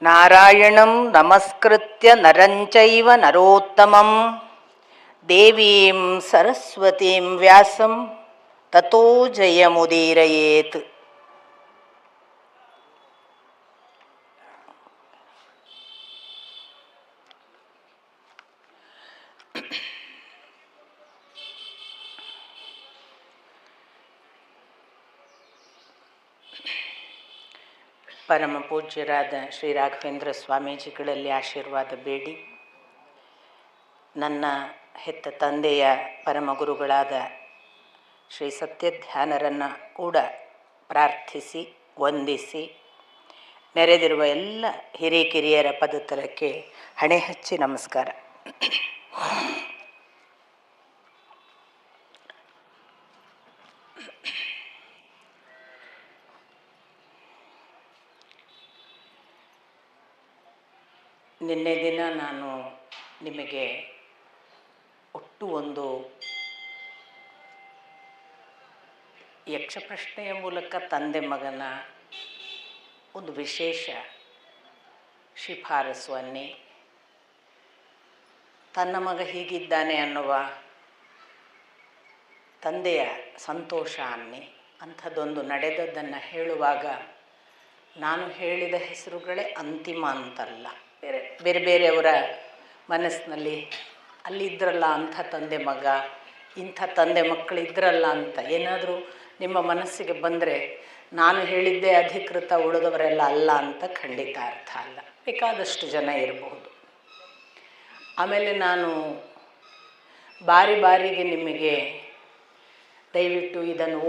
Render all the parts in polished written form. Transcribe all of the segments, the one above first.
ನಾರಾಯಣಂ ನಮಸ್ಕೃತ್ಯ ನರಂಚೈವ ನರೋತ್ತಮಂ ದೇವೀಂ ಸರಸ್ವತೀಂ ವ್ಯಾಸಂ ತತೋ ಜಯಮುದೀರಯೇತ್. ಪರಮ ಪೂಜ್ಯರಾದ ಶ್ರೀ ರಾಘವೇಂದ್ರ ಸ್ವಾಮೀಜಿಗಳಲ್ಲಿ ಆಶೀರ್ವಾದ ಬೇಡಿ, ನನ್ನ ಹೆತ್ತ ತಂದೆಯ ಪರಮ ಗುರುಗಳಾದ ಶ್ರೀ ಸತ್ಯಧ್ಯಾನರನ್ನು ಕೂಡ ಪ್ರಾರ್ಥಿಸಿ ವಂದಿಸಿ, ನೆರೆದಿರುವ ಎಲ್ಲ ಹಿರಿಕಿರಿಯರ ಪದತಲಕ್ಕೆ ಹಣೆ ಹಚ್ಚಿ ನಮಸ್ಕಾರ. ನಿನ್ನೆ ದಿನ ನಾನು ನಿಮಗೆ ಒಟ್ಟು ಒಂದು ಯಕ್ಷಪ್ರಶ್ನೆಯ ಮೂಲಕ ತಂದೆ ಮಗನ ಒಂದು ವಿಶೇಷ ಶಿಫಾರಸು ಅನ್ನಿ, ತನ್ನ ಮಗ ಹೀಗಿದ್ದಾನೆ ಅನ್ನುವ ತಂದೆಯ ಸಂತೋಷ ಅನ್ನಿ, ಅಂಥದ್ದೊಂದು ನಡೆದದ್ದನ್ನು ಹೇಳುವಾಗ ನಾನು ಹೇಳಿದ ಹೆಸರುಗಳೇ ಅಂತಿಮ ಅಂತಲ್ಲ, ಬೇರೆ ಬೇರೆಯವರ ಮನಸ್ಸಿನಲ್ಲಿ ಅಲ್ಲಿದ್ದರಲ್ಲ ಅಂಥ ತಂದೆ ಮಗ, ಇಂಥ ತಂದೆ ಮಕ್ಕಳಿದ್ರಲ್ಲ ಅಂತ ಏನಾದರೂ ನಿಮ್ಮ ಮನಸ್ಸಿಗೆ ಬಂದರೆ ನಾನು ಹೇಳಿದ್ದೇ ಅಧಿಕೃತ, ಉಳಿದವರೆಲ್ಲ ಅಲ್ಲ ಅಂತ ಖಂಡಿತ ಅರ್ಥ ಅಲ್ಲ. ಬೇಕಾದಷ್ಟು ಜನ ಇರಬಹುದು. ಆಮೇಲೆ ನಾನು ಬಾರಿ ಬಾರಿಗೆ ನಿಮಗೆ ದಯವಿಟ್ಟು ಇದನ್ನು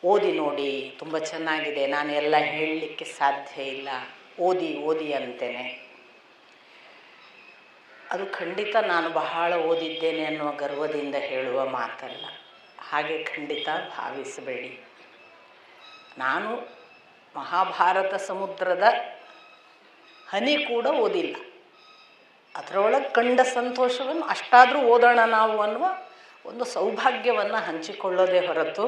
ಓದಿ ನೋಡಿ, ತುಂಬ ಚೆನ್ನಾಗಿದೆ, ನಾನು ಎಲ್ಲ ಹೇಳಲಿಕ್ಕೆ ಸಾಧ್ಯ ಇಲ್ಲ, ಓದಿ ಅಂತೇನೆ. ಅದು ಖಂಡಿತ ನಾನು ಬಹಳ ಓದಿದ್ದೇನೆ ಅನ್ನುವ ಗರ್ವದಿಂದ ಹೇಳುವ ಮಾತಲ್ಲ, ಹಾಗೆ ಖಂಡಿತ ಭಾವಿಸಬೇಡಿ. ನಾನು ಮಹಾಭಾರತ ಸಮುದ್ರದ ಹನಿ ಕೂಡ ಓದಿಲ್ಲ, ಅದರೊಳಗೆ ಕಂಡ ಸಂತೋಷವನ್ನು ಅಷ್ಟಾದರೂ ಓದೋಣ ನಾವು ಅನ್ನುವ ಒಂದು ಸೌಭಾಗ್ಯವನ್ನು ಹಂಚಿಕೊಳ್ಳೋದೇ ಹೊರತು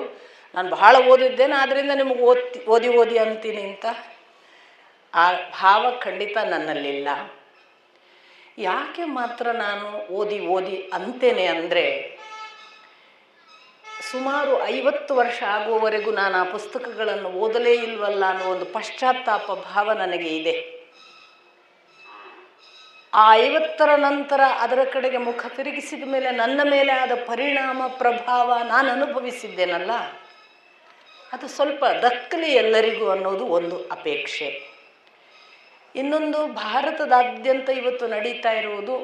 ನಾನು ಬಹಳ ಓದಿದ್ದೇನೆ ಆದ್ದರಿಂದ ನಿಮಗೆ ಓದಿ ಅಂತೀನಿ ಅಂತ ಆ ಭಾವ ಖಂಡಿತ ನನ್ನಲ್ಲಿಲ್ಲ. ಯಾಕೆ ಮಾತ್ರ ನಾನು ಓದಿ ಅಂತೇನೆ ಅಂದರೆ, ಸುಮಾರು 50 ವರ್ಷ ಆಗುವವರೆಗೂ ನಾನು ಆ ಪುಸ್ತಕಗಳನ್ನು ಓದಲೇ ಇಲ್ವಲ್ಲ ಅನ್ನೋ ಒಂದು ಪಶ್ಚಾತ್ತಾಪ ಭಾವ ನನಗೆ ಇದೆ. ಆ 50ರ ನಂತರ ಅದರ ಕಡೆಗೆ ಮುಖ ತಿರುಗಿಸಿದ ಮೇಲೆ ನನ್ನ ಮೇಲೆ ಆದ ಪರಿಣಾಮ ಪ್ರಭಾವ ನಾನು ಅನುಭವಿಸಿದ್ದೇನಲ್ಲ, ಅದು ಸ್ವಲ್ಪ ದಕ್ಕಲಿ ಎಲ್ಲರಿಗೂ ಅನ್ನೋದು ಒಂದು ಅಪೇಕ್ಷೆ. ಇನ್ನೊಂದು, ಭಾರತದಾದ್ಯಂತ ಇವತ್ತು ನಡೀತಾ ಇರುವುದು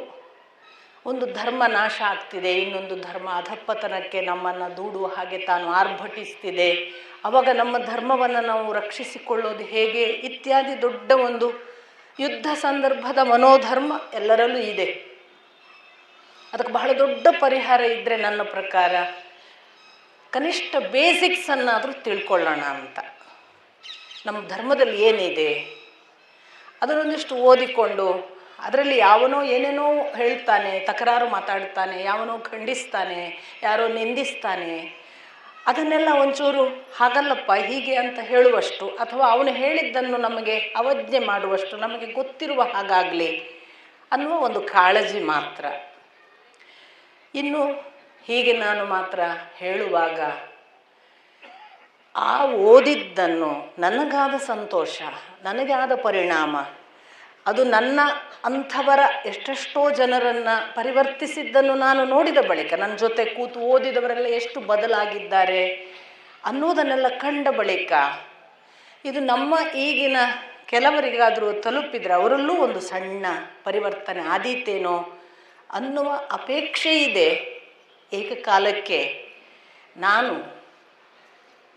ಒಂದು ಧರ್ಮ ನಾಶ ಆಗ್ತಿದೆ, ಇನ್ನೊಂದು ಧರ್ಮ ಅಧಃಪತನಕ್ಕೆ ನಮ್ಮನ್ನು ದೂಡುವ ಹಾಗೆ ತಾನು ಆರ್ಭಟಿಸ್ತಿದೆ. ಆವಾಗ ನಮ್ಮ ಧರ್ಮವನ್ನು ನಾವು ರಕ್ಷಿಸಿಕೊಳ್ಳೋದು ಹೇಗೆ ಇತ್ಯಾದಿ ದೊಡ್ಡ ಒಂದು ಯುದ್ಧ ಸಂದರ್ಭದ ಮನೋಧರ್ಮ ಎಲ್ಲರಲ್ಲೂ ಇದೆ. ಅದಕ್ಕೆ ಬಹಳ ದೊಡ್ಡ ಪರಿಹಾರ ಇದ್ದರೆ ನನ್ನ ಪ್ರಕಾರ ಕನಿಷ್ಠ ಬೇಸಿಕ್ಸನ್ನಾದರೂ ತಿಳ್ಕೊಳ್ಳೋಣ ಅಂತ. ನಮ್ಮ ಧರ್ಮದಲ್ಲಿ ಏನಿದೆ ಅದನ್ನೊಂದಿಷ್ಟು ಓದಿಕೊಂಡು, ಅದರಲ್ಲಿ ಯಾವನೋ ಏನೇನೋ ಹೇಳ್ತಾನೆ, ತಕರಾರು ಮಾತಾಡ್ತಾನೆ, ಯಾವನೋ ಖಂಡಿಸ್ತಾನೆ, ಯಾರೋ ನಿಂದಿಸ್ತಾನೆ, ಅದನ್ನೆಲ್ಲ ಒಂಚೂರು ಹಾಗಲ್ಲಪ್ಪ ಹೀಗೆ ಅಂತ ಹೇಳುವಷ್ಟು, ಅಥವಾ ಅವನು ಹೇಳಿದ್ದನ್ನು ನಮಗೆ ಅವಜ್ಞೆ ಮಾಡುವಷ್ಟು ನಮಗೆ ಗೊತ್ತಿರುವ ಹಾಗಾಗಲಿ ಅನ್ನುವ ಒಂದು ಕಾಳಜಿ ಮಾತ್ರ. ಇನ್ನು ಹೀಗೆ ನಾನು ಮಾತ್ರ ಹೇಳುವಾಗ ಆ ಓದಿದ್ದನ್ನು ನನಗಾದ ಸಂತೋಷ, ನನಗೆ ಆದ ಪರಿಣಾಮ, ಅದು ನನ್ನ ಅಂಥವರ ಎಷ್ಟೆಷ್ಟೋ ಜನರನ್ನು ಪರಿವರ್ತಿಸಿದ್ದನ್ನು ನಾನು ನೋಡಿದ ಬಳಿಕ, ನನ್ನ ಜೊತೆ ಕೂತು ಓದಿದವರೆಲ್ಲ ಎಷ್ಟು ಬದಲಾಗಿದ್ದಾರೆ ಅನ್ನೋದನ್ನೆಲ್ಲ ಕಂಡ ಬಳಿಕ, ಇದು ನಮ್ಮ ಈಗಿನ ಕೆಲವರಿಗಾದರೂ ತಲುಪಿದರೆ ಅವರಲ್ಲೂ ಒಂದು ಸಣ್ಣ ಪರಿವರ್ತನೆ ಆದೀತೇನೋ ಅನ್ನುವ ಅಪೇಕ್ಷೆ ಇದೆ. ಏಕಕಾಲಕ್ಕೆ ನಾನು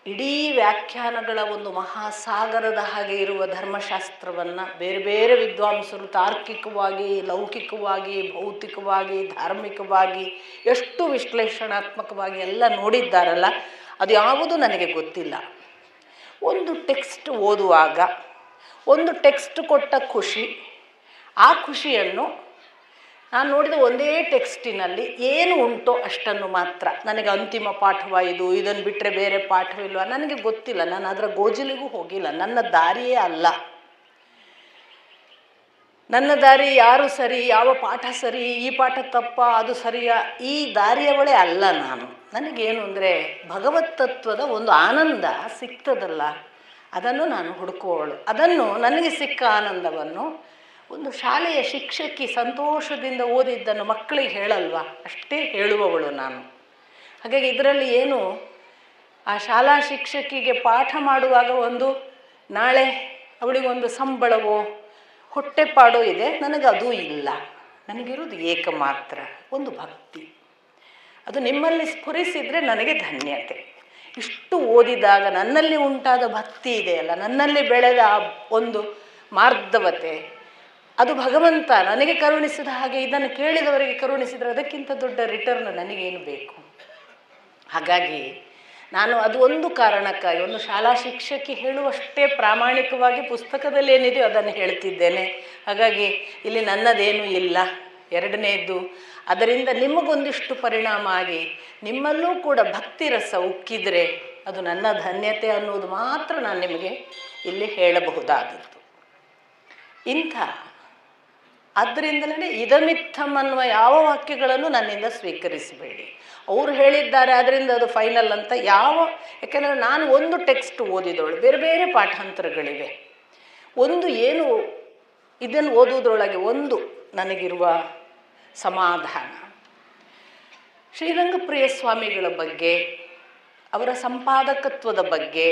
ಇಡೀ ವ್ಯಾಖ್ಯಾನಗಳ ಒಂದು ಮಹಾಸಾಗರದ ಹಾಗೆ ಇರುವ ಧರ್ಮಶಾಸ್ತ್ರವನ್ನು ಬೇರೆ ಬೇರೆ ವಿದ್ವಾಂಸರು ತಾರ್ಕಿಕವಾಗಿ, ಲೌಕಿಕವಾಗಿ, ಭೌತಿಕವಾಗಿ, ಧಾರ್ಮಿಕವಾಗಿ ಎಷ್ಟು ವಿಶ್ಲೇಷಣಾತ್ಮಕವಾಗಿ ಎಲ್ಲ ನೋಡಿದ್ದಾರಲ್ಲ, ಅದು ಯಾವುದೂ ನನಗೆ ಗೊತ್ತಿಲ್ಲ. ಒಂದು ಟೆಕ್ಸ್ಟ್ ಓದುವಾಗ ಒಂದು ಟೆಕ್ಸ್ಟ್ ಕೊಟ್ಟ ಖುಷಿ, ಆ ಖುಷಿಯನ್ನು ನಾನು ನೋಡಿದ ಒಂದೇ ಟೆಕ್ಸ್ಟಿನಲ್ಲಿ ಏನು ಉಂಟೋ ಅಷ್ಟನ್ನು ಮಾತ್ರ, ನನಗೆ ಅಂತಿಮ ಪಾಠವ ಇದು, ಇದನ್ನು ಬಿಟ್ಟರೆ ಬೇರೆ ಪಾಠವಿಲ್ವ ನನಗೆ ಗೊತ್ತಿಲ್ಲ, ನಾನು ಅದರ ಗೋಜಲಿಗೂ ಹೋಗಿಲ್ಲ, ನನ್ನ ದಾರಿಯೇ ಅಲ್ಲ. ನನ್ನ ದಾರಿ ಯಾರು ಸರಿ, ಯಾವ ಪಾಠ ಸರಿ, ಈ ಪಾಠ ತಪ್ಪ, ಅದು ಸರಿಯಾ, ಈ ದಾರಿಯವಳೇ ಅಲ್ಲ ನಾನು. ನನಗೇನು ಅಂದರೆ ಭಗವತ್ ತತ್ವದ ಒಂದು ಆನಂದ ಸಿಗ್ತದಲ್ಲ, ಅದನ್ನು ನಾನು ಹುಡುಕುವವಳು. ಅದನ್ನು ನನಗೆ ಸಿಕ್ಕ ಆನಂದವನ್ನು ಒಂದು ಶಾಲೆಯ ಶಿಕ್ಷಕಿ ಸಂತೋಷದಿಂದ ಓದಿದ್ದನ್ನು ಮಕ್ಕಳಿಗೆ ಹೇಳಲ್ವಾ, ಅಷ್ಟೇ ಹೇಳುವವಳು ನಾನು. ಹಾಗಾಗಿ ಇದರಲ್ಲಿ ಏನು, ಆ ಶಾಲಾ ಶಿಕ್ಷಕಿಗೆ ಪಾಠ ಮಾಡುವಾಗ ಒಂದು ನಾಳೆ ಅವಳಿಗೊಂದು ಸಂಬಳವೋ ಹೊಟ್ಟೆಪಾಡೋ ಇದೆ, ನನಗದೂ ಇಲ್ಲ. ನನಗಿರೋದು ಏಕ ಮಾತ್ರ, ಒಂದು ಭಕ್ತಿ. ಅದು ನಿಮ್ಮಲ್ಲಿ ಸ್ಫುರಿಸಿದರೆ ನನಗೆ ಧನ್ಯತೆ. ಇಷ್ಟು ಓದಿದಾಗ ನನ್ನಲ್ಲಿ ಉಂಟಾದ ಭಕ್ತಿ ಇದೆಯಲ್ಲ, ನನ್ನಲ್ಲಿ ಬೆಳೆದ ಒಂದು ಮಾರ್ಧವತೆ, ಅದು ಭಗವಂತ ನನಗೆ ಕರುಣಿಸಿದ ಹಾಗೆ ಇದನ್ನು ಕೇಳಿದವರಿಗೆ ಕರುಣಿಸಿದರೆ ಅದಕ್ಕಿಂತ ದೊಡ್ಡ ರಿಟರ್ನ್ ನನಗೇನು ಬೇಕು? ಹಾಗಾಗಿ ನಾನು ಅದು ಒಂದು ಕಾರಣಕ್ಕಾಗಿ, ಒಂದು ಶಾಲಾ ಶಿಕ್ಷಕಿ ಹೇಳುವಷ್ಟೇ ಪ್ರಾಮಾಣಿಕವಾಗಿ ಪುಸ್ತಕದಲ್ಲಿ ಏನಿದೆಯೋ ಅದನ್ನು ಹೇಳ್ತಿದ್ದೇನೆ. ಹಾಗಾಗಿ ಇಲ್ಲಿ ನನ್ನದೇನೂ ಇಲ್ಲ. ಎರಡನೇದ್ದು, ಅದರಿಂದ ನಿಮಗೊಂದಿಷ್ಟು ಪರಿಣಾಮ ಆಗಿ ನಿಮ್ಮಲ್ಲೂ ಕೂಡ ಭಕ್ತಿ ರಸ ಉಕ್ಕಿದರೆ ಅದು ನನ್ನ ಧನ್ಯತೆ ಅನ್ನೋದು ಮಾತ್ರ ನಾನು ನಿಮಗೆ ಇಲ್ಲಿ ಹೇಳಬಹುದಾದದ್ದು. ಆದ್ದರಿಂದಲೇ ಇದಮಿತ್ತಂ ಅನ್ನುವ ಯಾವ ವಾಕ್ಯಗಳನ್ನು ನನ್ನಿಂದ ಸ್ವೀಕರಿಸಬೇಡಿ. ಅವರು ಹೇಳಿದ್ದಾರೆ ಅದರಿಂದ ಅದು ಫೈನಲ್ ಅಂತ ಯಾಕೆಂದರೆ ನಾನು ಒಂದು ಟೆಕ್ಸ್ಟ್ ಓದಿದವಳು, ಬೇರೆ ಬೇರೆ ಪಾಠಾಂತರಗಳಿವೆ. ಒಂದು ಏನು ಇದನ್ನು ಓದುವುದರೊಳಗೆ ಒಂದು ನನಗಿರುವ ಸಮಾಧಾನ, ಶ್ರೀರಂಗಪ್ರಿಯ ಸ್ವಾಮಿಗಳ ಬಗ್ಗೆ, ಅವರ ಸಂಪಾದಕತ್ವದ ಬಗ್ಗೆ,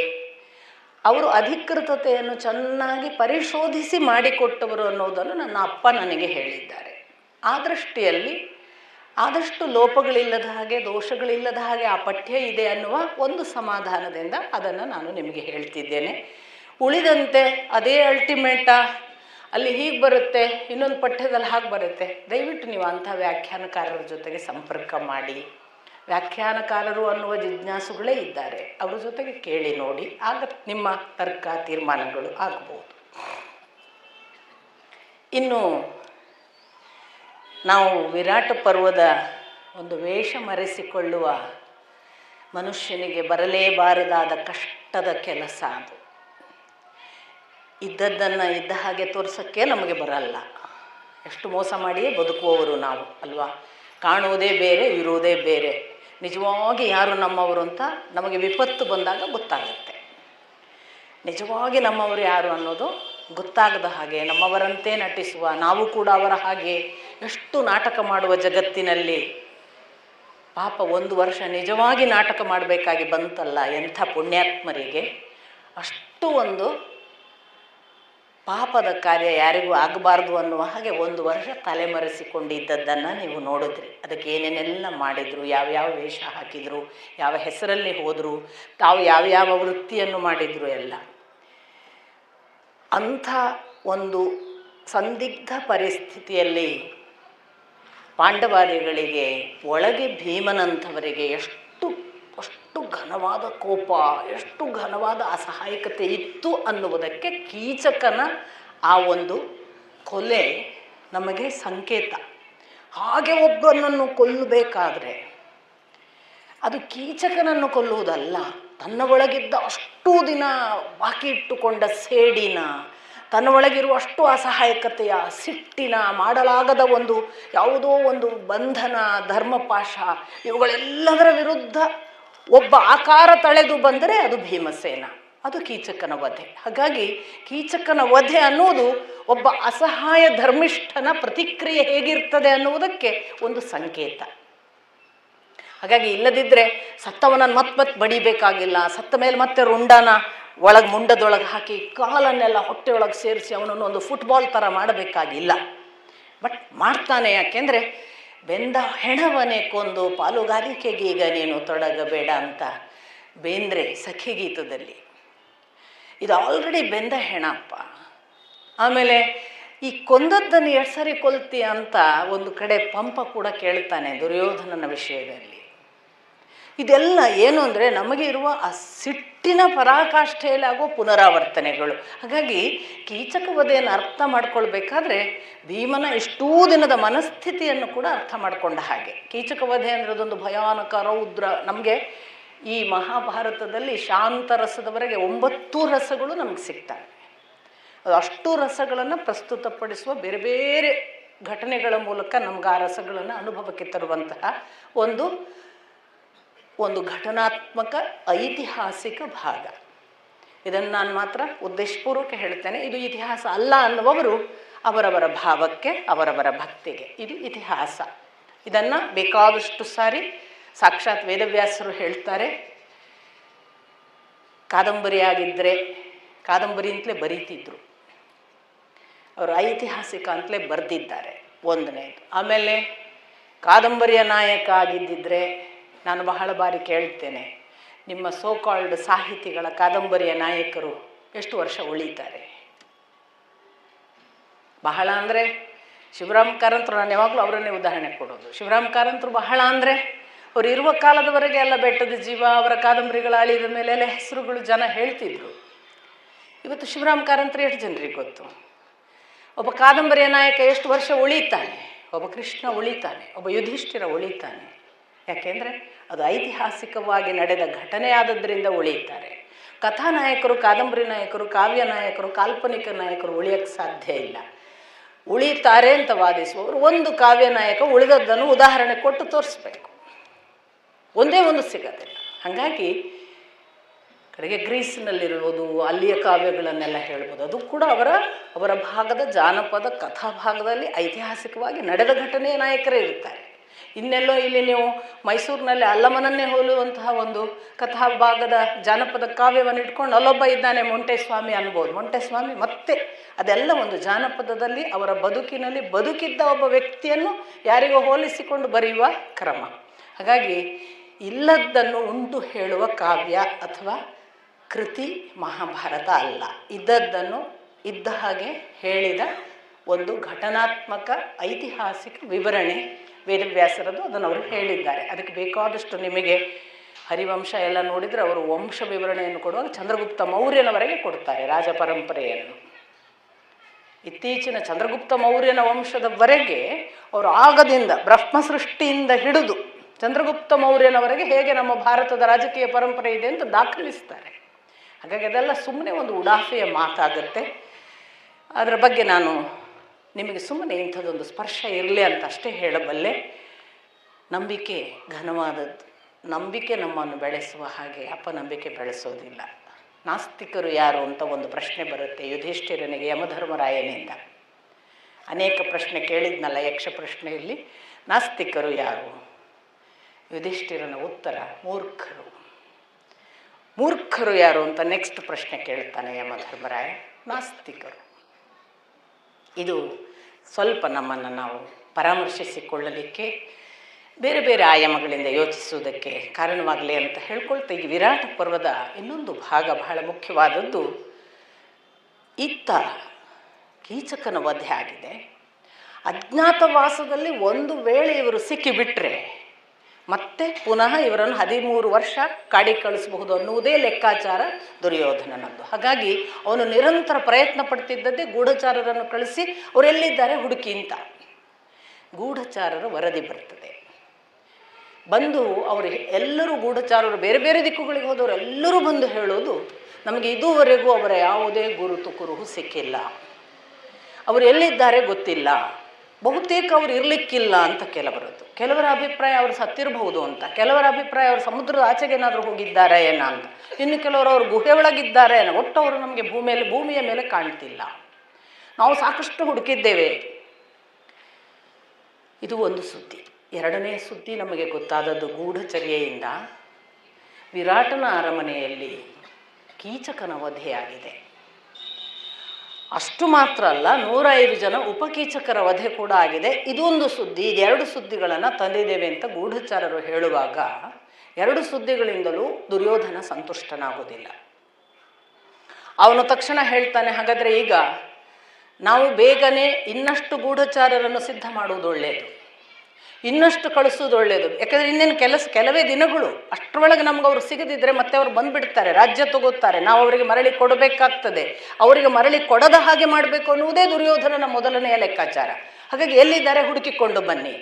ಅವರು ಅಧಿಕೃತತೆಯನ್ನು ಚೆನ್ನಾಗಿ ಪರಿಶೋಧಿಸಿ ಮಾಡಿಕೊಟ್ಟವರು ಅನ್ನೋದನ್ನು ನನ್ನ ಅಪ್ಪ ನನಗೆ ಹೇಳಿದ್ದಾರೆ. ಆ ದೃಷ್ಟಿಯಲ್ಲಿ ಆದಷ್ಟು ಲೋಪಗಳಿಲ್ಲದ ಹಾಗೆ, ದೋಷಗಳಿಲ್ಲದ ಹಾಗೆ ಆ ಪಠ್ಯ ಇದೆ ಅನ್ನುವ ಒಂದು ಸಮಾಧಾನದಿಂದ ಅದನ್ನು ನಾನು ನಿಮಗೆ ಹೇಳ್ತಿದ್ದೇನೆ. ಉಳಿದಂತೆ ಅದೇ ಅಲ್ಟಿಮೇಟಾ, ಅಲ್ಲಿ ಹೀಗೆ ಬರುತ್ತೆ, ಇನ್ನೊಂದು ಪಠ್ಯದಲ್ಲಿ ಹಾಗೆ ಬರುತ್ತೆ, ದಯವಿಟ್ಟು ನೀವು ಅಂಥ ವ್ಯಾಖ್ಯಾನಕಾರರ ಜೊತೆಗೆ ಸಂಪರ್ಕ ಮಾಡಿ. ವ್ಯಾಖ್ಯಾನಕಾರರು ಅನ್ನುವ ಜಿಜ್ಞಾಸುಗಳೇ ಇದ್ದಾರೆ, ಅವ್ರ ಜೊತೆಗೆ ಕೇಳಿ ನೋಡಿ, ಆಗ ನಿಮ್ಮ ತರ್ಕ ತೀರ್ಮಾನಗಳು ಆಗ್ಬೋದು. ಇನ್ನು ನಾವು ವಿರಾಟ ಪರ್ವದ ಒಂದು ವೇಷ ಮರೆಸಿಕೊಳ್ಳುವ ಮನುಷ್ಯನಿಗೆ ಬರಲೇಬಾರದಾದ ಕಷ್ಟದ ಕೆಲಸ ಅದು. ಇದ್ದದ್ದನ್ನು ಇದ್ದ ಹಾಗೆ ತೋರ್ಸೋಕ್ಕೆ ನಮಗೆ ಬರಲ್ಲ. ಎಷ್ಟು ಮೋಸ ಮಾಡಿಯೇ ಬದುಕುವವರು ನಾವು ಅಲ್ವಾ. ಕಾಣುವುದೇ ಬೇರೆ, ಇರುವುದೇ ಬೇರೆ. ನಿಜವಾಗಿ ಯಾರು ನಮ್ಮವರು ಅಂತ ನಮಗೆ ವಿಪತ್ತು ಬಂದಾಗ ಗೊತ್ತಾಗುತ್ತೆ. ನಿಜವಾಗಿ ನಮ್ಮವರು ಯಾರು ಅನ್ನೋದು ಗೊತ್ತಾಗದ ಹಾಗೆ ನಮ್ಮವರಂತೆ ನಟಿಸುವ, ನಾವು ಕೂಡ ಅವರ ಹಾಗೆ ಎಷ್ಟು ನಾಟಕ ಮಾಡುವ ಜಗತ್ತಿನಲ್ಲಿ ಪಾಪ ಒಂದು ವರ್ಷ ನಿಜವಾಗಿ ನಾಟಕ ಮಾಡಬೇಕಾಗಿ ಬಂತಲ್ಲ ಎಂಥ ಪುಣ್ಯಾತ್ಮರಿಗೆ. ಅಷ್ಟು ಒಂದು ಪಾಪದ ಕಾರ್ಯ ಯಾರಿಗೂ ಆಗಬಾರ್ದು ಅನ್ನುವ ಹಾಗೆ ಒಂದು ವರ್ಷ ತಲೆಮರೆಸಿಕೊಂಡಿದ್ದದ್ದನ್ನು ನೀವು ನೋಡಿದ್ರಿ. ಅದಕ್ಕೆ ಏನೇನೆಲ್ಲ ಮಾಡಿದರು, ಯಾವ್ಯಾವ ವೇಷ ಹಾಕಿದರು, ಯಾವ ಹೆಸರಲ್ಲಿ ಹೋದರು, ತಾವು ಯಾವ್ಯಾವ ವೃತ್ತಿಯನ್ನು ಮಾಡಿದರು ಎಲ್ಲ. ಅಂಥ ಒಂದು ಸಂದಿಗ್ಧ ಪರಿಸ್ಥಿತಿಯಲ್ಲಿ ಪಾಂಡವಾದಿಗಳಿಗೆ ಒಳಗೆ ಭೀಮನಂಥವರಿಗೆ ಅಷ್ಟು ಘನವಾದ ಕೋಪ, ಎಷ್ಟು ಘನವಾದ ಅಸಹಾಯಕತೆ ಇತ್ತು ಅನ್ನುವುದಕ್ಕೆ ಕೀಚಕನ ಆ ಒಂದು ಕೊಲೆ ನಮಗೆ ಸಂಕೇತ. ಹಾಗೆ ಒಬ್ಬನನ್ನು ಕೊಲ್ಲಬೇಕಾದ್ರೆ ಅದು ಕೀಚಕನನ್ನು ಕೊಲ್ಲುವುದಲ್ಲ, ತನ್ನ ಒಳಗಿದ್ದ ಅಷ್ಟೂ ದಿನ ಬಾಕಿ ಇಟ್ಟುಕೊಂಡ ಸೇಡಿನ, ತನ್ನ ಒಳಗಿರುವ ಅಷ್ಟು ಅಸಹಾಯಕತೆಯ, ಸಿಟ್ಟಿನ, ಮಾಡಲಾಗದ ಒಂದು ಯಾವುದೋ ಒಂದು ಬಂಧನ, ಧರ್ಮಪಾಶ, ಇವುಗಳೆಲ್ಲದರ ವಿರುದ್ಧ ಒಬ್ಬ ಆಕಾರ ತಳೆದು ಬಂದರೆ ಅದು ಭೀಮಸೇನ, ಅದು ಕೀಚಕನ ವಧೆ. ಹಾಗಾಗಿ ಕೀಚಕನ ವಧೆ ಅನ್ನುವುದು ಒಬ್ಬ ಅಸಹಾಯ ಧರ್ಮಿಷ್ಠನ ಪ್ರತಿಕ್ರಿಯೆ ಹೇಗಿರ್ತದೆ ಅನ್ನುವುದಕ್ಕೆ ಒಂದು ಸಂಕೇತ. ಹಾಗಾಗಿ ಇಲ್ಲದಿದ್ದರೆ ಸತ್ತವನನ್ನು ಮತ್ತೆ ಬಡಿಬೇಕಾಗಿಲ್ಲ, ಸತ್ತ ಮೇಲೆ ಮತ್ತೆ ರುಂಡನ ಮುಂಡದೊಳಗೆ ಹಾಕಿ ಕಾಲನ್ನೆಲ್ಲ ಹೊಟ್ಟೆಯೊಳಗೆ ಸೇರಿಸಿ ಅವನನ್ನು ಒಂದು ಫುಟ್ಬಾಲ್ ಥರ ಮಾಡಬೇಕಾಗಿಲ್ಲ. ಬಟ್ ಮಾಡ್ತಾನೆ. ಯಾಕೆಂದರೆ ಬೆಂದ ಹೆಣವನೇ ಕೊಂದು ಪಾಲುಗಾರಿಕೆಗೆ ಈಗ ನೀನು ತೊಡಗಬೇಡ ಅಂತ ಬೇಂದ್ರೆ ಸಖಿಗೀತದಲ್ಲಿ. ಇದು ಆಲ್ರೆಡಿ ಬೆಂದ ಹೆಣಪ್ಪ. ಆಮೇಲೆ ಈ ಕೊಂದದ್ದನ್ನು ಎಷ್ಟು ಸರಿ ಕೊಲ್ತಿ ಅಂತ ಒಂದು ಕಡೆ ಪಂಪ ಕೂಡ ಕೇಳ್ತಾನೆ ದುರ್ಯೋಧನನ ವಿಷಯದಲ್ಲಿ. ಇದೆಲ್ಲ ಏನು ಅಂದರೆ ನಮಗೆ ಇರುವ ಆ ಸಿಟ್ಟಿನ ಪರಾಕಾಷ್ಠೆಯಲ್ಲಿ ಆಗೋ ಪುನರಾವರ್ತನೆಗಳು. ಹಾಗಾಗಿ ಕೀಚಕ ವಧೆಯನ್ನು ಅರ್ಥ ಮಾಡ್ಕೊಳ್ಬೇಕಾದ್ರೆ ಭೀಮನ ಇಷ್ಟೂ ದಿನದ ಮನಸ್ಥಿತಿಯನ್ನು ಕೂಡ ಅರ್ಥ ಮಾಡಿಕೊಂಡ ಹಾಗೆ. ಕೀಚಕ ವಧೆ ಅಂದರೆ ಅದೊಂದು ಭಯಾನಕ ರೌದ್ರ. ನಮಗೆ ಈ ಮಹಾಭಾರತದಲ್ಲಿ ಶಾಂತ ರಸದವರೆಗೆ 9 ರಸಗಳು ನಮಗೆ ಸಿಗ್ತವೆ. ಅದು ಅಷ್ಟು ರಸಗಳನ್ನು ಪ್ರಸ್ತುತಪಡಿಸುವ ಬೇರೆ ಬೇರೆ ಘಟನೆಗಳ ಮೂಲಕ ನಮ್ಗೆ ಆ ರಸಗಳನ್ನು ಅನುಭವಕ್ಕೆ ತರುವಂತಹ ಒಂದು ಒಂದು ಘಟನಾತ್ಮಕ ಐತಿಹಾಸಿಕ ಭಾಗ. ಇದನ್ನು ನಾನು ಮಾತ್ರ ಉದ್ದೇಶಪೂರ್ವಕ ಹೇಳ್ತೇನೆ. ಇದು ಇತಿಹಾಸ ಅಲ್ಲ ಅನ್ನುವವರು ಅವರವರ ಭಾವಕ್ಕೆ, ಅವರವರ ಭಕ್ತಿಗೆ ಇದು ಇತಿಹಾಸ. ಇದನ್ನು ಬೇಕಾದಷ್ಟು ಸಾರಿ ಸಾಕ್ಷಾತ್ ವೇದವ್ಯಾಸರು ಹೇಳ್ತಾರೆ. ಕಾದಂಬರಿ ಆಗಿದ್ದರೆ ಕಾದಂಬರಿ ಅಂತಲೇ ಬರೀತಿದ್ರು, ಅವರು ಐತಿಹಾಸಿಕ ಅಂತಲೇ ಬರೆದಿದ್ದಾರೆ, ಒಂದನೇದು. ಆಮೇಲೆ ಕಾದಂಬರಿಯ ನಾಯಕ ಆಗಿದ್ದಿದ್ರೆ, ನಾನು ಬಹಳ ಬಾರಿ ಕೇಳ್ತೇನೆ, ನಿಮ್ಮ ಸೋ ಕಾಲ್ಡ್ ಸಾಹಿತಿಗಳ ಕಾದಂಬರಿಯ ನಾಯಕರು ಎಷ್ಟು ವರ್ಷ ಉಳಿತಾರೆ? ಬಹಳ ಅಂದರೆ ಶಿವರಾಮ್ ಕಾರಂತರು, ನಾನು ಯಾವಾಗಲೂ ಅವರನ್ನೇ ಉದಾಹರಣೆ ಕೊಡೋದು. ಶಿವರಾಮ್ ಕಾರಂತರು ಬಹಳ ಅಂದರೆ ಅವರು ಇರುವ ಕಾಲದವರೆಗೆ ಎಲ್ಲ ಬೆಟ್ಟದ ಜೀವ, ಅವರ ಕಾದಂಬರಿಗಳ ಅಳಿದ ಮೇಲೆಲ್ಲ ಹೆಸರುಗಳು ಜನ ಹೇಳ್ತಿದ್ರು. ಇವತ್ತು ಶಿವರಾಮ್ ಕಾರಂತರು ಎಷ್ಟು ಜನರಿಗೆ ಗೊತ್ತು? ಒಬ್ಬ ಕಾದಂಬರಿಯ ನಾಯಕ ಎಷ್ಟು ವರ್ಷ ಉಳಿತಾನೆ? ಒಬ್ಬ ಕೃಷ್ಣ ಉಳಿತಾನೆ, ಒಬ್ಬ ಯುಧಿಷ್ಠಿರ ಉಳಿತಾನೆ. ಯಾಕೆಂದರೆ ಅದು ಐತಿಹಾಸಿಕವಾಗಿ ನಡೆದ ಘಟನೆ ಆದದ್ರಿಂದ ಉಳಿತಾರೆ. ಕಥಾನಾಯಕರು, ಕಾದಂಬರಿ ನಾಯಕರು, ಕಾವ್ಯ ನಾಯಕರು, ಕಾಲ್ಪನಿಕ ನಾಯಕರು ಉಳಿಯೋಕ್ಕೆ ಸಾಧ್ಯ ಇಲ್ಲ. ಉಳಿತಾರೆ ಅಂತ ವಾದಿಸುವವರು ಒಂದು ಕಾವ್ಯ ನಾಯಕ ಉಳಿದದ್ದನ್ನು ಉದಾಹರಣೆ ಕೊಟ್ಟು ತೋರಿಸ್ಬೇಕು, ಒಂದೇ ಒಂದು ಸಿಗೋದಿಲ್ಲ. ಹಾಗಾಗಿ ಕಡೆಗೆ ಗ್ರೀಸ್ನಲ್ಲಿರುವುದು, ಅಲ್ಲಿಯ ಕಾವ್ಯಗಳನ್ನೆಲ್ಲ ಹೇಳ್ಬೋದು. ಅದು ಕೂಡ ಅವರ ಭಾಗದ ಜಾನಪದ ಕಥಾ ಭಾಗದಲ್ಲಿ ಐತಿಹಾಸಿಕವಾಗಿ ನಡೆದ ಘಟನೆಯ ನಾಯಕರೇ ಇರ್ತಾರೆ. ಇನ್ನೆಲ್ಲೋ ಇಲ್ಲಿ ನೀವು ಮೈಸೂರಿನಲ್ಲಿ ಅಲ್ಲಮನನ್ನೇ ಹೋಲುವಂತಹ ಒಂದು ಕಥಾ ಭಾಗದ ಜಾನಪದ ಕಾವ್ಯವನ್ನು ಇಟ್ಕೊಂಡು ಅಲ್ಲೊಬ್ಬ ಇದ್ದಾನೆ ಮೊಂಟೆಸ್ವಾಮಿ ಅನ್ಬೋದು. ಮೊಂಟೆಸ್ವಾಮಿ ಮತ್ತೆ ಅದೆಲ್ಲ ಒಂದು ಜಾನಪದದಲ್ಲಿ ಅವರ ಬದುಕಿನಲ್ಲಿ ಬದುಕಿದ್ದ ಒಬ್ಬ ವ್ಯಕ್ತಿಯನ್ನು ಯಾರಿಗೋ ಹೋಲಿಸಿಕೊಂಡು ಬರೆಯುವ ಕ್ರಮ. ಹಾಗಾಗಿ ಇಲ್ಲದ್ದನ್ನು ಉಂಟು ಹೇಳುವ ಕಾವ್ಯ ಅಥವಾ ಕೃತಿ ಮಹಾಭಾರತ ಅಲ್ಲ. ಇದ್ದದ್ದನ್ನು ಇದ್ದ ಹಾಗೆ ಹೇಳಿದ ಒಂದು ಘಟನಾತ್ಮಕ ಐತಿಹಾಸಿಕ ವಿವರಣೆ ವೇದವ್ಯಾಸರದು. ಅದನ್ನು ಅವರು ಹೇಳಿದ್ದಾರೆ. ಅದಕ್ಕೆ ಬೇಕಾದಷ್ಟು ನಿಮಗೆ ಹರಿವಂಶ ಎಲ್ಲ ನೋಡಿದರೆ ಅವರು ವಂಶ ವಿವರಣೆಯನ್ನು ಕೊಡುವಾಗ ಚಂದ್ರಗುಪ್ತ ಮೌರ್ಯನವರೆಗೆ ಕೊಡ್ತಾರೆ, ರಾಜ ಪರಂಪರೆಯನ್ನು. ಇತ್ತೀಚಿನ ಚಂದ್ರಗುಪ್ತ ಮೌರ್ಯನ ವಂಶದವರೆಗೆ ಅವರು ಆಗದಿಂದ ಬ್ರಹ್ಮ ಸೃಷ್ಟಿಯಿಂದ ಹಿಡಿದು ಚಂದ್ರಗುಪ್ತ ಮೌರ್ಯನವರೆಗೆ ಹೇಗೆ ನಮ್ಮ ಭಾರತದ ರಾಜಕೀಯ ಪರಂಪರೆ ಇದೆ ಅಂತ ದಾಖಲಿಸ್ತಾರೆ. ಹಾಗಾಗಿ ಅದೆಲ್ಲ ಸುಮ್ಮನೆ ಒಂದು ಉಡಾಫೆಯ ಮಾತಾಗುತ್ತೆ. ಅದರ ಬಗ್ಗೆ ನಾನು ನಿಮಗೆ ಸುಮ್ಮನೆ ಇಂಥದ್ದೊಂದು ಸ್ಪರ್ಶ ಇರಲಿ ಅಂತ ಅಷ್ಟೇ ಹೇಳಬಲ್ಲೆ. ನಂಬಿಕೆ ಘನವಾದದ್ದು. ನಂಬಿಕೆ ನಮ್ಮನ್ನು ಬೆಳೆಸುವ ಹಾಗೆ ಅಪನಂಬಿಕೆ ಬೆಳೆಸೋದಿಲ್ಲ. ನಾಸ್ತಿಕರು ಯಾರು ಅಂತ ಒಂದು ಪ್ರಶ್ನೆ ಬರುತ್ತೆ ಯುಧಿಷ್ಠಿರನಿಗೆ ಯಮಧರ್ಮರಾಯನಿಂದ. ಅನೇಕ ಪ್ರಶ್ನೆ ಕೇಳಿದ್ನಲ್ಲ ಯಕ್ಷ ಪ್ರಶ್ನೆಯಲ್ಲಿ. ನಾಸ್ತಿಕರು ಯಾರು? ಯುಧಿಷ್ಠಿರನ ಉತ್ತರ ಮೂರ್ಖರು. ಮೂರ್ಖರು ಯಾರು ಅಂತ ನೆಕ್ಸ್ಟ್ ಪ್ರಶ್ನೆ ಕೇಳ್ತಾನೆ ಯಮಧರ್ಮರಾಯ. ನಾಸ್ತಿಕರು. ಇದು ಸ್ವಲ್ಪ ನಮ್ಮನ್ನು ನಾವು ಪರಾಮರ್ಶಿಸಿಕೊಳ್ಳಲಿಕ್ಕೆ, ಬೇರೆ ಬೇರೆ ಆಯಾಮಗಳಿಂದ ಯೋಚಿಸುವುದಕ್ಕೆ ಕಾರಣವಾಗಲಿ ಅಂತ ಹೇಳ್ಕೊಳ್ತಾ, ಈಗ ವಿರಾಟ ಪರ್ವದ ಇನ್ನೊಂದು ಭಾಗ ಬಹಳ ಮುಖ್ಯವಾದದ್ದು. ಇತ್ತ ಕೀಚಕನ ವಧೆ ಆಗಿದೆ. ಅಜ್ಞಾತವಾಸದಲ್ಲಿ ಒಂದು ವೇಳೆ ಇವರು ಸಿಕ್ಕಿಬಿಟ್ರೆ ಮತ್ತೆ ಪುನಃ ಇವರನ್ನು 13 ವರ್ಷ ಕಾಡಿಗೆ ಕಳಿಸಬಹುದು ಅನ್ನುವುದೇ ಲೆಕ್ಕಾಚಾರ ದುರ್ಯೋಧನನದ್ದು. ಹಾಗಾಗಿ ಅವನು ನಿರಂತರ ಪ್ರಯತ್ನ ಪಡ್ತಿದ್ದದ್ದೇ ಗೂಢಚಾರರನ್ನು ಕಳಿಸಿ ಅವರೆಲ್ಲಿದ್ದಾರೆ ಹುಡುಕಿ ಅಂತ. ಗೂಢಚಾರರ ವರದಿ ಬರ್ತದೆ. ಬಂದು ಅವರು ಎಲ್ಲರೂ ಗೂಢಚಾರರು ಬೇರೆ ಬೇರೆ ದಿಕ್ಕುಗಳಿಗೆ ಹೋದವರು ಎಲ್ಲರೂ ಬಂದು ಹೇಳೋದು, ನಮಗೆ ಇದುವರೆಗೂ ಅವರ ಯಾವುದೇ ಗುರುತು ಕುರುಹು ಸಿಕ್ಕಿಲ್ಲ, ಅವರು ಎಲ್ಲಿದ್ದಾರೆ ಗೊತ್ತಿಲ್ಲ, ಬಹುತೇಕ ಅವರು ಇರಲಿಕ್ಕಿಲ್ಲ ಅಂತ ಕೆಲವರದ್ದು. ಕೆಲವರ ಅಭಿಪ್ರಾಯ ಅವರು ಸತ್ತಿರಬಹುದು ಅಂತ, ಕೆಲವರ ಅಭಿಪ್ರಾಯ ಅವರು ಸಮುದ್ರದ ಆಚೆಗೆ ಏನಾದರೂ ಹೋಗಿದ್ದಾರೆ ಏನೋ ಅಂತ, ಇನ್ನು ಕೆಲವರು ಅವರು ಗುಹೆ ಒಳಗಿದ್ದಾರೆ ಏನೋ. ಒಟ್ಟು ಅವರು ನಮಗೆ ಭೂಮಿಯ ಮೇಲೆ ಕಾಣ್ತಿಲ್ಲ. ನಾವು ಸಾಕಷ್ಟು ಹುಡುಕಿದ್ದೇವೆ. ಇದು ಒಂದು ಸುದ್ದಿ. ಎರಡನೇ ಸುದ್ದಿ ನಮಗೆ ಗೊತ್ತಾದದ್ದು ಗೂಢಚರ್ಯೆಯಿಂದ ವಿರಾಟನ ಅರಮನೆಯಲ್ಲಿ ಕೀಚಕನ ವಧೆಯಾಗಿದೆ. ಅಷ್ಟು ಮಾತ್ರ ಅಲ್ಲ, 105 ಜನ ಉಪಕೀಚಕರ ವಧೆ ಕೂಡ ಆಗಿದೆ. ಇದೊಂದು ಸುದ್ದಿ. ಇದೆರಡು ಸುದ್ದಿಗಳನ್ನು ತಂದಿದ್ದೇವೆ ಅಂತ ಗೂಢಚಾರರು ಹೇಳುವಾಗ 2 ಸುದ್ದಿಗಳಿಂದಲೂ ದುರ್ಯೋಧನ ಸಂತುಷ್ಟನಾಗುವುದಿಲ್ಲ. ಅವನು ತಕ್ಷಣ ಹೇಳ್ತಾನೆ, ಹಾಗಾದರೆ ಈಗ ನಾವು ಬೇಗನೆ ಇನ್ನಷ್ಟು ಗೂಢಚಾರರನ್ನು ಸಿದ್ಧ ಮಾಡುವುದು ಒಳ್ಳೆಯದು, ಇನ್ನಷ್ಟು ಕಳಿಸೋದು ಒಳ್ಳೆಯದು. ಯಾಕಂದರೆ ಇನ್ನೇನು ಕೆಲವೇ ದಿನಗಳು, ಅಷ್ಟರೊಳಗೆ ನಮ್ಗೆ ಅವರು ಸಿಗದಿದ್ದರೆ ಮತ್ತೆ ಅವ್ರು ಬಂದುಬಿಡ್ತಾರೆ, ರಾಜ್ಯ ತಗೋತಾರೆ, ನಾವು ಅವರಿಗೆ ಮರಳಿ ಕೊಡಬೇಕಾಗ್ತದೆ. ಅವರಿಗೆ ಮರಳಿ ಕೊಡದ ಹಾಗೆ ಮಾಡಬೇಕು ಅನ್ನುವುದೇ ದುರ್ಯೋಧನನ ಮೊದಲನೆಯ ಲೆಕ್ಕಾಚಾರ. ಹಾಗಾಗಿ ಎಲ್ಲಿದ್ದಾರೆ ಹುಡುಕಿಕೊಂಡು ಬನ್ನಿ.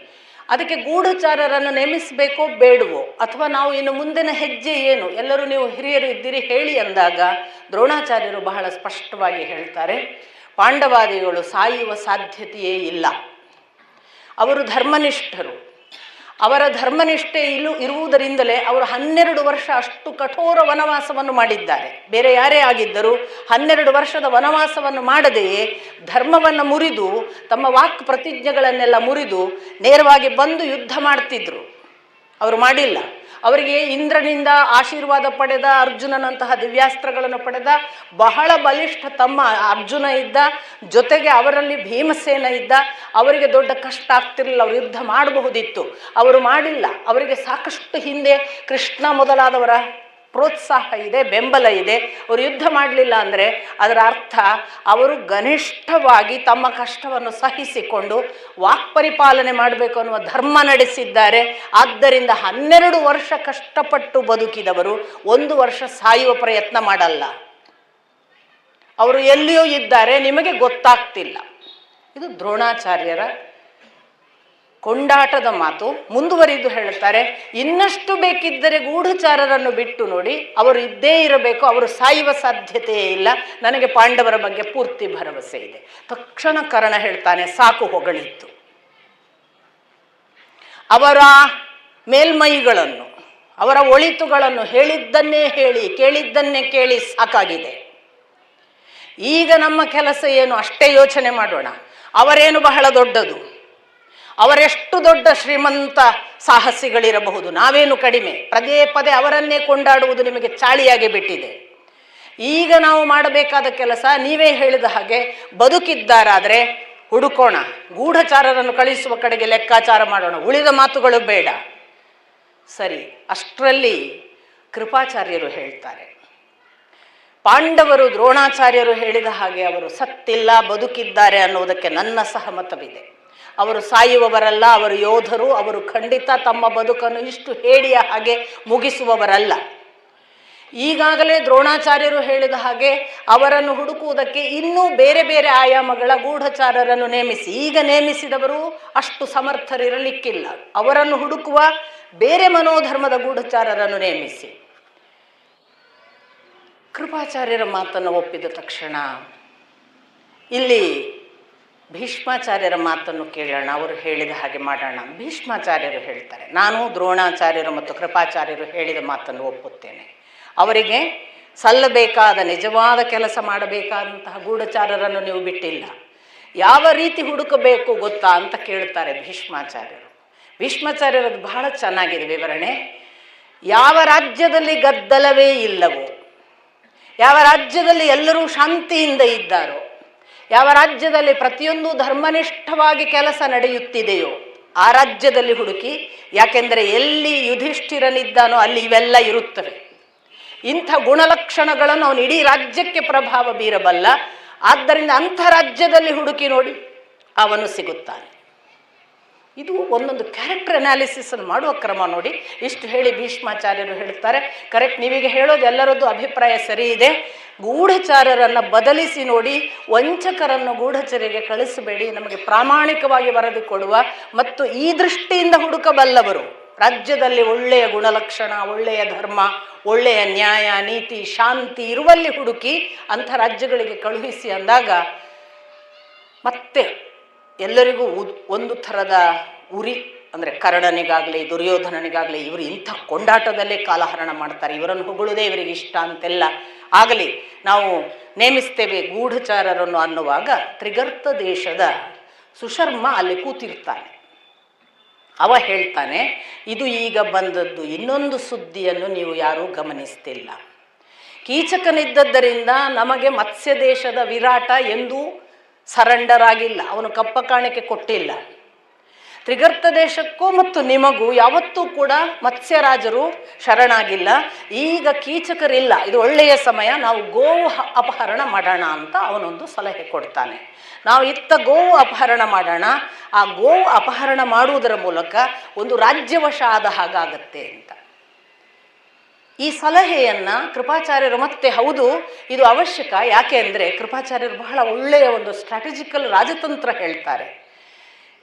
ಅದಕ್ಕೆ ಗೂಢಚಾರರನ್ನು ನೇಮಿಸಬೇಕೋ ಬೇಡವೋ, ಅಥವಾ ನಾವು ಇನ್ನು ಮುಂದಿನ ಹೆಜ್ಜೆ ಏನು, ಎಲ್ಲರೂ ನೀವು ಹಿರಿಯರು ಇದ್ದೀರಿ ಹೇಳಿ ಅಂದಾಗ ದ್ರೋಣಾಚಾರ್ಯರು ಬಹಳ ಸ್ಪಷ್ಟವಾಗಿ ಹೇಳ್ತಾರೆ, ಪಾಂಡವಾದಿಗಳು ಸಾಯುವ ಸಾಧ್ಯತೆಯೇ ಇಲ್ಲ. ಅವರು ಧರ್ಮನಿಷ್ಠರು. ಅವರ ಧರ್ಮನಿಷ್ಠೆ ಇರುವುದರಿಂದಲೇ ಅವರು 12 ವರ್ಷ ಅಷ್ಟು ಕಠೋರ ವನವಾಸವನ್ನು ಮಾಡಿದ್ದಾರೆ. ಬೇರೆ ಯಾರೇ ಆಗಿದ್ದರೂ 12 ವರ್ಷದ ವನವಾಸವನ್ನು ಮಾಡದೆಯೇ ಧರ್ಮವನ್ನು ಮುರಿದು, ತಮ್ಮ ವಾಕ್ ಪ್ರತಿಜ್ಞೆಗಳನ್ನೆಲ್ಲ ಮುರಿದು ನೇರವಾಗಿ ಬಂದು ಯುದ್ಧ ಮಾಡ್ತಿದ್ರು. ಅವರು ಮಾಡಿಲ್ಲ. ಅವರಿಗೆ ಇಂದ್ರನಿಂದ ಆಶೀರ್ವಾದ ಪಡೆದ, ಅರ್ಜುನನಂತಹ ದಿವ್ಯಾಸ್ತ್ರಗಳನ್ನು ಪಡೆದ ಬಹಳ ಬಲಿಷ್ಠ ತಮ್ಮ ಅರ್ಜುನ ಇದ್ದ, ಜೊತೆಗೆ ಅವರಲ್ಲಿ ಭೀಮಸೇನ ಇದ್ದ. ಅವರಿಗೆ ದೊಡ್ಡ ಕಷ್ಟ ಆಗ್ತಿರಲಿಲ್ಲ, ಅವರು ಯುದ್ಧ ಮಾಡಬಹುದಿತ್ತು. ಅವರು ಮಾಡಿಲ್ಲ. ಅವರಿಗೆ ಸಾಕಷ್ಟು ಹಿಂದೆ ಕೃಷ್ಣ ಮೊದಲಾದವರ ಪ್ರೋತ್ಸಾಹ ಇದೆ, ಬೆಂಬಲ ಇದೆ. ಅವರು ಯುದ್ಧ ಮಾಡಲಿಲ್ಲ ಅಂದರೆ ಅದರ ಅರ್ಥ ಅವರು ಗನಿಷ್ಠವಾಗಿ ತಮ್ಮ ಕಷ್ಟವನ್ನು ಸಹಿಸಿಕೊಂಡು ವಾಕ್ಪರಿಪಾಲನೆ ಮಾಡಬೇಕು ಅನ್ನುವ ಧರ್ಮ ನಡೆಸಿದ್ದಾರೆ. ಆದ್ದರಿಂದ 12 ವರ್ಷ ಕಷ್ಟಪಟ್ಟು ಬದುಕಿದವರು 1 ವರ್ಷ ಸಾಯುವ ಪ್ರಯತ್ನ ಮಾಡಲ್ಲ. ಅವರು ಎಲ್ಲಿಯೂ ಇದ್ದಾರೆ, ನಿಮಗೆ ಗೊತ್ತಾಗ್ತಿಲ್ಲ. ಇದು ದ್ರೋಣಾಚಾರ್ಯರ ಕೊಂಡಾಟದ ಮಾತು. ಮುಂದುವರಿದು ಹೇಳುತ್ತಾರೆ, ಇನ್ನಷ್ಟು ಬೇಕಿದ್ದರೆ ಗೂಢಚಾರರನ್ನು ಬಿಟ್ಟು ನೋಡಿ, ಅವರು ಇದ್ದೇ ಇರಬೇಕು, ಅವರು ಸಾಯುವ ಸಾಧ್ಯತೆಯೇ ಇಲ್ಲ. ನನಗೆ ಪಾಂಡವರ ಬಗ್ಗೆ ಪೂರ್ತಿ ಭರವಸೆ ಇದೆ. ತಕ್ಷಣ ಕರ್ಣ ಹೇಳ್ತಾನೆ, ಸಾಕು ಹೊಗಳಿತ್ತು. ಅವರ ಮೇಲ್ಮೈಗಳನ್ನು, ಅವರ ಒಳಿತುಗಳನ್ನು ಹೇಳಿದ್ದನ್ನೇ ಹೇಳಿ, ಕೇಳಿದ್ದನ್ನೇ ಕೇಳಿ ಸಾಕಾಗಿದೆ. ಈಗ ನಮ್ಮ ಕೆಲಸ ಏನು ಅಷ್ಟೇ ಯೋಚನೆ ಮಾಡೋಣ. ಅವರೇನು ಬಹಳ ದೊಡ್ಡದು, ಅವರೆಷ್ಟು ದೊಡ್ಡ ಶ್ರೀಮಂತ ಸಾಹಸಿಗಳಿರಬಹುದು, ನಾವೇನು ಕಡಿಮೆ. ಪದೇ ಪದೇ ಅವರನ್ನೇ ಕೊಂಡಾಡುವುದು ನಿಮಗೆ ಚಾಳಿಯಾಗಿ ಬಿಟ್ಟಿದೆ. ಈಗ ನಾವು ಮಾಡಬೇಕಾದ ಕೆಲಸ ನೀವೇ ಹೇಳಿದ ಹಾಗೆ ಬದುಕಿದ್ದಾರಾದರೆ ಹುಡುಕೋಣ, ಗೂಢಚಾರರನ್ನು ಕಳಿಸುವ ಕಡೆಗೆ ಲೆಕ್ಕಾಚಾರ ಮಾಡೋಣ, ಉಳಿದ ಮಾತುಗಳು ಬೇಡ. ಸರಿ, ಅಷ್ಟರಲ್ಲಿ ಕೃಪಾಚಾರ್ಯರು ಹೇಳ್ತಾರೆ, ಪಾಂಡವರು ದ್ರೋಣಾಚಾರ್ಯರು ಹೇಳಿದ ಹಾಗೆ ಅವರು ಸತ್ತಿಲ್ಲ, ಬದುಕಿದ್ದಾರೆ ಅನ್ನುವುದಕ್ಕೆ ನನ್ನ ಸಹಮತವಿದೆ. ಅವರು ಸಾಯುವವರಲ್ಲ, ಅವರು ಯೋಧರು. ಅವರು ಖಂಡಿತ ತಮ್ಮ ಬದುಕನ್ನು ಇಷ್ಟು ಹೇಡಿಯ ಹಾಗೆ ಮುಗಿಸುವವರಲ್ಲ. ಈಗಾಗಲೇ ದ್ರೋಣಾಚಾರ್ಯರು ಹೇಳಿದ ಹಾಗೆ ಅವರನ್ನು ಹುಡುಕುವುದಕ್ಕೆ ಇನ್ನೂ ಬೇರೆ ಬೇರೆ ಆಯಾಮಗಳ ಗೂಢಚಾರರನ್ನು ನೇಮಿಸಿ, ಈಗ ನೇಮಿಸಿದವರು ಅಷ್ಟು ಸಮರ್ಥರಿರಲಿಕ್ಕಿಲ್ಲ. ಅವರನ್ನು ಹುಡುಕುವ ಬೇರೆ ಮನೋಧರ್ಮದ ಗೂಢಚಾರರನ್ನು ನೇಮಿಸಿ. ಕೃಪಾಚಾರ್ಯರ ಮಾತನ್ನು ಒಪ್ಪಿದ ತಕ್ಷಣ ಇಲ್ಲಿ ಭೀಷ್ಮಾಚಾರ್ಯರ ಮಾತನ್ನು ಕೇಳೋಣ, ಅವರು ಹೇಳಿದ ಹಾಗೆ ಮಾಡೋಣ. ಭೀಷ್ಮಾಚಾರ್ಯರು ಹೇಳ್ತಾರೆ, ನಾನು ದ್ರೋಣಾಚಾರ್ಯರು ಮತ್ತು ಕೃಪಾಚಾರ್ಯರು ಹೇಳಿದ ಮಾತನ್ನು ಒಪ್ಪುತ್ತೇನೆ. ಅವರಿಗೆ ಸಲ್ಲಬೇಕಾದ ನಿಜವಾದ ಕೆಲಸ ಮಾಡಬೇಕಾದಂತಹ ಗೂಢಚಾರರನ್ನು ನೀವು ಬಿಟ್ಟಿಲ್ಲ. ಯಾವ ರೀತಿ ಹುಡುಕಬೇಕು ಗೊತ್ತಾ ಅಂತ ಕೇಳ್ತಾರೆ ಭೀಷ್ಮಾಚಾರ್ಯರು. ಭೀಷ್ಮಾಚಾರ್ಯರದ್ದು ಬಹಳ ಚೆನ್ನಾಗಿದೆ ವಿವರಣೆ. ಯಾವ ರಾಜ್ಯದಲ್ಲಿ ಗದ್ದಲವೇ ಇಲ್ಲವೋ, ಯಾವ ರಾಜ್ಯದಲ್ಲಿ ಎಲ್ಲರೂ ಶಾಂತಿಯಿಂದ ಇದ್ದಾರೋ, ಯಾವ ರಾಜ್ಯದಲ್ಲಿ ಪ್ರತಿಯೊಂದು ಧರ್ಮನಿಷ್ಠವಾಗಿ ಕೆಲಸ ನಡೆಯುತ್ತಿದೆಯೋ ಆ ರಾಜ್ಯದಲ್ಲಿ ಹುಡುಕಿ. ಯಾಕೆಂದರೆ ಎಲ್ಲಿ ಯುಧಿಷ್ಠಿರನಿದ್ದಾನೋ ಅಲ್ಲಿ ಇವೆಲ್ಲ ಇರುತ್ತವೆ. ಇಂಥ ಗುಣಲಕ್ಷಣಗಳನ್ನು ಅವನು ಇಡೀ ರಾಜ್ಯಕ್ಕೆ ಪ್ರಭಾವ ಬೀರಬಲ್ಲ. ಆದ್ದರಿಂದ ಅಂಥ ರಾಜ್ಯದಲ್ಲಿ ಹುಡುಕಿ ನೋಡಿ, ಅವನು ಸಿಗುತ್ತಾನೆ. ಇದು ಒಂದೊಂದು ಕ್ಯಾರೆಕ್ಟರ್ ಅನಾಲಿಸಿಸ್ ಅನ್ನು ಮಾಡುವ ಕ್ರಮ ನೋಡಿ. ಇಷ್ಟು ಹೇಳಿ ಭೀಷ್ಮಾಚಾರ್ಯರು ಹೇಳ್ತಾರೆ, ಕರೆಕ್ಟ್, ನೀವೀಗ ಹೇಳೋದು ಎಲ್ಲರದ್ದು ಅಭಿಪ್ರಾಯ ಸರಿ ಇದೆ. ಗೂಢಚಾರರನ್ನು ಬದಲಿಸಿ ನೋಡಿ, ವಂಚಕರನ್ನು ಗೂಢಚರಿಗೆ ಕಳಿಸಬೇಡಿ. ನಮಗೆ ಪ್ರಾಮಾಣಿಕವಾಗಿ ವರದಿ ಕೊಡುವ ಮತ್ತು ಈ ದೃಷ್ಟಿಯಿಂದ ಹುಡುಕಬಲ್ಲವರು, ರಾಜ್ಯದಲ್ಲಿ ಒಳ್ಳೆಯ ಗುಣಲಕ್ಷಣ, ಒಳ್ಳೆಯ ಧರ್ಮ, ಒಳ್ಳೆಯ ನ್ಯಾಯ, ನೀತಿ, ಶಾಂತಿ ಇರುವಲ್ಲಿ ಹುಡುಕಿ ಅಂಥ ರಾಜ್ಯಗಳಿಗೆ ಕಳುಹಿಸಿ ಅಂದಾಗ ಮತ್ತೆ ಎಲ್ಲರಿಗೂ ಒಂದು ಥರದ ಉರಿ. ಅಂದರೆ ಕರ್ಣನಿಗಾಗಲಿ ದುರ್ಯೋಧನನಿಗಾಗಲಿ ಇವರು ಇಂಥ ಕೊಂಡಾಟದಲ್ಲೇ ಕಾಲಹರಣ ಮಾಡ್ತಾರೆ, ಇವರನ್ನು ಹೊಗಳುವುದೇ ಇವರಿಗೆ ಇಷ್ಟ ಅಂತೆಲ್ಲ ಆಗಲಿ, ನಾವು ನೇಮಿಸ್ತೇವೆ ಗೂಢಚಾರರನ್ನು ಅನ್ನುವಾಗ ತ್ರಿಗರ್ತ ದೇಶದ ಸುಶರ್ಮ ಅಲ್ಲಿ ಕೂತಿರ್ತಾನೆ. ಅವ ಹೇಳ್ತಾನೆ, ಇದು ಈಗ ಬಂದದ್ದು ಇನ್ನೊಂದು ಸುದ್ದಿಯನ್ನು ನೀವು ಯಾರೂ ಗಮನಿಸ್ತಿಲ್ಲ. ಕೀಚಕನಿದ್ದದ್ದರಿಂದ ನಮಗೆ ಮತ್ಸ್ಯ ದೇಶದ ವಿರಾಟ ಎಂದೂ ಸರೆಂಡರ್ ಆಗಿಲ್ಲ, ಅವನು ಕಪ್ಪ ಕಾಣಿಕೆ ಕೊಟ್ಟಿಲ್ಲ. ತ್ರಿಗರ್ತ ದೇಶಕ್ಕೂ ಮತ್ತು ನಿಮಗೂ ಯಾವತ್ತೂ ಕೂಡ ಮತ್ಸ್ಯರಾಜರು ಶರಣಾಗಿಲ್ಲ. ಈಗ ಕೀಚಕರಿಲ್ಲ, ಇದು ಒಳ್ಳೆಯ ಸಮಯ, ನಾವು ಗೋವು ಅಪಹರಣ ಮಾಡೋಣ ಅಂತ ಅವನೊಂದು ಸಲಹೆ ಕೊಡ್ತಾನೆ. ನಾವು ಇತ್ತ ಗೋವು ಅಪಹರಣ ಮಾಡೋಣ, ಆ ಗೋವು ಅಪಹರಣ ಮಾಡುವುದರ ಮೂಲಕ ಒಂದು ರಾಜ್ಯವಶ ಆದ ಹಾಗಾಗತ್ತೆ ಅಂತ. ಈ ಸಲಹೆಯನ್ನು ಕೃಪಾಚಾರ್ಯರು ಮತ್ತೆ ಹೌದು ಇದು ಅವಶ್ಯಕ. ಯಾಕೆ ಅಂದರೆ ಕೃಪಾಚಾರ್ಯರು ಬಹಳ ಒಳ್ಳೆಯ ಒಂದು ಸ್ಟ್ರಾಟಜಿಕಲ್ ರಾಜತಂತ್ರ ಹೇಳ್ತಾರೆ.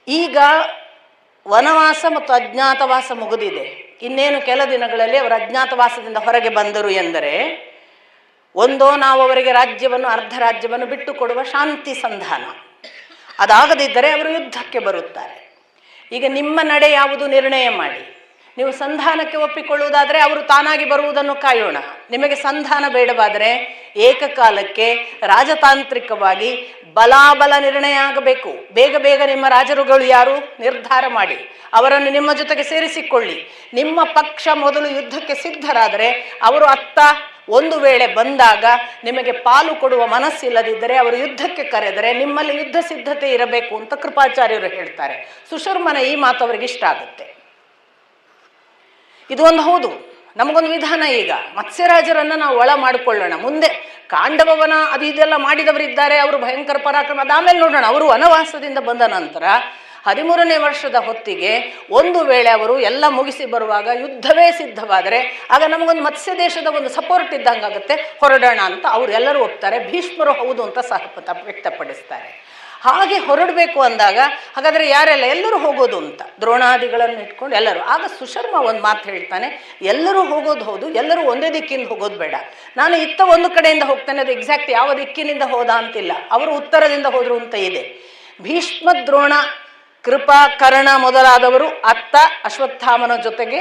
ಈಗ ವನವಾಸ ಮತ್ತು ಅಜ್ಞಾತವಾಸ ಮುಗಿದಿದೆ. ಇನ್ನೇನು ಕೆಲ ದಿನಗಳಲ್ಲಿ ಅವರು ಅಜ್ಞಾತವಾಸದಿಂದ ಹೊರಗೆ ಬಂದರು ಎಂದರೆ, ಒಂದೋ ನಾವು ಅವರಿಗೆ ರಾಜ್ಯವನ್ನು, ಅರ್ಧ ರಾಜ್ಯವನ್ನು ಬಿಟ್ಟು ಕೊಡುವ ಶಾಂತಿ ಸಂಧಾನ, ಅದಾಗದಿದ್ದರೆ ಅವರು ಯುದ್ಧಕ್ಕೆ ಬರುತ್ತಾರೆ. ಈಗ ನಿಮ್ಮ ನಡೆ ಯಾವುದು ನಿರ್ಣಯ ಮಾಡಿ. ನೀವು ಸಂಧಾನಕ್ಕೆ ಒಪ್ಪಿಕೊಳ್ಳುವುದಾದರೆ ಅವರು ತಾನಾಗಿ ಬರುವುದನ್ನು ಕಾಯೋಣ. ನಿಮಗೆ ಸಂಧಾನ ಬೇಡವಾದರೆ ಏಕಕಾಲಕ್ಕೆ ರಾಜತಾಂತ್ರಿಕವಾಗಿ ಬಲಾಬಲ ನಿರ್ಣಯ ಆಗಬೇಕು. ಬೇಗ ಬೇಗ ನಿಮ್ಮ ರಾಜರುಗಳು ಯಾರು ನಿರ್ಧಾರ ಮಾಡಿ ಅವರನ್ನು ನಿಮ್ಮ ಜೊತೆಗೆ ಸೇರಿಸಿಕೊಳ್ಳಿ. ನಿಮ್ಮ ಪಕ್ಷ ಮೊದಲು ಯುದ್ಧಕ್ಕೆ ಸಿದ್ಧರಾದರೆ ಅವರು ಅತ್ತ ಒಂದು ವೇಳೆ ಬಂದಾಗ ನಿಮಗೆ ಪಾಲು ಕೊಡುವ ಮನಸ್ಸಿಲ್ಲದಿದ್ದರೆ ಅವರು ಯುದ್ಧಕ್ಕೆ ಕರೆದರೆ ನಿಮ್ಮಲ್ಲಿ ಯುದ್ಧ ಸಿದ್ಧತೆ ಇರಬೇಕು ಅಂತ ಕೃಪಾಚಾರ್ಯರು ಹೇಳ್ತಾರೆ. ಸುಶರ್ಮನ ಈ ಮಾತು ಅವರಿಗೆ ಇಷ್ಟ ಆಗುತ್ತೆ. ಇದು ಒಂದು ಹೌದು, ನಮಗೊಂದು ವಿಧಾನ. ಈಗ ಮತ್ಸ್ಯರಾಜರನ್ನು ನಾವು ಒಳ ಮಾಡಿಕೊಳ್ಳೋಣ. ಮುಂದೆ ಕಾಂಡವನ ಅದು ಇದೆಲ್ಲ ಮಾಡಿದವರಿದ್ದಾರೆ, ಅವರು ಭಯಂಕರ ಪರಾಕ್ರಮ, ಅದಾಮೇಲೆ ನೋಡೋಣ. ಅವರು ವನವಾಸದಿಂದ ಬಂದ ನಂತರ 13ನೇ ವರ್ಷದ ಹೊತ್ತಿಗೆ ಒಂದು ವೇಳೆ ಅವರು ಎಲ್ಲ ಮುಗಿಸಿ ಬರುವಾಗ ಯುದ್ಧವೇ ಸಿದ್ಧವಾದರೆ ಆಗ ನಮಗೊಂದು ಮತ್ಸ್ಯ ದೇಶದ ಒಂದು ಸಪೋರ್ಟ್ ಇದ್ದಂಗಾಗುತ್ತೆ, ಹೊರಡೋಣ ಅಂತ ಅವರೆಲ್ಲರೂ ಒಪ್ತಾರೆ. ಭೀಷ್ಮರು ಹೌದು ಅಂತ ಸಹಮತ ವ್ಯಕ್ತಪಡಿಸ್ತಾರೆ. ಹಾಗೆ ಹೊರಡಬೇಕು ಅಂದಾಗ ಹಾಗಾದರೆ ಯಾರೆಲ್ಲ, ಎಲ್ಲರೂ ಹೋಗೋದು ಅಂತ ದ್ರೋಣಾದಿಗಳನ್ನು ಇಟ್ಕೊಂಡು ಎಲ್ಲರೂ. ಆಗ ಸುಶರ್ಮ ಒಂದು ಮಾತು ಹೇಳ್ತಾನೆ, ಎಲ್ಲರೂ ಹೋಗೋದು ಹೌದು, ಎಲ್ಲರೂ ಒಂದೇ ದಿಕ್ಕಿಂದ ಹೋಗೋದು ಬೇಡ. ನಾನು ಇತ್ತ ಒಂದು ಕಡೆಯಿಂದ ಹೋಗ್ತಾನೆ, ಅದು ಎಕ್ಸಾಕ್ಟ್ ಯಾವ ದಿಕ್ಕಿನಿಂದ ಹೋದ ಅಂತಿಲ್ಲ, ಅವರು ಉತ್ತರದಿಂದ ಹೋದರು ಅಂತ ಇದೆ. ಭೀಷ್ಮ, ದ್ರೋಣ, ಕೃಪಾ, ಕರ್ಣ ಮೊದಲಾದವರು ಅತ್ತ ಅಶ್ವತ್ಥಾಮನ ಜೊತೆಗೆ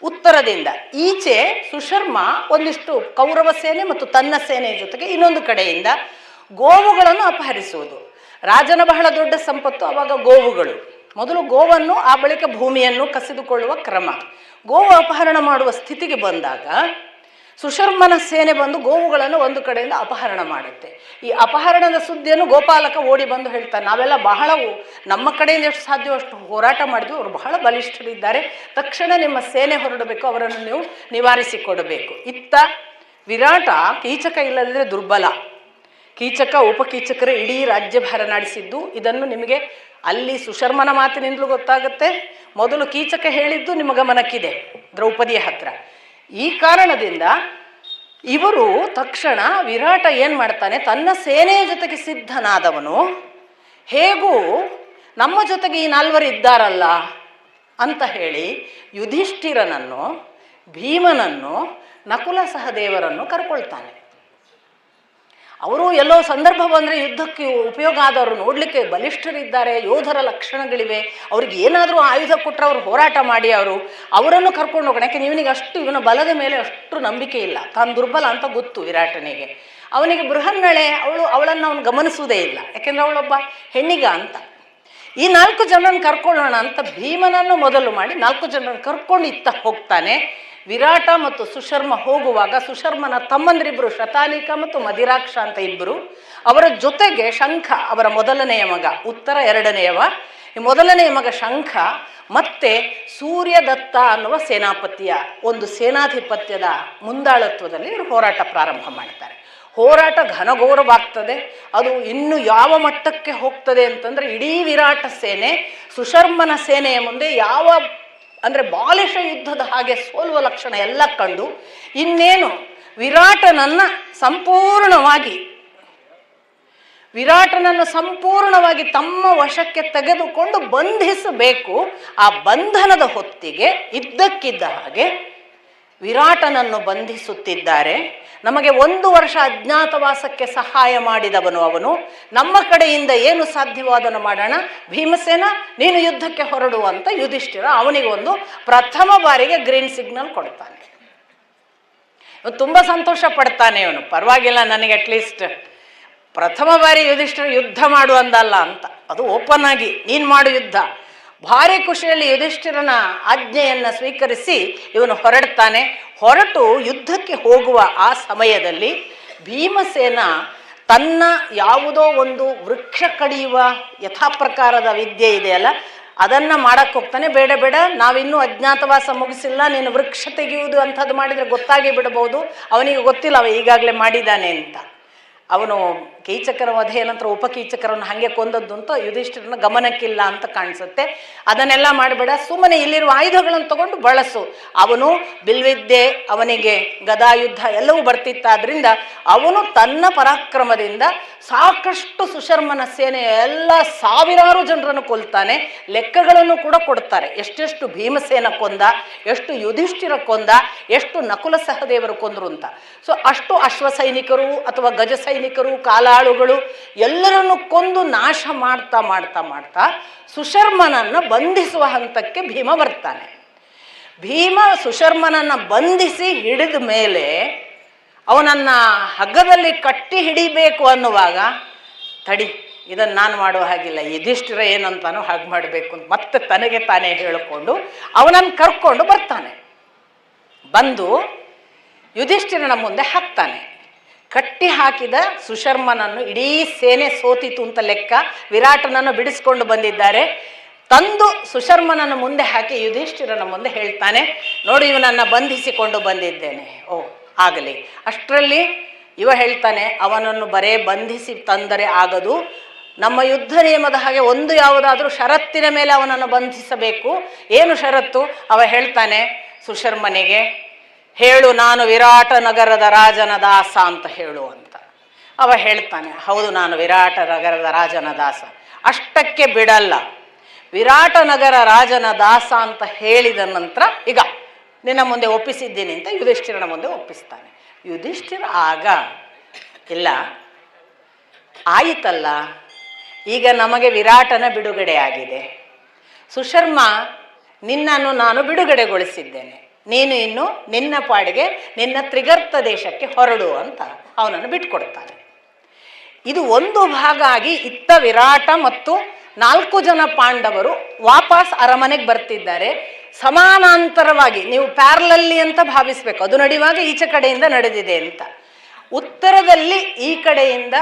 ಉತ್ತರದಿಂದ, ಈಚೆ ಸುಶರ್ಮ ಒಂದಿಷ್ಟು ಕೌರವ ಸೇನೆ ಮತ್ತು ತನ್ನ ಸೇನೆಯ ಜೊತೆಗೆ ಇನ್ನೊಂದು ಕಡೆಯಿಂದ ಗೋವುಗಳನ್ನು ಅಪಹರಿಸುವುದು. ರಾಜನ ಬಹಳ ದೊಡ್ಡ ಸಂಪತ್ತು ಆವಾಗ ಗೋವುಗಳು. ಮೊದಲು ಗೋವನ್ನು, ಆ ಬಳಿಕ ಭೂಮಿಯನ್ನು ಕಸಿದುಕೊಳ್ಳುವ ಕ್ರಮ. ಗೋವು ಅಪಹರಣ ಮಾಡುವ ಸ್ಥಿತಿಗೆ ಬಂದಾಗ ಸುಶರ್ಮನ ಸೇನೆ ಬಂದು ಗೋವುಗಳನ್ನು ಒಂದು ಕಡೆಯಿಂದ ಅಪಹರಣ ಮಾಡುತ್ತೆ. ಈ ಅಪಹರಣದ ಸುದ್ದಿಯನ್ನು ಗೋಪಾಲಕ ಓಡಿ ಬಂದು ಹೇಳ್ತಾನೆ, ನಾವೆಲ್ಲ ಬಹಳ ನಮ್ಮ ಕಡೆಯಿಂದ ಎಷ್ಟು ಸಾಧ್ಯವೋ ಅಷ್ಟು ಹೋರಾಟ ಮಾಡಿದ್ವಿ, ಅವರು ಬಹಳ ಬಲಿಷ್ಠರಿದ್ದಾರೆ, ತಕ್ಷಣ ನಿಮ್ಮ ಸೇನೆ ಹೊರಡಬೇಕು, ಅವರನ್ನು ನೀವು ನಿವಾರಿಸಿಕೊಡಬೇಕು. ಇತ್ತ ವಿರಾಟ ಕೀಚಕ ಇಲ್ಲದಿದ್ದರೆ ದುರ್ಬಲ. ಕೀಚಕ ಉಪಕೀಚಕರು ಇಡೀ ರಾಜ್ಯಭಾರ ನಡೆಸಿದ್ದು. ಇದನ್ನು ನಿಮಗೆ ಅಲ್ಲಿ ಸುಶರ್ಮನ ಮಾತಿನಿಂದಲೂ ಗೊತ್ತಾಗುತ್ತೆ. ಮೊದಲು ಕೀಚಕ ಹೇಳಿದ್ದು ನಿಮ್ಮ ಗಮನಕ್ಕಿದೆ ದ್ರೌಪದಿಯ ಹತ್ರ. ಈ ಕಾರಣದಿಂದ ಇವರು ತಕ್ಷಣ ವಿರಾಟ ಏನು ಮಾಡ್ತಾನೆ, ತನ್ನ ಸೇನೆಯ ಜೊತೆಗೆ ಸಿದ್ಧನಾದವನು ಹೇಗೂ ನಮ್ಮ ಜೊತೆಗೆ ಈ 4 ಇದ್ದಾರಲ್ಲ ಅಂತ ಹೇಳಿ ಯುಧಿಷ್ಠಿರನನ್ನು, ಭೀಮನನ್ನು, ನಕುಲ ಸಹದೇವರನ್ನು ಕರ್ಕೊಳ್ತಾನೆ. ಅವರು ಎಲ್ಲೋ ಸಂದರ್ಭ ಬಂದರೆ ಯುದ್ಧಕ್ಕೆ ಉಪಯೋಗ ಆದವರು, ನೋಡಲಿಕ್ಕೆ ಬಲಿಷ್ಠರಿದ್ದಾರೆ, ಯೋಧರ ಲಕ್ಷಣಗಳಿವೆ, ಅವ್ರಿಗೆ ಏನಾದರೂ ಆಯುಧ ಕೊಟ್ಟರೆ ಅವರು ಹೋರಾಟ ಮಾಡಿ ಅವರನ್ನು ಕರ್ಕೊಂಡು ಹೋಗೋಣ. ಯಾಕೆ ಇವನಿಗೆ ಅಷ್ಟು, ಇವನ ಬಲದ ಮೇಲೆ ಅಷ್ಟು ನಂಬಿಕೆ ಇಲ್ಲ, ತಾನು ದುರ್ಬಲ ಅಂತ ಗೊತ್ತು ವಿರಾಟನಿಗೆ. ಅವನಿಗೆ ಬೃಹನ್ನಳೆ ಅವಳನ್ನು ಅವನು ಗಮನಿಸುವುದೇ ಇಲ್ಲ, ಯಾಕೆಂದರೆ ಅವಳೊಬ್ಬ ಹೆಣ್ಣಿಗ ಅಂತ. ಈ 4 ಜನರನ್ನು ಕರ್ಕೊಳ್ಳೋಣ ಅಂತ ಭೀಮನನ್ನು ಮೊದಲು ಮಾಡಿ 4 ಜನರನ್ನು ಕರ್ಕೊಂಡು ಇತ್ತ ಹೋಗ್ತಾನೆ. ವಿರಾಟ ಮತ್ತು ಸುಶರ್ಮ ಹೋಗುವಾಗ ಸುಶರ್ಮನ ತಮ್ಮಂದ್ರಿಬ್ಬರು ಶತಾನಿಕ ಮತ್ತು ಮದಿರಾಕ್ಷ ಅಂತ ಇಬ್ಬರು, ಅವರ ಜೊತೆಗೆ ಶಂಖ, ಅವರ ಮೊದಲನೆಯ ಮಗ, ಉತ್ತರ 2ನೇಯವ, ಈ ಮೊದಲನೆಯ ಮಗ ಶಂಖ, ಮತ್ತೆ ಸೂರ್ಯದತ್ತ ಅನ್ನುವ ಸೇನಾಪತಿಯ ಒಂದು ಸೇನಾಧಿಪತ್ಯದ ಮುಂದಾಳತ್ವದಲ್ಲಿ ಇವರು ಹೋರಾಟ ಪ್ರಾರಂಭ ಮಾಡ್ತಾರೆ. ಹೋರಾಟ ಘನಘೋರವಾಗ್ತದೆ. ಅದು ಇನ್ನು ಯಾವ ಮಟ್ಟಕ್ಕೆ ಹೋಗ್ತದೆ ಅಂತಂದರೆ, ಇಡೀ ವಿರಾಟ ಸೇನೆ ಸುಶರ್ಮನ ಸೇನೆಯ ಮುಂದೆ ಅಂದರೆ ಬಾಲಿಶ ಯುದ್ಧದ ಹಾಗೆ ಸೋಲುವ ಲಕ್ಷಣ ಎಲ್ಲ ಕಂಡು, ಇನ್ನೇನು ವಿರಾಟನನ್ನು ಸಂಪೂರ್ಣವಾಗಿ ತಮ್ಮ ವಶಕ್ಕೆ ತೆಗೆದುಕೊಂಡು ಬಂಧಿಸಬೇಕು. ಆ ಬಂಧನದ ಹೊತ್ತಿಗೆ ಇದ್ದಕ್ಕಿದ್ದ ಹಾಗೆ ವಿರಾಟನನ್ನು ಬಂಧಿಸುತ್ತಿದ್ದಾರೆ. ನಮಗೆ 1 ವರ್ಷ ಅಜ್ಞಾತವಾಸಕ್ಕೆ ಸಹಾಯ ಮಾಡಿದವನು ಅವನು, ನಮ್ಮ ಕಡೆಯಿಂದ ಏನು ಸಾಧ್ಯವೋ ಅದನ್ನು ಮಾಡೋಣ, ಭೀಮಸೇನ ನೀನು ಯುದ್ಧಕ್ಕೆ ಹೊರಡು ಅಂತ ಯುಧಿಷ್ಠಿರ ಅವನಿಗೊಂದು ಪ್ರಥಮ ಬಾರಿಗೆ ಗ್ರೀನ್ ಸಿಗ್ನಲ್ ಕೊಡ್ತಾನೆ. ತುಂಬ ಸಂತೋಷ ಪಡ್ತಾನೆ ಅವನು. ಪರವಾಗಿಲ್ಲ, ನನಗೆ ಅಟ್ಲೀಸ್ಟ್ ಪ್ರಥಮ ಬಾರಿ ಯುಧಿಷ್ಠಿರ ಯುದ್ಧ ಮಾಡು ಅಂದಲ್ಲ ಅಂತ, ಅದು ಓಪನ್ ಆಗಿ ನೀನು ಮಾಡು ಯುದ್ಧ. ಭಾರಿ ಖುಷಿಯಲ್ಲಿ ಯುಧಿಷ್ಠಿರನ ಆಜ್ಞೆಯನ್ನು ಸ್ವೀಕರಿಸಿ ಇವನು ಹೊರಡ್ತಾನೆ. ಹೊರಟು ಯುದ್ಧಕ್ಕೆ ಹೋಗುವ ಆ ಸಮಯದಲ್ಲಿ ಭೀಮಸೇನ ತನ್ನ ಯಾವುದೋ ಒಂದು ವೃಕ್ಷ ಕಡಿಯುವ ಯಥಾಪ್ರಕಾರದ ವಿದ್ಯೆ ಇದೆಯಲ್ಲ, ಅದನ್ನು ಮಾಡಕ್ಕೆ ಹೋಗ್ತಾನೆ. ಬೇಡ ಬೇಡ, ನಾವಿನ್ನೂ ಅಜ್ಞಾತವಾಸ ಮುಗಿಸಿಲ್ಲ, ನೀನು ವೃಕ್ಷ ತೆಗೆಯುವುದು ಅಂಥದ್ದು ಮಾಡಿದರೆ ಗೊತ್ತಾಗಿ ಬಿಡಬಹುದು. ಅವನಿಗೆ ಗೊತ್ತಿಲ್ಲ ಅವ ಈಗಾಗಲೇ ಮಾಡಿದ್ದಾನೆ ಅಂತ. ಅವನು ಕೀಚಕರ ವಧೆಯ ನಂತರ ಉಪಕೀಚಕರನ್ನು ಹಾಗೆ ಕೊಂದದ್ದು ಅಂತ ಯುಧಿಷ್ಠಿರನ ಗಮನಕ್ಕಿಲ್ಲ ಅಂತ ಕಾಣಿಸುತ್ತೆ. ಅದನ್ನೆಲ್ಲ ಮಾಡಬೇಡ, ಸುಮ್ಮನೆ ಇಲ್ಲಿರುವ ಆಯುಧಗಳನ್ನು ತಗೊಂಡು ಬಳಸು. ಅವನು ಬಿಲ್ವಿದ್ಯೆ, ಅವನಿಗೆ ಗದಾಯುದ್ಧ ಎಲ್ಲವೂ ಬರ್ತಿತ್ತಾದ್ರಿಂದ ಅವನು ತನ್ನ ಪರಾಕ್ರಮದಿಂದ ಸಾಕಷ್ಟು ಸುಶರ್ಮನ ಸೇನೆ ಎಲ್ಲ ಸಾವಿರಾರು ಜನರನ್ನು ಕೊಲ್ತಾನೆ. ಲೆಕ್ಕಗಳನ್ನು ಕೂಡ ಕೊಡ್ತಾರೆ, ಎಷ್ಟೆಷ್ಟು ಭೀಮಸೇನ ಕೊಂದ, ಎಷ್ಟು ಯುಧಿಷ್ಠಿರ ಕೊಂದ, ಎಷ್ಟು ನಕುಲ ಸಹದೇವರು ಕೊಂದರು ಅಂತ. ಸೊ ಅಷ್ಟು ಅಶ್ವ ಸೈನಿಕರು ಅಥವಾ ಗಜ ಸೈನಿಕರು, ಕಾಲಾಳುಗಳು ಎಲ್ಲರನ್ನು ಕೊಂದು ನಾಶ ಮಾಡ್ತಾ ಮಾಡ್ತಾ ಮಾಡ್ತಾ ಸುಶರ್ಮನನ್ನು ಬಂಧಿಸುವ ಹಂತಕ್ಕೆ ಭೀಮ ಬರ್ತಾನೆ. ಭೀಮ ಸುಶರ್ಮನನ್ನು ಬಂಧಿಸಿ ಹಿಡಿದ ಮೇಲೆ ಅವನನ್ನು ಹಗ್ಗದಲ್ಲಿ ಕಟ್ಟಿ ಹಿಡಿಬೇಕು ಅನ್ನುವಾಗ, ತಡಿ, ಇದನ್ನು ನಾನು ಮಾಡುವ ಹಾಗಿಲ್ಲ, ಯುಧಿಷ್ಠಿರ ಏನಂತಾನೋ ಹಾಗೆ ಮಾಡಬೇಕು ಅಂತ ಮತ್ತೆ ತನಗೆ ತಾನೇ ಹೇಳಿಕೊಂಡು ಅವನನ್ನು ಕರ್ಕೊಂಡು ಬರ್ತಾನೆ. ಬಂದು ಯುಧಿಷ್ಠಿರನ ಮುಂದೆ ಹಾಕ್ತಾನೆ. ಕಟ್ಟಿ ಹಾಕಿದ ಸುಶರ್ಮನನ್ನು ಇಡೀ ಸೇನೆ ಸೋತಿತು ಅಂತ ಲೆಕ್ಕ. ವಿರಾಟನನ್ನು ಬಿಡಿಸ್ಕೊಂಡು ಬಂದಿದ್ದಾರೆ. ತಂದು ಸುಶರ್ಮನನ್ನು ಮುಂದೆ ಹಾಕಿ ಯುಧಿಷ್ಠಿರನ ಮುಂದೆ ಹೇಳ್ತಾನೆ, ನೋಡಿ ಇವನನ್ನು ಬಂಧಿಸಿಕೊಂಡು ಬಂದಿದ್ದೇನೆ. ಓ ಆಗಲಿ. ಅಷ್ಟರಲ್ಲಿ ಇವ ಹೇಳ್ತಾನೆ, ಅವನನ್ನು ಬರೇ ಬಂಧಿಸಿ ತಂದರೆ ಆಗದು, ನಮ್ಮ ಯುದ್ಧ ನಿಯಮದ ಹಾಗೆ ಒಂದು ಯಾವುದಾದ್ರೂ ಷರತ್ತಿನ ಮೇಲೆ ಅವನನ್ನು ಬಂಧಿಸಬೇಕು. ಏನು ಷರತ್ತು? ಅವ ಹೇಳ್ತಾನೆ ಸುಶರ್ಮನಿಗೆ, ಹೇಳು ನಾನು ವಿರಾಟ ನಗರದ ರಾಜನ ದಾಸ ಅಂತ ಹೇಳು ಅಂತ. ಅವ ಹೇಳ್ತಾನೆ, ಹೌದು ನಾನು ವಿರಾಟ ನಗರದ ರಾಜನ ದಾಸ. ಅಷ್ಟಕ್ಕೆ ಬಿಡಲ್ಲ, ವಿರಾಟ ನಗರ ರಾಜನ ದಾಸ ಅಂತ ಹೇಳಿದ ನಂತರ ಈಗ ನಿನ್ನ ಮುಂದೆ ಒಪ್ಪಿಸಿದ್ದೀನಿ ಅಂತ ಯುಧಿಷ್ಠಿರನ ಮುಂದೆ ಒಪ್ಪಿಸ್ತಾನೆ. ಯುಧಿಷ್ಠಿರ ಆಗ, ಇಲ್ಲ ಆಯಿತಲ್ಲ, ಈಗ ನಮಗೆ ವಿರಾಟನ ಬಿಡುಗಡೆ ಆಗಿದೆ, ಸುಶರ್ಮ ನಿನ್ನನ್ನು ನಾನು ಬಿಡುಗಡೆಗೊಳಿಸಿದ್ದೇನೆ, ನೀನು ಇನ್ನು ನಿನ್ನ ಪಾಡಿಗೆ ನಿನ್ನ ತ್ರಿಗರ್ತ ದೇಶಕ್ಕೆ ಹೊರಡು ಅಂತ ಅವನನ್ನು ಬಿಟ್ಕೊಡ್ತಾನೆ. ಇದು ಒಂದು ಭಾಗ ಆಗಿ ಇತ್ತ ವಿರಾಟ ಮತ್ತು 4 ಜನ ಪಾಂಡವರು ವಾಪಸ್ ಅರಮನೆಗೆ ಬರ್ತಿದ್ದಾರೆ. ಸಮಾನಾಂತರವಾಗಿ, ನೀವು ಪ್ಯಾರಲಲ್ಲಿ ಅಂತ ಭಾವಿಸ್ಬೇಕು, ಅದು ನಡೆಯುವಾಗ ಈಚೆ ಕಡೆಯಿಂದ ನಡೆದಿದೆ ಅಂತ. ಉತ್ತರದಲ್ಲಿ ಈ ಕಡೆಯಿಂದ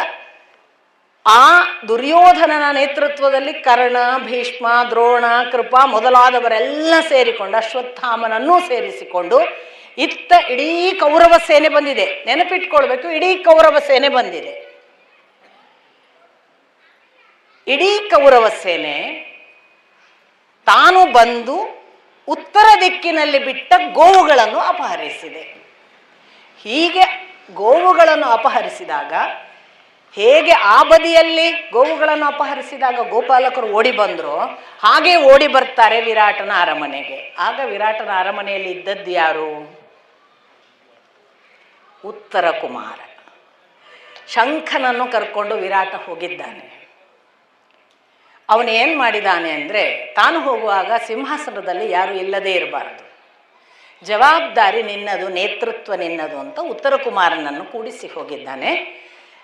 ಆ ದುರ್ಯೋಧನನ ನೇತೃತ್ವದಲ್ಲಿ ಕರ್ಣ, ಭೀಷ್ಮ, ದ್ರೋಣ, ಕೃಪ ಮೊದಲಾದವರೆಲ್ಲ ಸೇರಿಕೊಂಡು, ಅಶ್ವತ್ಥಾಮನನ್ನೂ ಸೇರಿಸಿಕೊಂಡು ಇತ್ತ ಇಡೀ ಕೌರವ ಸೇನೆ ಬಂದಿದೆ. ನೆನಪಿಟ್ಕೊಳ್ಬೇಕು, ಇಡೀ ಕೌರವ ಸೇನೆ ಬಂದಿದೆ. ಇಡೀ ಕೌರವ ಸೇನೆ ತಾನು ಬಂದು ಉತ್ತರ ದಿಕ್ಕಿನಲ್ಲಿ ಬಿಟ್ಟ ಗೋವುಗಳನ್ನು ಅಪಹರಿಸಿದೆ. ಹೀಗೆ ಗೋವುಗಳನ್ನು ಅಪಹರಿಸಿದಾಗ, ಹೇಗೆ ಆ ಬದಿಯಲ್ಲಿ ಗೋವುಗಳನ್ನು ಅಪಹರಿಸಿದಾಗ ಗೋಪಾಲಕರು ಓಡಿ ಬಂದರು, ಹಾಗೆ ಓಡಿ ಬರ್ತಾರೆ ವಿರಾಟನ ಅರಮನೆಗೆ. ಆಗ ವಿರಾಟನ ಅರಮನೆಯಲ್ಲಿ ಇದ್ದದ್ದು ಯಾರು? ಉತ್ತರ ಕುಮಾರ. ಶಂಖನನ್ನು ಕರ್ಕೊಂಡು ವಿರಾಟ ಹೋಗಿದ್ದಾನೆ. ಅವನೇನು ಮಾಡಿದ್ದಾನೆ ಅಂದರೆ, ತಾನು ಹೋಗುವಾಗ ಸಿಂಹಾಸನದಲ್ಲಿ ಯಾರು ಇಲ್ಲದೇ ಇರಬಾರದು, ಜವಾಬ್ದಾರಿ ನಿನ್ನದು, ನೇತೃತ್ವ ನಿನ್ನದು ಅಂತ ಉತ್ತರ ಕುಮಾರನನ್ನು ಕೂಡಿಸಿ ಹೋಗಿದ್ದಾನೆ.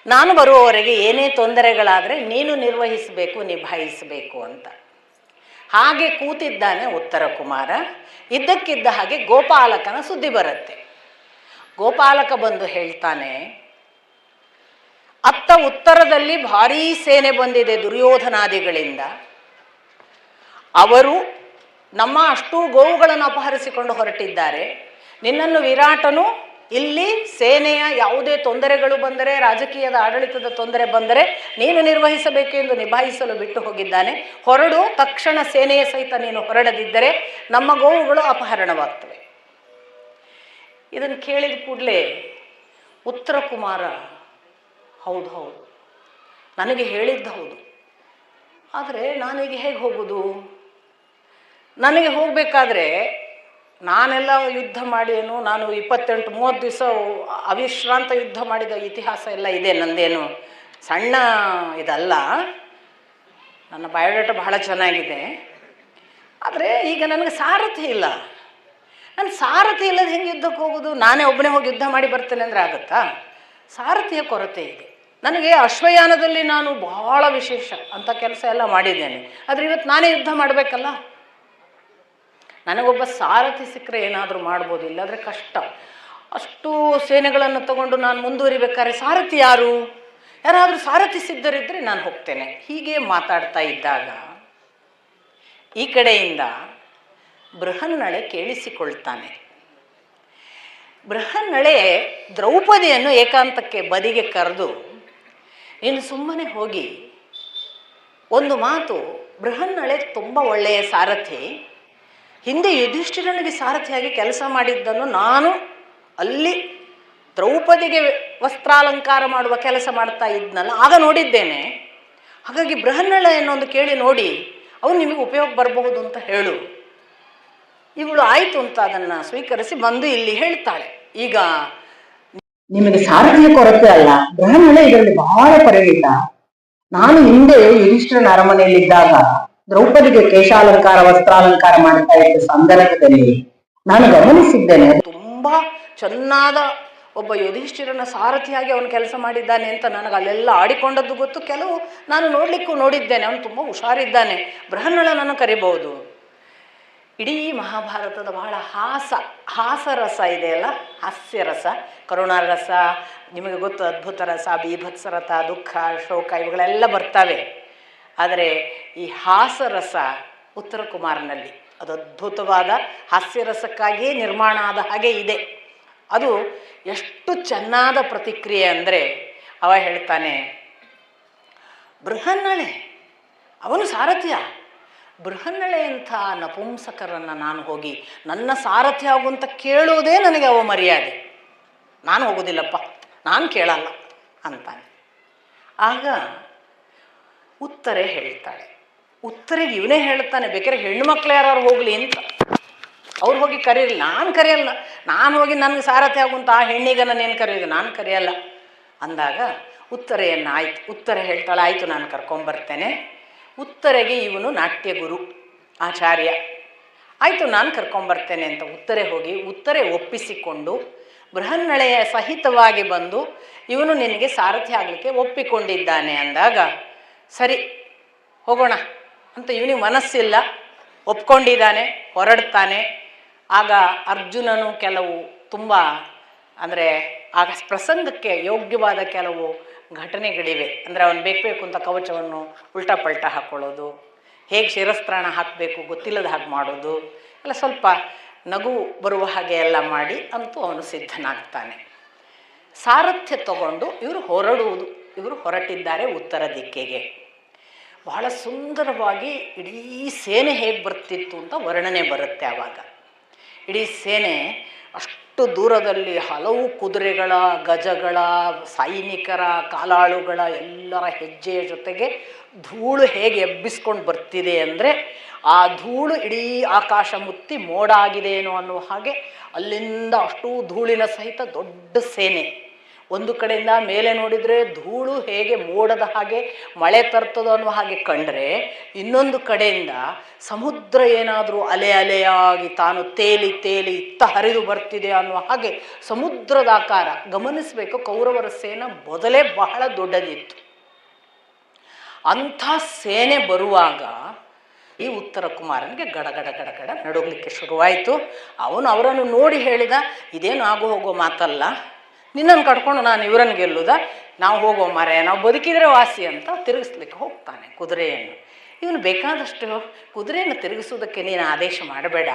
ನಾನು ಬರುವವರೆಗೆ ಏನೇ ತೊಂದರೆಗಳಾದರೆ ನೀನು ನಿರ್ವಹಿಸಬೇಕು, ನಿಭಾಯಿಸಬೇಕು ಅಂತ. ಹಾಗೆ ಕೂತಿದ್ದಾನೆ ಉತ್ತರ ಕುಮಾರ. ಇದ್ದಕ್ಕಿದ್ದ ಹಾಗೆ ಗೋಪಾಲಕನ ಸುದ್ದಿ ಬರುತ್ತೆ. ಗೋಪಾಲಕ ಬಂದು ಹೇಳ್ತಾನೆ, ಅತ್ತ ಉತ್ತರದಲ್ಲಿ ಭಾರೀ ಸೇನೆ ಬಂದಿದೆ ದುರ್ಯೋಧನಾದಿಗಳಿಂದ, ಅವರು ನಮ್ಮ ಅಷ್ಟೂ ಗೋವುಗಳನ್ನು ಅಪಹರಿಸಿಕೊಂಡು ಹೊರಟಿದ್ದಾರೆ. ನಿನ್ನನ್ನು ವಿರಾಟನು ಇಲ್ಲಿ ಸೇನೆಯ ಯಾವುದೇ ತೊಂದರೆಗಳು ಬಂದರೆ, ರಾಜಕೀಯದ ಆಡಳಿತದ ತೊಂದರೆ ಬಂದರೆ ನೀನು ನಿರ್ವಹಿಸಬೇಕು ಎಂದು ನಿಭಾಯಿಸಲು ಬಿಟ್ಟು ಹೋಗಿದ್ದಾನೆ. ಹೊರಡು, ತಕ್ಷಣ ಸೇನೆಯ ಸಹಿತ ನೀನು ಹೊರಡದಿದ್ದರೆ ನಮ್ಮ ಗೋವುಗಳು ಅಪಹರಣವಾಗ್ತವೆ. ಇದನ್ನು ಕೇಳಿದ ಕೂಡಲೇ ಉತ್ತರ ಕುಮಾರ, ಹೌದು ಹೌದು, ನನಗೆ ಹೇಳಿದ್ದು ಹೌದು, ಆದರೆ ನಾನೀಗ ಹೇಗೆ ಹೋಗೋದು? ನನಗೆ ಹೋಗಬೇಕಾದ್ರೆ ನಾನೆಲ್ಲ ಯುದ್ಧ ಮಾಡಿಯೇನು, ನಾನು 28-30 ದಿವಸ ಅವಿಶ್ರಾಂತ ಯುದ್ಧ ಮಾಡಿದ ಇತಿಹಾಸ ಎಲ್ಲ ಇದೆ ನಂದೇನು, ಸಣ್ಣ ಇದಲ್ಲ, ನನ್ನ ಬಯೋಡಾಟ ಬಹಳ ಚೆನ್ನಾಗಿದೆ. ಆದರೆ ಈಗ ನನಗೆ ಸಾರಥಿ ಇಲ್ಲ. ನನ್ನ ಸಾರಥಿ ಇಲ್ಲದ ಹೆಂಗೆ ಯುದ್ಧಕ್ಕೆ ಹೋಗೋದು? ನಾನೇ ಒಬ್ಬನೇ ಹೋಗಿ ಯುದ್ಧ ಮಾಡಿ ಬರ್ತೇನೆ ಅಂದರೆ ಆಗುತ್ತಾ? ಸಾರಥಿಯ ಕೊರತೆ ಇದೆ ನನಗೆ. ಅಶ್ವಯಾನದಲ್ಲಿ ನಾನು ಬಹಳ ವಿಶೇಷ ಅಂತ ಕೆಲಸ ಎಲ್ಲ ಮಾಡಿದ್ದೇನೆ, ಆದರೆ ಇವತ್ತು ನಾನೇ ಯುದ್ಧ ಮಾಡಬೇಕಲ್ಲ. ನನಗೊಬ್ಬ ಸಾರಥಿ ಸಿಕ್ಕರೆ ಏನಾದರೂ ಮಾಡ್ಬೋದು, ಇಲ್ಲಾದರೆ ಕಷ್ಟ. ಅಷ್ಟು ಸೇನೆಗಳನ್ನು ತಗೊಂಡು ನಾನು ಮುಂದುವರಿಬೇಕಾದ್ರೆ ಸಾರಥಿ ಯಾರು? ಯಾರಾದರೂ ಸಾರಥಿ ಸಿದ್ಧರಿದ್ದರೆ ನಾನು ಹೋಗ್ತೇನೆ. ಹೀಗೆ ಮಾತಾಡ್ತಾ ಇದ್ದಾಗ ಈ ಕಡೆಯಿಂದ ಬೃಹನ್ನಳೆ ಕೇಳಿಸಿಕೊಳ್ತಾನೆ. ಬೃಹನ್ನಳೆ ದ್ರೌಪದಿಯನ್ನು ಏಕಾಂತಕ್ಕೆ ಬದಿಗೆ ಕರೆದು, ನೀನು ಸುಮ್ಮನೆ ಹೋಗಿ ಒಂದು ಮಾತು, ಬೃಹನ್ನಳೆ ತುಂಬ ಒಳ್ಳೆಯ ಸಾರಥಿ, ಹಿಂದೆ ಯುಧಿಷ್ಠಿರನಿಗೆ ಸಾರಥಿಯಾಗಿ ಕೆಲಸ ಮಾಡಿದ್ದನ್ನು ನಾನು ಅಲ್ಲಿ ದ್ರೌಪದಿಗೆ ವಸ್ತ್ರಾಲಂಕಾರ ಮಾಡುವ ಕೆಲಸ ಮಾಡ್ತಾ ಇದ್ನಲ್ಲ, ಆಗ ನೋಡಿದ್ದೇನೆ. ಹಾಗಾಗಿ ಬೃಹನ್ನಳೆ ಅನ್ನೊಂದು ಕೇಳಿ ನೋಡಿ, ಅವನು ನಿಮಗೆ ಉಪಯೋಗ ಬರಬಹುದು ಅಂತ ಹೇಳು. ಇವಳು ಆಯಿತು ಅಂತ ಅದನ್ನು ಸ್ವೀಕರಿಸಿ ಬಂದು ಇಲ್ಲಿ ಹೇಳ್ತಾಳೆ, ಈಗ ನಿಮಗೆ ಸಾರಥಿಯ ಕೊರತೆ ಅಲ್ಲ, ಬೃಹನ್ನಳೆ ಇದರಲ್ಲಿ ಬಹಳ ಪರಿಣಿತ. ನಾನು ಹಿಂದೆ ಯುಧಿಷ್ಠಿರನ ಅರಮನೆಯಲ್ಲಿದ್ದಾಗ ದ್ರೌಪದಿಗೆ ಕೇಶಾಲಂಕಾರ ವಸ್ತ್ರಾಲಂಕಾರ ಮಾಡ್ತಾ ಇದ್ದ ಸಂದರ್ಭದಲ್ಲಿ ನಾನು ಗಮನಿಸಿದ್ದೇನೆ, ತುಂಬಾ ಚೆನ್ನಾದ ಒಬ್ಬ ಯುಧಿಷ್ಠಿರನ ಸಾರಥಿಯಾಗಿ ಅವನು ಕೆಲಸ ಮಾಡಿದ್ದಾನೆ ಅಂತ ನನಗೆ ಅಲ್ಲೆಲ್ಲ ಆಡಿಕೊಂಡದ್ದು ಗೊತ್ತು. ಕೆಲವು ನಾನು ನೋಡಲಿಕ್ಕೂ ನೋಡಿದ್ದೇನೆ. ಅವನು ತುಂಬ ಹುಷಾರಿದ್ದಾನೆ, ಬೃಹನ್ನಳನನ್ನು ಕರಿಬಹುದು. ಇಡೀ ಮಹಾಭಾರತದ ಬಹಳ ಹಾಸರಸ ಇದೆಯಲ್ಲ, ಹಾಸ್ಯರಸ, ಕರುಣಾರಸ, ನಿಮಗೆ ಗೊತ್ತು, ಅದ್ಭುತ ರಸ, ಬೀಭತ್ಸರತ, ದುಃಖ, ಶೋಕ ಇವುಗಳೆಲ್ಲ ಬರ್ತವೆ. ಆದರೆ ಈ ಹಾಸರಸ ಉತ್ತರ ಕುಮಾರನಲ್ಲಿ ಅದು ಅದ್ಭುತವಾದ ಹಾಸ್ಯರಸಕ್ಕಾಗಿಯೇ ನಿರ್ಮಾಣ ಆದ ಹಾಗೆ ಇದೆ. ಅದು ಎಷ್ಟು ಚೆನ್ನಾದ ಪ್ರತಿಕ್ರಿಯೆ ಅಂದರೆ, ಅವ ಹೇಳ್ತಾನೆ, ಬೃಹನ್ನಳೆ ಅವನು ಸಾರಥ್ಯ, ಬೃಹನ್ನಳೆ ಅಂಥ ನಪುಂಸಕರನ್ನು ನಾನು ಹೋಗಿ ನನ್ನ ಸಾರಥ್ಯ ಆಗುವಂತ ಕೇಳೋದೇ ನನಗೆ ಅವ ಮರ್ಯಾದೆ, ನಾನು ಹೋಗೋದಿಲ್ಲಪ್ಪ, ನಾನು ಕೇಳಲ್ಲ ಅಂತಾನೆ. ಆಗ ಉತ್ತರೆ ಹೇಳ್ತಾಳೆ, ಉತ್ತರಿಗೆ ಇವನೇ ಹೇಳ್ತಾನೆ, ಬೇಕಾದ್ರೆ ಹೆಣ್ಣು ಮಕ್ಳು ಯಾರು ಹೋಗ್ಲಿ ಅಂತ. ಅವ್ರು ಹೋಗಿ ಕರೀಲಿ, ನಾನು ಕರೆಯಲ್ಲ, ನಾನು ಹೋಗಿ ನನಗೆ ಸಾರಥಿ ಆಗುವಂತ ಆ ಹೆಣ್ಣಿಗೆ ನಾನೇನು ಕರೆಯೋದು, ನಾನು ಕರೆಯಲ್ಲ ಅಂದಾಗ ಉತ್ತರೆಯನ್ನು ಆಯ್ತು, ಉತ್ತರ ಹೇಳ್ತಾಳೆ, ಆಯಿತು ನಾನು ಕರ್ಕೊಂಬರ್ತೇನೆ. ಉತ್ತರೆಗೆ ಇವನು ನಾಟ್ಯ ಗುರು ಆಚಾರ್ಯ, ಆಯಿತು ನಾನು ಕರ್ಕೊಂಬರ್ತೇನೆ ಅಂತ ಉತ್ತರೆ ಹೋಗಿ, ಉತ್ತರೆ ಒಪ್ಪಿಸಿಕೊಂಡು ಬೃಹನ್ನಳೆಯ ಸಹಿತವಾಗಿ ಬಂದು ಇವನು ನಿನಗೆ ಸಾರಥಿ ಆಗಲಿಕ್ಕೆ ಒಪ್ಪಿಕೊಂಡಿದ್ದಾನೆ ಅಂದಾಗ, ಸರಿ ಹೋಗೋಣ ಅಂತ ಇವನಿಗೆ ಮನಸ್ಸಿಲ್ಲ, ಒಪ್ಕೊಂಡಿದ್ದಾನೆ, ಹೊರಡ್ತಾನೆ. ಆಗ ಅರ್ಜುನನು ಕೆಲವು ತುಂಬ ಅಂದರೆ ಆಗ ಪ್ರಸಂಗಕ್ಕೆ ಯೋಗ್ಯವಾದ ಕೆಲವು ಘಟನೆಗಳಿವೆ. ಅಂದರೆ ಅವನು ಬೇಕು ಅಂತ ಕವಚವನ್ನು ಉಲ್ಟಾ ಪಲ್ಟಾ ಹಾಕ್ಕೊಳ್ಳೋದು, ಹೇಗೆ ಶಿರಸ್ತ್ರಾಣ ಹಾಕಬೇಕು ಗೊತ್ತಿಲ್ಲದ ಹಾಗೆ ಮಾಡೋದು ಎಲ್ಲ, ಸ್ವಲ್ಪ ನಗು ಬರುವ ಹಾಗೆ ಎಲ್ಲ ಮಾಡಿ ಅಂತೂ ಅವನು ಸಿದ್ಧನಾಗ್ತಾನೆ. ಸಾರಥ್ಯ ತಗೊಂಡು ಇವರು ಹೊರಟಿದ್ದಾರೆ ಉತ್ತರ ದಿಕ್ಕಿಗೆ. ಬಹಳ ಸುಂದರವಾಗಿ ಇಡೀ ಸೇನೆ ಹೇಗೆ ಬರ್ತಿತ್ತು ಅಂತ ವರ್ಣನೆ ಬರುತ್ತೆ. ಆವಾಗ ಇಡೀ ಸೇನೆ ಅಷ್ಟು ದೂರದಲ್ಲಿ ಹಲವು ಕುದುರೆಗಳ, ಗಜಗಳ, ಸೈನಿಕರ, ಕಾಲಾಳುಗಳ ಎಲ್ಲರ ಹೆಜ್ಜೆಯ ಜೊತೆಗೆ ಧೂಳು ಹೇಗೆ ಎಬ್ಬಿಸ್ಕೊಂಡು ಬರ್ತಿದೆ ಅಂದರೆ, ಆ ಧೂಳು ಇಡೀ ಆಕಾಶ ಮುತ್ತಿ ಮೋಡ ಆಗಿದೆಯೇನೋ ಅನ್ನುವ ಹಾಗೆ ಅಲ್ಲಿಂದ ಅಷ್ಟೂ ಧೂಳಿನ ಸಹಿತ ದೊಡ್ಡ ಸೇನೆ. ಒಂದು ಕಡೆಯಿಂದ ಮೇಲೆ ನೋಡಿದರೆ ಧೂಳು ಹೇಗೆ ಮೋಡದ ಹಾಗೆ ಮಳೆ ತರ್ತದೋ ಅನ್ನುವ ಹಾಗೆ ಕಂಡ್ರೆ, ಇನ್ನೊಂದು ಕಡೆಯಿಂದ ಸಮುದ್ರ ಏನಾದರೂ ಅಲೆ ಅಲೆಯಾಗಿ ತಾನು ತೇಲಿ ಇತ್ತ ಹರಿದು ಬರ್ತಿದೆ ಅನ್ನುವ ಹಾಗೆ ಸಮುದ್ರದ ಆಕಾರ ಗಮನಿಸಬೇಕು. ಕೌರವರ ಸೇನೆ ಮೊದಲೇ ಬಹಳ ದೊಡ್ಡದಿತ್ತು. ಅಂಥ ಸೇನೆ ಬರುವಾಗ ಈ ಉತ್ತರ ಕುಮಾರನಿಗೆ ಗಡಗಡ ನಡುಗಲಿಕ್ಕೆ ಶುರುವಾಯಿತು. ಅವನು ಅವರನ್ನು ನೋಡಿ ಹೇಳಿದ, ಇದೇನು ಆಗೋ ಹೋಗೋ ಮಾತಲ್ಲ, ನಿನ್ನನ್ನು ಕಟ್ಕೊಂಡು ನಾನು ಇವರನ್ನು ಗೆಲ್ಲುವುದ, ನಾವು ಹೋಗೋ ಮರೆ, ನಾವು ಬದುಕಿದರೆ ವಾಸಿ ಅಂತ ತಿರುಗಿಸ್ಲಿಕ್ಕೆ ಹೋಗ್ತಾನೆ ಕುದುರೆಯನ್ನು. ಇವನು ಬೇಕಾದಷ್ಟು ಕುದುರೆಯನ್ನು ತಿರುಗಿಸೋದಕ್ಕೆ ನೀನು ಆದೇಶ ಮಾಡಬೇಡ,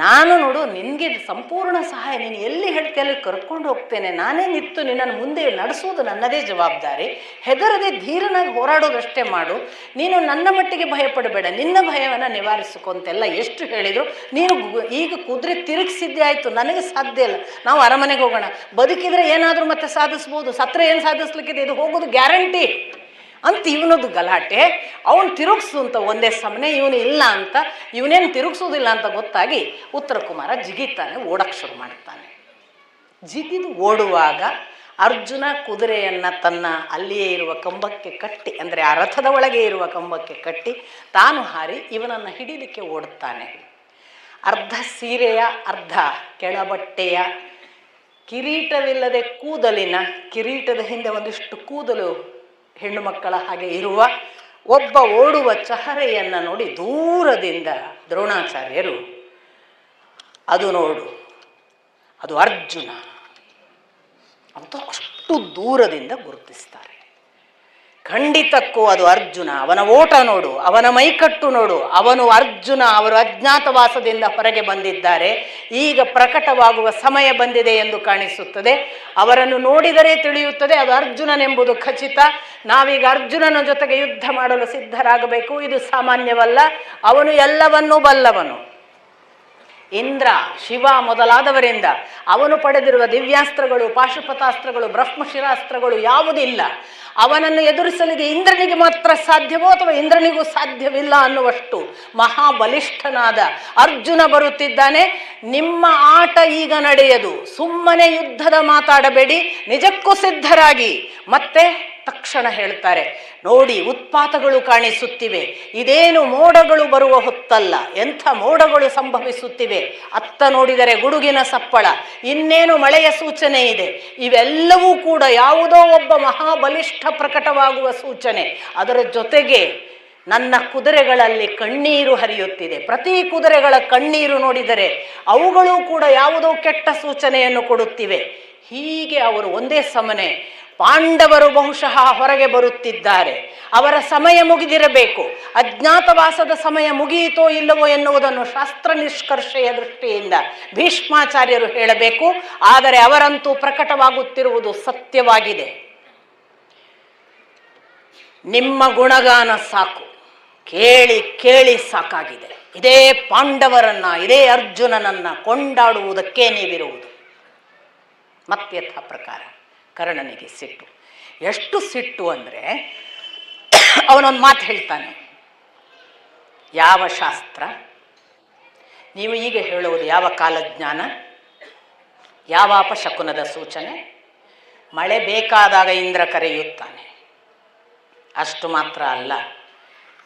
ನಾನು ನೋಡು ನಿನಗೆ ಸಂಪೂರ್ಣ ಸಹಾಯ, ನೀನು ಎಲ್ಲಿ ಹೇಳ್ತೀಯ ಅಲ್ಲಿ ಕರ್ಕೊಂಡು ಹೋಗ್ತೇನೆ, ನಾನೇ ನಿಂತು ನಿನ್ನನ್ನು ಮುಂದೆ ನಡೆಸುವುದು ನನ್ನದೇ ಜವಾಬ್ದಾರಿ, ಹೆದರದೆ ಧೀರನಾಗಿ ಹೋರಾಡೋದಷ್ಟೇ ಮಾಡು, ನೀನು ನನ್ನ ಮಟ್ಟಿಗೆ ಭಯಪಡಬೇಡ, ನಿನ್ನ ಭಯವನ್ನು ನಿವಾರಿಸಿಕೊಂತೆಲ್ಲ ಎಷ್ಟು ಹೇಳಿದರು. ನೀನು ಈಗ ಕುದುರೆ ತಿರುಗಿಸಿದ್ದೆ ಆಯಿತು, ನನಗೆ ಸಾಧ್ಯ ಇಲ್ಲ, ನಾವು ಅರಮನೆಗೆ ಹೋಗೋಣ, ಬದುಕಿದರೆ ಏನಾದರೂ ಮತ್ತೆ ಸಾಧಿಸ್ಬೋದು, ಸತ್ರ ಏನು ಸಾಧಿಸ್ಲಿಕ್ಕಿದೆ, ಇದು ಹೋಗೋದು ಗ್ಯಾರಂಟಿ ಅಂತ ಇವನದು ಗಲಾಟೆ. ಅವನು ತಿರುಗಿಸು ಅಂತ ಒಂದೇ ಸಮನೆ, ಇವನು ಇಲ್ಲ ಅಂತ, ಇವನೇನು ತಿರುಗಿಸೋದಿಲ್ಲ ಅಂತ ಗೊತ್ತಾಗಿ ಉತ್ತರ ಕುಮಾರ ಜಿಗಿತಾನೆ, ಓಡಕ್ಕೆ ಶುರು ಮಾಡ್ತಾನೆ. ಜಿಗಿದು ಓಡುವಾಗ ಅರ್ಜುನ ಕುದುರೆಯನ್ನು ತನ್ನ ಅಲ್ಲಿಯೇ ಇರುವ ಕಂಬಕ್ಕೆ ಕಟ್ಟಿ, ಅಂದರೆ ಆ ರಥದ ಒಳಗೆ ಇರುವ ಕಂಬಕ್ಕೆ ಕಟ್ಟಿ ತಾನು ಹಾರಿ ಇವನನ್ನು ಹಿಡಿಲಿಕ್ಕೆ ಓಡುತ್ತಾನೆ. ಅರ್ಧ ಸೀರೆಯ, ಅರ್ಧ ಕೆಳಬಟ್ಟೆಯ, ಕಿರೀಟವಿಲ್ಲದೆ ಕೂದಲಿನ, ಕಿರೀಟದ ಹಿಂದೆ ಒಂದಿಷ್ಟು ಕೂದಲು ಹೆಣ್ಣು ಮಕ್ಕಳ ಹಾಗೆ ಇರುವ ಒಬ್ಬ ಓಡುವ ಚಹರೆಯನ್ನು ನೋಡಿ ದೂರದಿಂದ ದ್ರೋಣಾಚಾರ್ಯರು, ಅದು ನೋಡು ಅದು ಅರ್ಜುನ ಅಂತ ಅಷ್ಟು ದೂರದಿಂದ ಗುರುತಿಸ್ತಾರೆ. ಖಂಡಿತಕ್ಕೂ ಅದು ಅರ್ಜುನ. ಅವನ ಓಟ ನೋಡು, ಅವನ ಮೈಕಟ್ಟು ನೋಡು. ಅವನು ಅರ್ಜುನ. ಅವರು ಅಜ್ಞಾತವಾಸದಿಂದ ಹೊರಗೆ ಬಂದಿದ್ದಾರೆ. ಈಗ ಪ್ರಕಟವಾಗುವ ಸಮಯ ಬಂದಿದೆ ಎಂದು ಕಾಣಿಸುತ್ತದೆ. ಅವರನ್ನು ನೋಡಿದರೆ ತಿಳಿಯುತ್ತದೆ ಅದು ಅರ್ಜುನನೆಂಬುದು ಖಚಿತ. ನಾವೀಗ ಅರ್ಜುನನ ಜೊತೆಗೆ ಯುದ್ಧ ಮಾಡಲು ಸಿದ್ಧರಾಗಬೇಕು. ಇದು ಸಾಮಾನ್ಯವಲ್ಲ. ಅವನು ಎಲ್ಲವನ್ನೂ ಬಲ್ಲವನು. ಇಂದ್ರ, ಶಿವ ಮೊದಲಾದವರಿಂದ ಅವನು ಪಡೆದಿರುವ ದಿವ್ಯಾಸ್ತ್ರಗಳು, ಪಾಶುಪತಾಸ್ತ್ರಗಳು, ಬ್ರಹ್ಮಶಿರಾಸ್ತ್ರಗಳು ಯಾವುದಿಲ್ಲ. ಅವನನ್ನು ಎದುರಿಸಲಿಗೆ ಇಂದ್ರನಿಗೆ ಮಾತ್ರ ಸಾಧ್ಯವೋ ಅಥವಾ ಇಂದ್ರನಿಗೂ ಸಾಧ್ಯವಿಲ್ಲ ಅನ್ನುವಷ್ಟು ಮಹಾಬಲಿಷ್ಠನಾದ ಅರ್ಜುನ ಬರುತ್ತಿದ್ದಾನೆ. ನಿಮ್ಮ ಆಟ ಈಗ ನಡೆಯದು. ಸುಮ್ಮನೆ ಯುದ್ಧದ ಮಾತಾಡಬೇಡಿ, ನಿಜಕ್ಕೂ ಸಿದ್ಧರಾಗಿ. ಮತ್ತೆ ತಕ್ಷಣ ಹೇಳ್ತಾರೆ, ನೋಡಿ ಉತ್ಪಾತಗಳು ಕಾಣಿಸುತ್ತಿವೆ. ಇದೇನು ಮೋಡಗಳು ಬರುವ ಹೊತ್ತಲ್ಲ, ಎಂಥ ಮೋಡಗಳು ಸಂಭವಿಸುತ್ತಿವೆ. ಅತ್ತ ನೋಡಿದರೆ ಗುಡುಗಿನ ಸಪ್ಪಳ, ಇನ್ನೇನು ಮಳೆಯ ಸೂಚನೆ ಇದೆ. ಇವೆಲ್ಲವೂ ಕೂಡ ಯಾವುದೋ ಒಬ್ಬ ಮಹಾಬಲಿಷ್ಠ ಪ್ರಕಟವಾಗುವ ಸೂಚನೆ. ಅದರ ಜೊತೆಗೆ ನನ್ನ ಕುದುರೆಗಳಲ್ಲಿ ಕಣ್ಣೀರು ಹರಿಯುತ್ತಿದೆ. ಪ್ರತಿ ಕುದುರೆಗಳ ಕಣ್ಣೀರು ನೋಡಿದರೆ ಅವುಗಳು ಕೂಡ ಯಾವುದೋ ಕೆಟ್ಟ ಸೂಚನೆಯನ್ನು ಕೊಡುತ್ತಿವೆ. ಹೀಗೆ ಅವರು ಒಂದೇ ಸಮನೆ ಪಾಂಡವರು ಬಹುಶಃ ಹೊರಗೆ ಬರುತ್ತಿದ್ದಾರೆ. ಅವರ ಸಮಯ ಮುಗಿದಿರಬೇಕು. ಅಜ್ಞಾತವಾಸದ ಸಮಯ ಮುಗಿಯಿತೋ ಇಲ್ಲವೋ ಎನ್ನುವುದನ್ನು ಶಾಸ್ತ್ರ ನಿಷ್ಕರ್ಷೆಯ ದೃಷ್ಟಿಯಿಂದ ಭೀಷ್ಮಾಚಾರ್ಯರು ಹೇಳಬೇಕು. ಆದರೆ ಅವರಂತೂ ಪ್ರಕಟವಾಗುತ್ತಿರುವುದು ಸತ್ಯವಾಗಿದೆ. ನಿಮ್ಮ ಗುಣಗಾನ ಸಾಕು, ಕೇಳಿ ಕೇಳಿ ಸಾಕಾಗಿದೆ. ಇದೇ ಪಾಂಡವರನ್ನ, ಇದೇ ಅರ್ಜುನನನ್ನ ಕೊಂಡಾಡುವುದಕ್ಕೆ ನೀವಿರುವುದು. ಮತ್ಯಥ ಪ್ರಕಾರ ಕರ್ಣನಿಗೆ ಸಿಟ್ಟು. ಎಷ್ಟು ಸಿಟ್ಟು ಅಂದರೆ ಅವನೊಂದು ಮಾತು ಹೇಳ್ತಾನೆ, ಯಾವ ಶಾಸ್ತ್ರ ನೀವು ಈಗ ಹೇಳುವುದು, ಯಾವ ಕಾಲಜ್ಞಾನ, ಯಾವ ಅಪಶಕುನದ ಸೂಚನೆ. ಮಳೆ ಬೇಕಾದಾಗ ಇಂದ್ರ ಕರೆಯುತ್ತಾನೆ. ಅಷ್ಟು ಮಾತ್ರ ಅಲ್ಲ,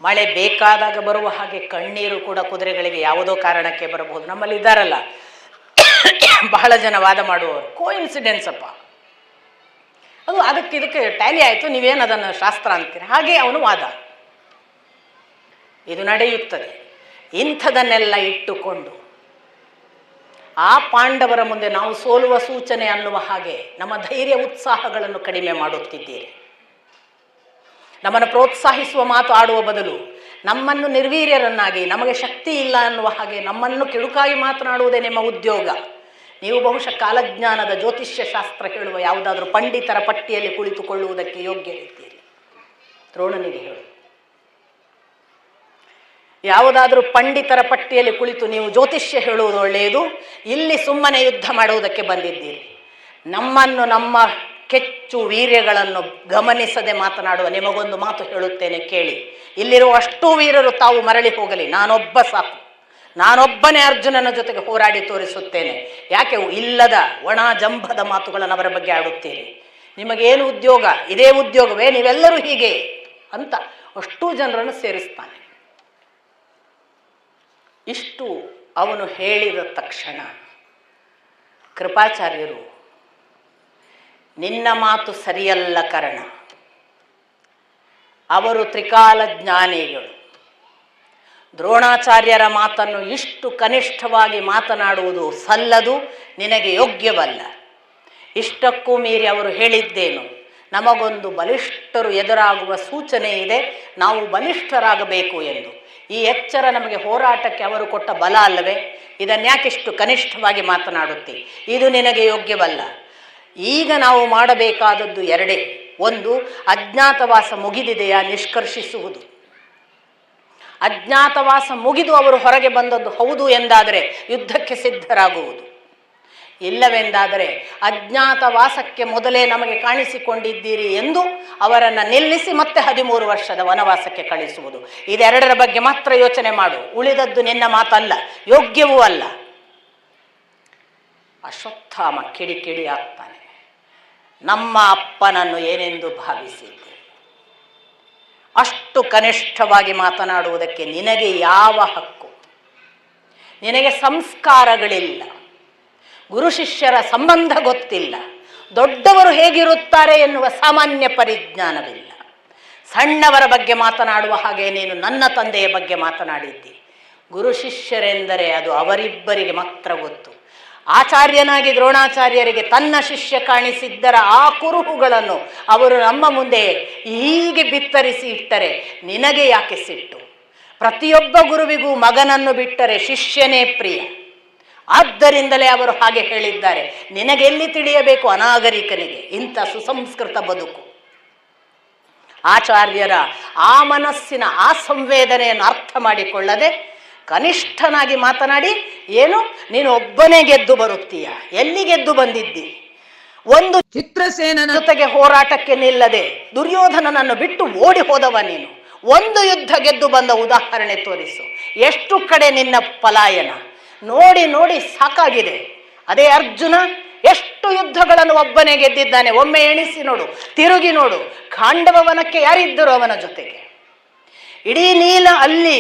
ಮಳೆ ಬೇಕಾದಾಗ ಬರುವ ಹಾಗೆ ಕಣ್ಣೀರು ಕೂಡ ಕುದುರೆಗಳಿಗೆ ಯಾವುದೋ ಕಾರಣಕ್ಕೆ ಬರಬಹುದು. ನಮ್ಮಲ್ಲಿ ಇದ್ದಾರಲ್ಲ ಬಹಳ ಜನ ವಾದ ಮಾಡುವವರು, ಕೋಇನ್ಸಿಡೆನ್ಸ್ ಅಪ್ಪ, ಅದು ಅದಕ್ಕೆ ಇದಕ್ಕೆ ಟ್ಯಾಲಿ ಆಯಿತು, ನೀವೇನು ಅದನ್ನು ಶಾಸ್ತ್ರ ಅಂತೀರ. ಹಾಗೆ ಅವನು ವಾದ. ಇದು ನಡೆಯುತ್ತದೆ. ಇಂಥದನ್ನೆಲ್ಲ ಇಟ್ಟುಕೊಂಡು ಆ ಪಾಂಡವರ ಮುಂದೆ ನಾವು ಸೋಲುವ ಸೂಚನೆ ಅನ್ನುವ ಹಾಗೆ ನಮ್ಮ ಧೈರ್ಯ ಉತ್ಸಾಹಗಳನ್ನು ಕಡಿಮೆ ಮಾಡುತ್ತಿದ್ದೀರಿ. ನಮ್ಮನ್ನು ಪ್ರೋತ್ಸಾಹಿಸುವ ಮಾತು ಆಡುವ ಬದಲು ನಮ್ಮನ್ನು ನಿರ್ವೀರ್ಯರನ್ನಾಗಿ, ನಮಗೆ ಶಕ್ತಿ ಇಲ್ಲ ಅನ್ನುವ ಹಾಗೆ ನಮ್ಮನ್ನು ಕೆಡುಕಾಗಿ ಮಾತನಾಡುವುದೇ ನಿಮ್ಮ ಉದ್ಯೋಗ. ನೀವು ಬಹುಶಃ ಕಾಲಜ್ಞಾನದ ಜ್ಯೋತಿಷ್ಯ ಶಾಸ್ತ್ರ ಹೇಳುವ ಯಾವುದಾದ್ರೂ ಪಂಡಿತರ ಪಟ್ಟಿಯಲ್ಲಿ ಕುಳಿತುಕೊಳ್ಳುವುದಕ್ಕೆ ಯೋಗ್ಯರಿದ್ದೀರಿ. ದ್ರೋಣನಿಗೆ ಹೇಳು, ಯಾವುದಾದ್ರೂ ಪಂಡಿತರ ಪಟ್ಟಿಯಲ್ಲಿ ಕುಳಿತು ನೀವು ಜ್ಯೋತಿಷ್ಯ ಹೇಳುವುದು ಒಳ್ಳೆಯದು. ಇಲ್ಲಿ ಸುಮ್ಮನೆ ಯುದ್ಧ ಮಾಡುವುದಕ್ಕೆ ಬಂದಿದ್ದೀರಿ. ನಮ್ಮನ್ನು, ನಮ್ಮ ಕೆಚ್ಚು ವೀರ್ಯಗಳನ್ನು ಗಮನಿಸದೆ ಮಾತನಾಡುವ ನಿಮಗೊಂದು ಮಾತು ಹೇಳುತ್ತೇನೆ ಕೇಳಿ. ಇಲ್ಲಿರುವ ಅಷ್ಟೂ ವೀರರು ತಾವು ಮರಳಿ ಹೋಗಲಿ, ನಾನೊಬ್ಬ ಸಾಕು. ನಾನೊಬ್ಬನೇ ಅರ್ಜುನನ ಜೊತೆಗೆ ಹೋರಾಡಿ ತೋರಿಸುತ್ತೇನೆ. ಯಾಕೆ ಇಲ್ಲದ ಒಣ ಜಂಭದ ಮಾತುಗಳನ್ನು ಅವರ ಬಗ್ಗೆ ಆಡುತ್ತೀರಿ? ನಿಮಗೇನು ಉದ್ಯೋಗ? ಇದೇ ಉದ್ಯೋಗವೇ? ನೀವೆಲ್ಲರೂ ಹೀಗೆ ಅಂತ ಅಷ್ಟೂ ಜನರನ್ನು ಸೇರಿಸ್ತಾನೆ. ಇಷ್ಟು ಅವನು ಹೇಳಿದ ತಕ್ಷಣ ಕೃಪಾಚಾರ್ಯರು, ನಿನ್ನ ಮಾತು ಸರಿಯಲ್ಲ ಕರ್ಣ, ಅವರು ತ್ರಿಕಾಲ ಜ್ಞಾನಿಗಳು. ದ್ರೋಣಾಚಾರ್ಯರ ಮಾತನ್ನು ಇಷ್ಟು ಕನಿಷ್ಠವಾಗಿ ಮಾತನಾಡುವುದು ಸಲ್ಲದು, ನಿನಗೆ ಯೋಗ್ಯವಲ್ಲ. ಇಷ್ಟಕ್ಕೂ ಮೀರಿ ಅವರು ಹೇಳಿದ್ದೇನು, ನಮಗೊಂದು ಬಲಿಷ್ಠರು ಎದುರಾಗುವ ಸೂಚನೆ ಇದೆ, ನಾವು ಬಲಿಷ್ಠರಾಗಬೇಕು ಎಂದು. ಈ ಎಚ್ಚರ ನಮಗೆ ಹೋರಾಟಕ್ಕೆ ಅವರು ಕೊಟ್ಟ ಬಲ ಅಲ್ಲವೇ? ಇದನ್ಯಾಕಿಷ್ಟು ಕನಿಷ್ಠವಾಗಿ ಮಾತನಾಡುತ್ತಿ? ಇದು ನಿನಗೆ ಯೋಗ್ಯವಲ್ಲ. ಈಗ ನಾವು ಮಾಡಬೇಕಾದದ್ದು ಎರಡೇ. ಒಂದು, ಅಜ್ಞಾತವಾಸ ಮುಗಿದಿದೆಯಾ ನಿಷ್ಕರ್ಷಿಸುವುದು. ಅಜ್ಞಾತವಾಸ ಮುಗಿದು ಅವರು ಹೊರಗೆ ಬಂದದ್ದು ಹೌದು ಎಂದಾದರೆ ಯುದ್ಧಕ್ಕೆ ಸಿದ್ಧರಾಗುವುದು. ಇಲ್ಲವೆಂದಾದರೆ ಅಜ್ಞಾತವಾಸಕ್ಕೆ ಮೊದಲೇ ನಮಗೆ ಕಾಣಿಸಿಕೊಂಡಿದ್ದೀರಿ ಎಂದು ಅವರನ್ನು ನಿಲ್ಲಿಸಿ ಮತ್ತೆ 13 ವರ್ಷದ ವನವಾಸಕ್ಕೆ ಕಳಿಸುವುದು. ಇದೆರಡರ ಬಗ್ಗೆ ಮಾತ್ರ ಯೋಚನೆ ಮಾಡು. ಉಳಿದದ್ದು ನಿನ್ನ ಮಾತಲ್ಲ, ಯೋಗ್ಯವೂ ಅಲ್ಲ. ಅಶ್ವತ್ಥಾಮ ಕಿಡಿ ಕಿಡಿ ಆಗ್ತಾನೆ. ನಮ್ಮ ಅಪ್ಪನನ್ನು ಏನೆಂದು ಭಾವಿಸಿದ್ದೆ? ಅಷ್ಟು ಕನಿಷ್ಠವಾಗಿ ಮಾತನಾಡುವುದಕ್ಕೆ ನಿನಗೆ ಯಾವ ಹಕ್ಕು? ನಿನಗೆ ಸಂಸ್ಕಾರಗಳಿಲ್ಲ, ಗುರು ಶಿಷ್ಯರ ಸಂಬಂಧ ಗೊತ್ತಿಲ್ಲ, ದೊಡ್ಡವರು ಹೇಗಿರುತ್ತಾರೆ ಎನ್ನುವ ಸಾಮಾನ್ಯ ಪರಿಜ್ಞಾನವಿಲ್ಲ. ಸಣ್ಣವರ ಬಗ್ಗೆ ಮಾತನಾಡುವ ಹಾಗೆ ನೀನು ನನ್ನ ತಂದೆಯ ಬಗ್ಗೆ ಮಾತನಾಡಿದ್ದಿ. ಗುರು ಶಿಷ್ಯರೆಂದರೆ ಅದು ಅವರಿಬ್ಬರಿಗೆ ಮಾತ್ರ ಗೊತ್ತು. ಆಚಾರ್ಯನಾಗಿ ದ್ರೋಣಾಚಾರ್ಯರಿಗೆ ತನ್ನ ಶಿಷ್ಯ ಕಾಣಿಸಿದ್ದರ ಆ ಕುರುಹುಗಳನ್ನು ಅವರು ನಮ್ಮ ಮುಂದೆ ಹೀಗೆ ಬಿತ್ತರಿಸಿ ಇಟ್ಟರೆ ನಿನಗೆ ಯಾಕೆ ಸಿಟ್ಟು? ಪ್ರತಿಯೊಬ್ಬ ಗುರುವಿಗೂ ಮಗನನ್ನು ಬಿಟ್ಟರೆ ಶಿಷ್ಯನೇ ಪ್ರಿಯ. ಆದ್ದರಿಂದಲೇ ಅವರು ಹಾಗೆ ಹೇಳಿದ್ದಾರೆ. ನಿನಗೆಲ್ಲಿ ತಿಳಿಯಬೇಕು ಅನಾಗರಿಕನಿಗೆ ಇಂಥ ಸುಸಂಸ್ಕೃತ ಬದುಕು? ಆಚಾರ್ಯರ ಆ ಮನಸ್ಸಿನ ಆ ಸಂವೇದನೆಯನ್ನು ಅರ್ಥ ಮಾಡಿಕೊಳ್ಳದೆ ಕನಿಷ್ಠನಾಗಿ ಮಾತನಾಡಿ, ಏನು ನೀನು ಒಬ್ಬನೇ ಗೆದ್ದು ಬರುತ್ತೀಯ? ಎಲ್ಲಿ ಗೆದ್ದು ಬಂದಿದ್ದಿ? ಒಂದು ಚಿತ್ರಸೇನನ ಜೊತೆಗೆ ಹೋರಾಟಕ್ಕೆ ನಿಲ್ಲದೆ ದುರ್ಯೋಧನನನ್ನು ಬಿಟ್ಟು ಓಡಿ ಹೋದವ ನೀನು. ಒಂದು ಯುದ್ಧ ಗೆದ್ದು ಬಂದ ಉದಾಹರಣೆ ತೋರಿಸು. ಎಷ್ಟು ಕಡೆ ನಿನ್ನ ಪಲಾಯನ ನೋಡಿ ನೋಡಿ ಸಾಕಾಗಿದೆ. ಅದೇ ಅರ್ಜುನ ಎಷ್ಟು ಯುದ್ಧಗಳನ್ನು ಒಬ್ಬನೇ ಗೆದ್ದಿದ್ದಾನೆ. ಒಮ್ಮೆ ಎಣಿಸಿ ನೋಡು, ತಿರುಗಿ ನೋಡು. ಖಾಂಡವವನಕ್ಕೆ ಯಾರಿದ್ದರು ಅವನ ಜೊತೆಗೆ? ಇಡೀ ನೀಲ ಅಲ್ಲಿ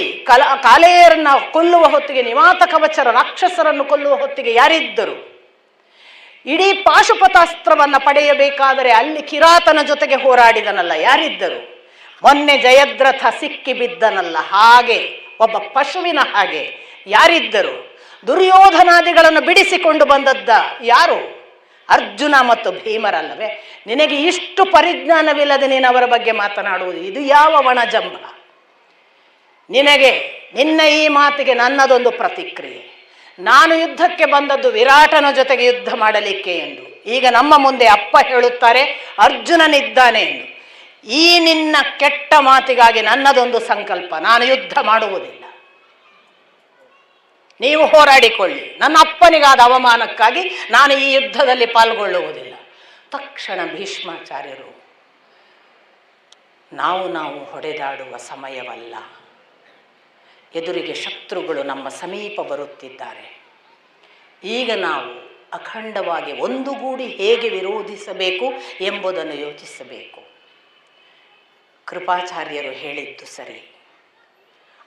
ಕಾಲೇಯರನ್ನ ಕೊಲ್ಲುವ ಹೊತ್ತಿಗೆ, ನಿವಾತ ಕವಚರ ರಾಕ್ಷಸರನ್ನು ಕೊಲ್ಲುವ ಹೊತ್ತಿಗೆ ಯಾರಿದ್ದರು? ಇಡೀ ಪಾಶುಪತಾಸ್ತ್ರವನ್ನ ಪಡೆಯಬೇಕಾದರೆ ಅಲ್ಲಿ ಕಿರಾತನ ಜೊತೆಗೆ ಹೋರಾಡಿದನಲ್ಲ, ಯಾರಿದ್ದರು? ಮೊನ್ನೆ ಜಯದ್ರಥ ಸಿಕ್ಕಿ ಬಿದ್ದನಲ್ಲ, ಹಾಗೆ ಒಬ್ಬ ಪಶುವಿನ ಹಾಗೆ ಯಾರಿದ್ದರು? ದುರ್ಯೋಧನಾದಿಗಳನ್ನು ಬಿಡಿಸಿಕೊಂಡು ಬಂದದ್ದ ಯಾರು? ಅರ್ಜುನ ಮತ್ತು ಭೀಮರಲ್ಲವೇ? ನಿನಗೆ ಇಷ್ಟು ಪರಿಜ್ಞಾನವಿಲ್ಲದೆ ನೀನು ಅವರ ಬಗ್ಗೆ ಮಾತನಾಡುವುದು ಇದು ಯಾವ ಒಣಜಂಬ? ನಿನಗೆ ನಿನ್ನ ಈ ಮಾತಿಗೆ ನನ್ನದೊಂದು ಪ್ರತಿಕ್ರಿಯೆ. ನಾನು ಯುದ್ಧಕ್ಕೆ ಬಂದದ್ದು ವಿರಾಟನ ಜೊತೆಗೆ ಯುದ್ಧ ಮಾಡಲಿಕ್ಕೆ ಎಂದು. ಈಗ ನಮ್ಮ ಮುಂದೆ ಅಪ್ಪ ಹೇಳುತ್ತಾರೆ ಅರ್ಜುನನಿದ್ದಾನೆ ಎಂದು. ಈ ನಿನ್ನ ಕೆಟ್ಟ ಮಾತಿಗಾಗಿ ನನ್ನದೊಂದು ಸಂಕಲ್ಪ, ನಾನು ಯುದ್ಧ ಮಾಡುವುದಿಲ್ಲ. ನೀವು ಹೋರಾಡಿಕೊಳ್ಳಿ. ನನ್ನ ಅಪ್ಪನಿಗಾದ ಅವಮಾನಕ್ಕಾಗಿ ನಾನು ಈ ಯುದ್ಧದಲ್ಲಿ ಪಾಲ್ಗೊಳ್ಳುವುದಿಲ್ಲ. ತಕ್ಷಣ ಭೀಷ್ಮಾಚಾರ್ಯರು, ನಾವು ಹೊಡೆದಾಡುವ ಸಮಯವಲ್ಲ, ಎದುರಿಗೆ ಶತ್ರುಗಳು ನಮ್ಮ ಸಮೀಪ ಬರುತ್ತಿದ್ದಾರೆ. ಈಗ ನಾವು ಅಖಂಡವಾಗಿ ಒಂದುಗೂಡಿ ಹೇಗೆ ವಿರೋಧಿಸಬೇಕು ಎಂಬುದನ್ನು ಯೋಚಿಸಬೇಕು. ಕೃಪಾಚಾರ್ಯರು ಹೇಳಿದ್ದು ಸರಿ,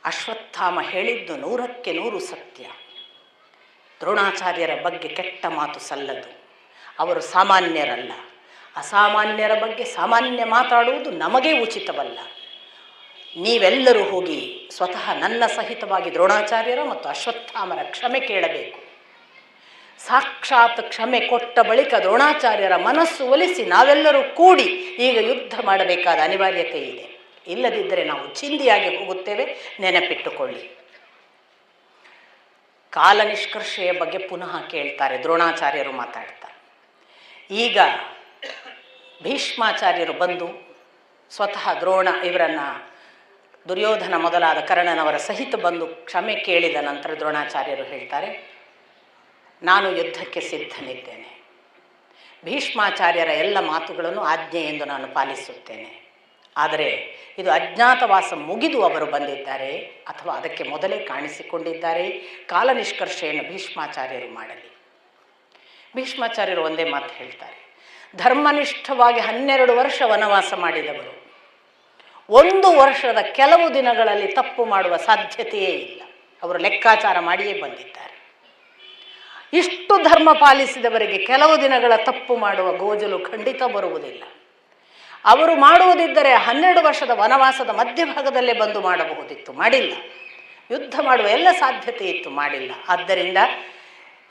ಅಶ್ವತ್ಥಾಮ ಹೇಳಿದ್ದು 100ಕ್ಕೆ 100 ಸತ್ಯ. ದ್ರೋಣಾಚಾರ್ಯರ ಬಗ್ಗೆ ಕೆಟ್ಟ ಮಾತು ಸಲ್ಲದು. ಅವರು ಸಾಮಾನ್ಯರಲ್ಲ. ಅಸಾಮಾನ್ಯರ ಬಗ್ಗೆ ಸಾಮಾನ್ಯ ಮಾತಾಡುವುದು ನಮಗೆ ಉಚಿತವಲ್ಲ. ನೀವೆಲ್ಲರೂ ಹೋಗಿ ಸ್ವತಃ ನನ್ನ ಸಹಿತವಾಗಿ ದ್ರೋಣಾಚಾರ್ಯರ ಮತ್ತು ಅಶ್ವತ್ಥಾಮರ ಕ್ಷಮೆ ಕೇಳಬೇಕು. ಸಾಕ್ಷಾತ್ ಕ್ಷಮೆ ಕೊಟ್ಟ ಬಳಿಕ ದ್ರೋಣಾಚಾರ್ಯರ ಮನಸ್ಸು ಒಲಿಸಿ ನಾವೆಲ್ಲರೂ ಕೂಡಿ ಈಗ ಯುದ್ಧ ಮಾಡಬೇಕಾದ ಅನಿವಾರ್ಯತೆ ಇದೆ. ಇಲ್ಲದಿದ್ದರೆ ನಾವು ಚಿಂದಿಯಾಗಿ ಹೋಗುತ್ತೇವೆ, ನೆನಪಿಟ್ಟುಕೊಳ್ಳಿ. ಕಾಲ ನಿಷ್ಕರ್ಷೆಯ ಬಗ್ಗೆ ಪುನಃ ಕೇಳ್ತಾರೆ ದ್ರೋಣಾಚಾರ್ಯರು ಮಾತಾಡ್ತಾರೆ. ಈಗ ಭೀಷ್ಮಾಚಾರ್ಯರು ಬಂದು ಸ್ವತಃ ಇವರನ್ನು ದುರ್ಯೋಧನ ಮೊದಲಾದ ಕರ್ಣನವರ ಸಹಿತ ಬಂದು ಕ್ಷಮೆ ಕೇಳಿದ ನಂತರ ದ್ರೋಣಾಚಾರ್ಯರು ಹೇಳ್ತಾರೆ, ನಾನು ಯುದ್ಧಕ್ಕೆ ಸಿದ್ಧನಿದ್ದೇನೆ. ಭೀಷ್ಮಾಚಾರ್ಯರ ಎಲ್ಲ ಮಾತುಗಳನ್ನು ಆಜ್ಞೆ ಎಂದು ನಾನು ಪಾಲಿಸುತ್ತೇನೆ. ಆದರೆ ಇದು ಅಜ್ಞಾತವಾಸ ಮುಗಿದು ಅವರು ಬಂದಿದ್ದಾರೆ ಅಥವಾ ಅದಕ್ಕೆ ಮೊದಲೇ ಕಾಣಿಸಿಕೊಂಡಿದ್ದಾರೆ. ಕಾಲ ನಿಷ್ಕರ್ಷೆಯನ್ನು ಭೀಷ್ಮಾಚಾರ್ಯರು ಮಾಡಲಿ. ಭೀಷ್ಮಾಚಾರ್ಯರು ಒಂದೇ ಮಾತು ಹೇಳ್ತಾರೆ, ಧರ್ಮನಿಷ್ಠವಾಗಿ 12 ವರ್ಷ ವನವಾಸ ಮಾಡಿದವರು 1 ವರ್ಷದ ಕೆಲವು ದಿನಗಳಲ್ಲಿ ತಪ್ಪು ಮಾಡುವ ಸಾಧ್ಯತೆಯೇ ಇಲ್ಲ. ಅವರು ಲೆಕ್ಕಾಚಾರ ಮಾಡಿಯೇ ಬಂದಿದ್ದಾರೆ. ಇಷ್ಟು ಧರ್ಮ ಪಾಲಿಸಿದವರಿಗೆ ಕೆಲವು ದಿನಗಳ ತಪ್ಪು ಮಾಡುವ ಗೋಜಲು ಖಂಡಿತ ಬರುವುದಿಲ್ಲ. ಅವರು ಮಾಡುವುದಿದ್ದರೆ 12 ವರ್ಷದ ವನವಾಸದ ಮಧ್ಯಭಾಗದಲ್ಲೇ ಬಂದು ಮಾಡಬಹುದಿತ್ತು, ಮಾಡಿಲ್ಲ. ಯುದ್ಧ ಮಾಡುವ ಎಲ್ಲ ಸಾಧ್ಯತೆ ಇತ್ತು, ಮಾಡಿಲ್ಲ. ಆದ್ದರಿಂದ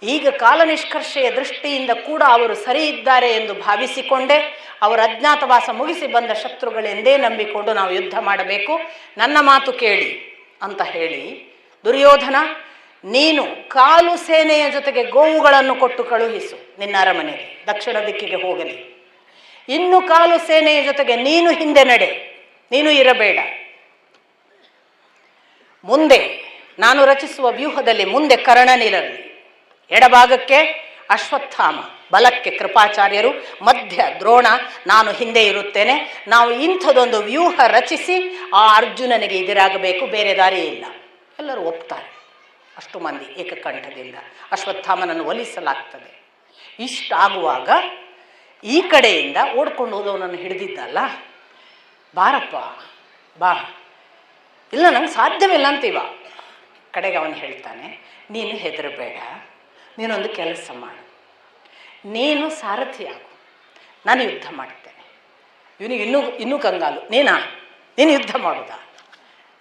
ಈಗ ಕಾಲ ನಿಷ್ಕರ್ಷೆಯ ದೃಷ್ಟಿಯಿಂದ ಕೂಡ ಅವರು ಸರಿ ಇದ್ದಾರೆ ಎಂದು ಭಾವಿಸಿಕೊಂಡೇ ಅವರು ಅಜ್ಞಾತವಾಸ ಮುಗಿಸಿ ಬಂದ ಶತ್ರುಗಳೆಂದೇ ನಂಬಿಕೊಂಡು ನಾವು ಯುದ್ಧ ಮಾಡಬೇಕು, ನನ್ನ ಮಾತು ಕೇಳಿ ಅಂತ ಹೇಳಿ, ದುರ್ಯೋಧನ ನೀನು ಕಾಲು ಸೇನೆಯ ಜೊತೆಗೆ ಗೋವುಗಳನ್ನು ಕೊಟ್ಟು ಕಳುಹಿಸು ನಿನ್ನ ಅರಮನೆಗೆ, ದಕ್ಷಿಣ ದಿಕ್ಕಿಗೆ ಹೋಗಲಿ. ಇನ್ನು ಕಾಲು ಸೇನೆಯ ಜೊತೆಗೆ ನೀನು ಹಿಂದೆ ನಡೆ, ನೀನು ಇರಬೇಡ. ಮುಂದೆ ನಾನು ರಚಿಸುವ ವ್ಯೂಹದಲ್ಲಿ ಮುಂದೆ ಕರ್ಣನಿರಲಿ, ಎಡಭಾಗಕ್ಕೆ ಅಶ್ವತ್ಥಾಮ, ಬಲಕ್ಕೆ ಕೃಪಾಚಾರ್ಯರು, ಮಧ್ಯ ದ್ರೋಣ, ನಾನು ಹಿಂದೆ ಇರುತ್ತೇನೆ. ನಾವು ಇಂಥದೊಂದು ವ್ಯೂಹ ರಚಿಸಿ ಆ ಅರ್ಜುನನಿಗೆ ಎದುರಾಗಬೇಕು, ಬೇರೆ ದಾರಿ ಇಲ್ಲ. ಎಲ್ಲರೂ ಒಪ್ತಾರೆ, ಅಷ್ಟು ಮಂದಿ ಏಕಕಂಠದಿಂದ ಅಶ್ವತ್ಥಾಮನನ್ನು ಒಲಿಸಲಾಗ್ತದೆ. ಇಷ್ಟಾಗುವಾಗ ಈ ಕಡೆಯಿಂದ ಓಡ್ಕೊಂಡು ಹೋದವನನ್ನು ಹಿಡಿದಿದ್ದಲ್ಲ, ಬಾರಪ್ಪ ಬಾ, ಇಲ್ಲ ನಂಗೆ ಸಾಧ್ಯವಿಲ್ಲ ಅಂತೀವ. ಕಡೆಗೆ ಅವನು ಹೇಳ್ತಾನೆ, ನೀನು ಹೆದರಬೇಡ, ನೀನೊಂದು ಕೆಲಸ ಮಾಡು, ನೀನು ಸಾರಥಿಯಾಗು, ನಾನು ಯುದ್ಧ ಮಾಡ್ತೇನೆ. ಇವನಿಗೆ ಇನ್ನೂ ಕಂಗಾಲು, ನೀನು ಯುದ್ಧ ಮಾಡುವುದಾ?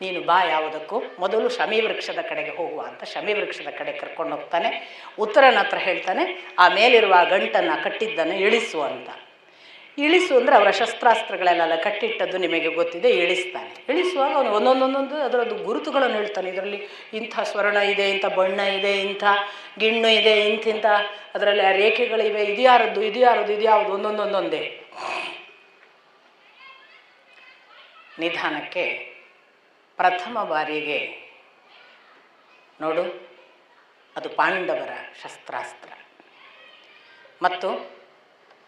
ನೀನು ಬಾ ಯಾವುದಕ್ಕೂ ಮೊದಲು ಶಮಿ ವೃಕ್ಷದ ಕಡೆಗೆ ಹೋಗುವ ಅಂತ ಶಮಿ ವೃಕ್ಷದ ಕಡೆ ಕರ್ಕೊಂಡು ಹೋಗ್ತಾನೆ. ಉತ್ತರನ ಹತ್ರ ಹೇಳ್ತಾನೆ, ಆ ಮೇಲಿರುವ ಗಂಟನ್ನು ಕಟ್ಟಿದ್ದನ್ನು ಇಳಿಸು ಅಂತ. ಇಳಿಸು ಅಂದರೆ ಅವರ ಶಸ್ತ್ರಾಸ್ತ್ರಗಳೆಲ್ಲ ಕಟ್ಟಿಟ್ಟದ್ದು ನಿಮಗೆ ಗೊತ್ತಿದೆ. ಇಳಿಸ್ತಾನೆ. ಇಳಿಸುವಾಗ ಅವನು ಒಂದೊಂದೊಂದೊಂದು ಅದರದ್ದು ಗುರುತುಗಳನ್ನು ಹೇಳ್ತಾನೆ. ಇದರಲ್ಲಿ ಇಂಥ ಸ್ವರ್ಣ ಇದೆ, ಇಂಥ ಬಣ್ಣ ಇದೆ, ಇಂಥ ಗಿಣ್ಣು ಇದೆ, ಇಂತಿಂಥ ಅದರಲ್ಲಿ ಆ ರೇಖೆಗಳಿವೆ, ಇದು ಯಾರದ್ದು, ಇದು ಯಾರದ್ದು, ಇದು ಯಾವುದು, ಒಂದೊಂದೊಂದೊಂದೇ. ನಿಧಾನಕ್ಕೆ ಪ್ರಥಮ ಬಾರಿಗೆ ನೋಡು, ಅದು ಪಾಂಡವರ ಶಸ್ತ್ರಾಸ್ತ್ರ ಮತ್ತು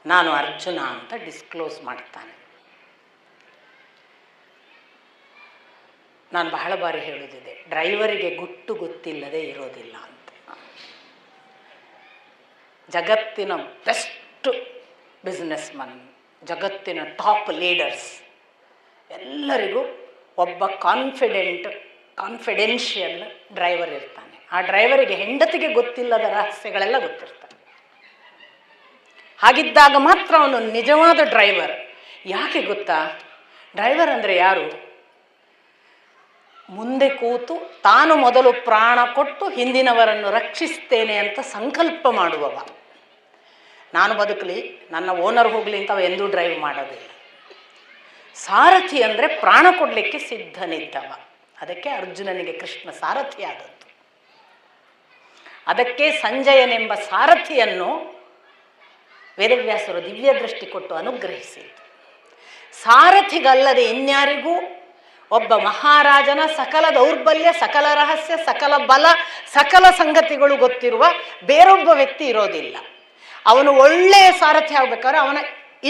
ನಾನು ಅರ್ಜುನ ಅಂತ ಡಿಸ್ಕ್ಲೋಸ್ ಮಾಡ್ತಾನೆ. ನಾನು ಬಹಳ ಬಾರಿ ಹೇಳುವುದಿದೆ, ಡ್ರೈವರಿಗೆ ಗುಟ್ಟು ಗೊತ್ತಿಲ್ಲದೆ ಇರೋದಿಲ್ಲ ಅಂತ. ಜಗತ್ತಿನ ಬೆಸ್ಟ್ ಬಿಸ್ನೆಸ್ ಮನ್, ಜಗತ್ತಿನ ಟಾಪ್ ಲೀಡರ್ಸ್ ಎಲ್ಲರಿಗೂ ಒಬ್ಬ ಕಾನ್ಫಿಡೆನ್ಷಿಯಲ್ ಡ್ರೈವರ್ ಇರ್ತಾನೆ. ಆ ಡ್ರೈವರಿಗೆ ಹೆಂಡತಿಗೆ ಗೊತ್ತಿಲ್ಲದ ರಹಸ್ಯಗಳೆಲ್ಲ ಗೊತ್ತಿರ್ತವೆ. ಹಾಗಿದ್ದಾಗ ಮಾತ್ರ ಅವನು ನಿಜವಾದ ಡ್ರೈವರ್. ಯಾಕೆ ಗೊತ್ತಾ? ಡ್ರೈವರ್ ಅಂದರೆ ಯಾರು? ಮುಂದೆ ಕೂತು ತಾನು ಮೊದಲು ಪ್ರಾಣ ಕೊಟ್ಟು ಹಿಂದಿನವರನ್ನು ರಕ್ಷಿಸ್ತೇನೆ ಅಂತ ಸಂಕಲ್ಪ ಮಾಡುವವ. ನಾನು ಬದುಕಲಿ, ನನ್ನ ಓನರ್ ಹೋಗಲಿ ಅಂತ ಅವ ಎಂದೂ ಡ್ರೈವ್ ಮಾಡೋದಿಲ್ಲ. ಸಾರಥಿ ಅಂದರೆ ಪ್ರಾಣ ಕೊಡಲಿಕ್ಕೆ ಸಿದ್ಧನಿದ್ದವ. ಅದಕ್ಕೆ ಅರ್ಜುನನಿಗೆ ಕೃಷ್ಣ ಸಾರಥಿ ಆದದ್ದು. ಅದಕ್ಕೆ ಸಂಜಯನೆಂಬ ಸಾರಥಿಯನ್ನು ವೇದವ್ಯಾಸರು ದಿವ್ಯ ದೃಷ್ಟಿ ಕೊಟ್ಟು ಅನುಗ್ರಹಿಸಿತು. ಸಾರಥಿಗಲ್ಲದೆ ಇನ್ಯಾರಿಗೂ ಒಬ್ಬ ಮಹಾರಾಜನ ಸಕಲ ದೌರ್ಬಲ್ಯ, ಸಕಲ ರಹಸ್ಯ, ಸಕಲ ಬಲ, ಸಕಲ ಸಂಗತಿಗಳು ಗೊತ್ತಿರುವ ಬೇರೊಬ್ಬ ವ್ಯಕ್ತಿ ಇರೋದಿಲ್ಲ. ಅವನು ಒಳ್ಳೆಯ ಸಾರಥಿ ಆಗಬೇಕಾದ್ರೆ ಅವನ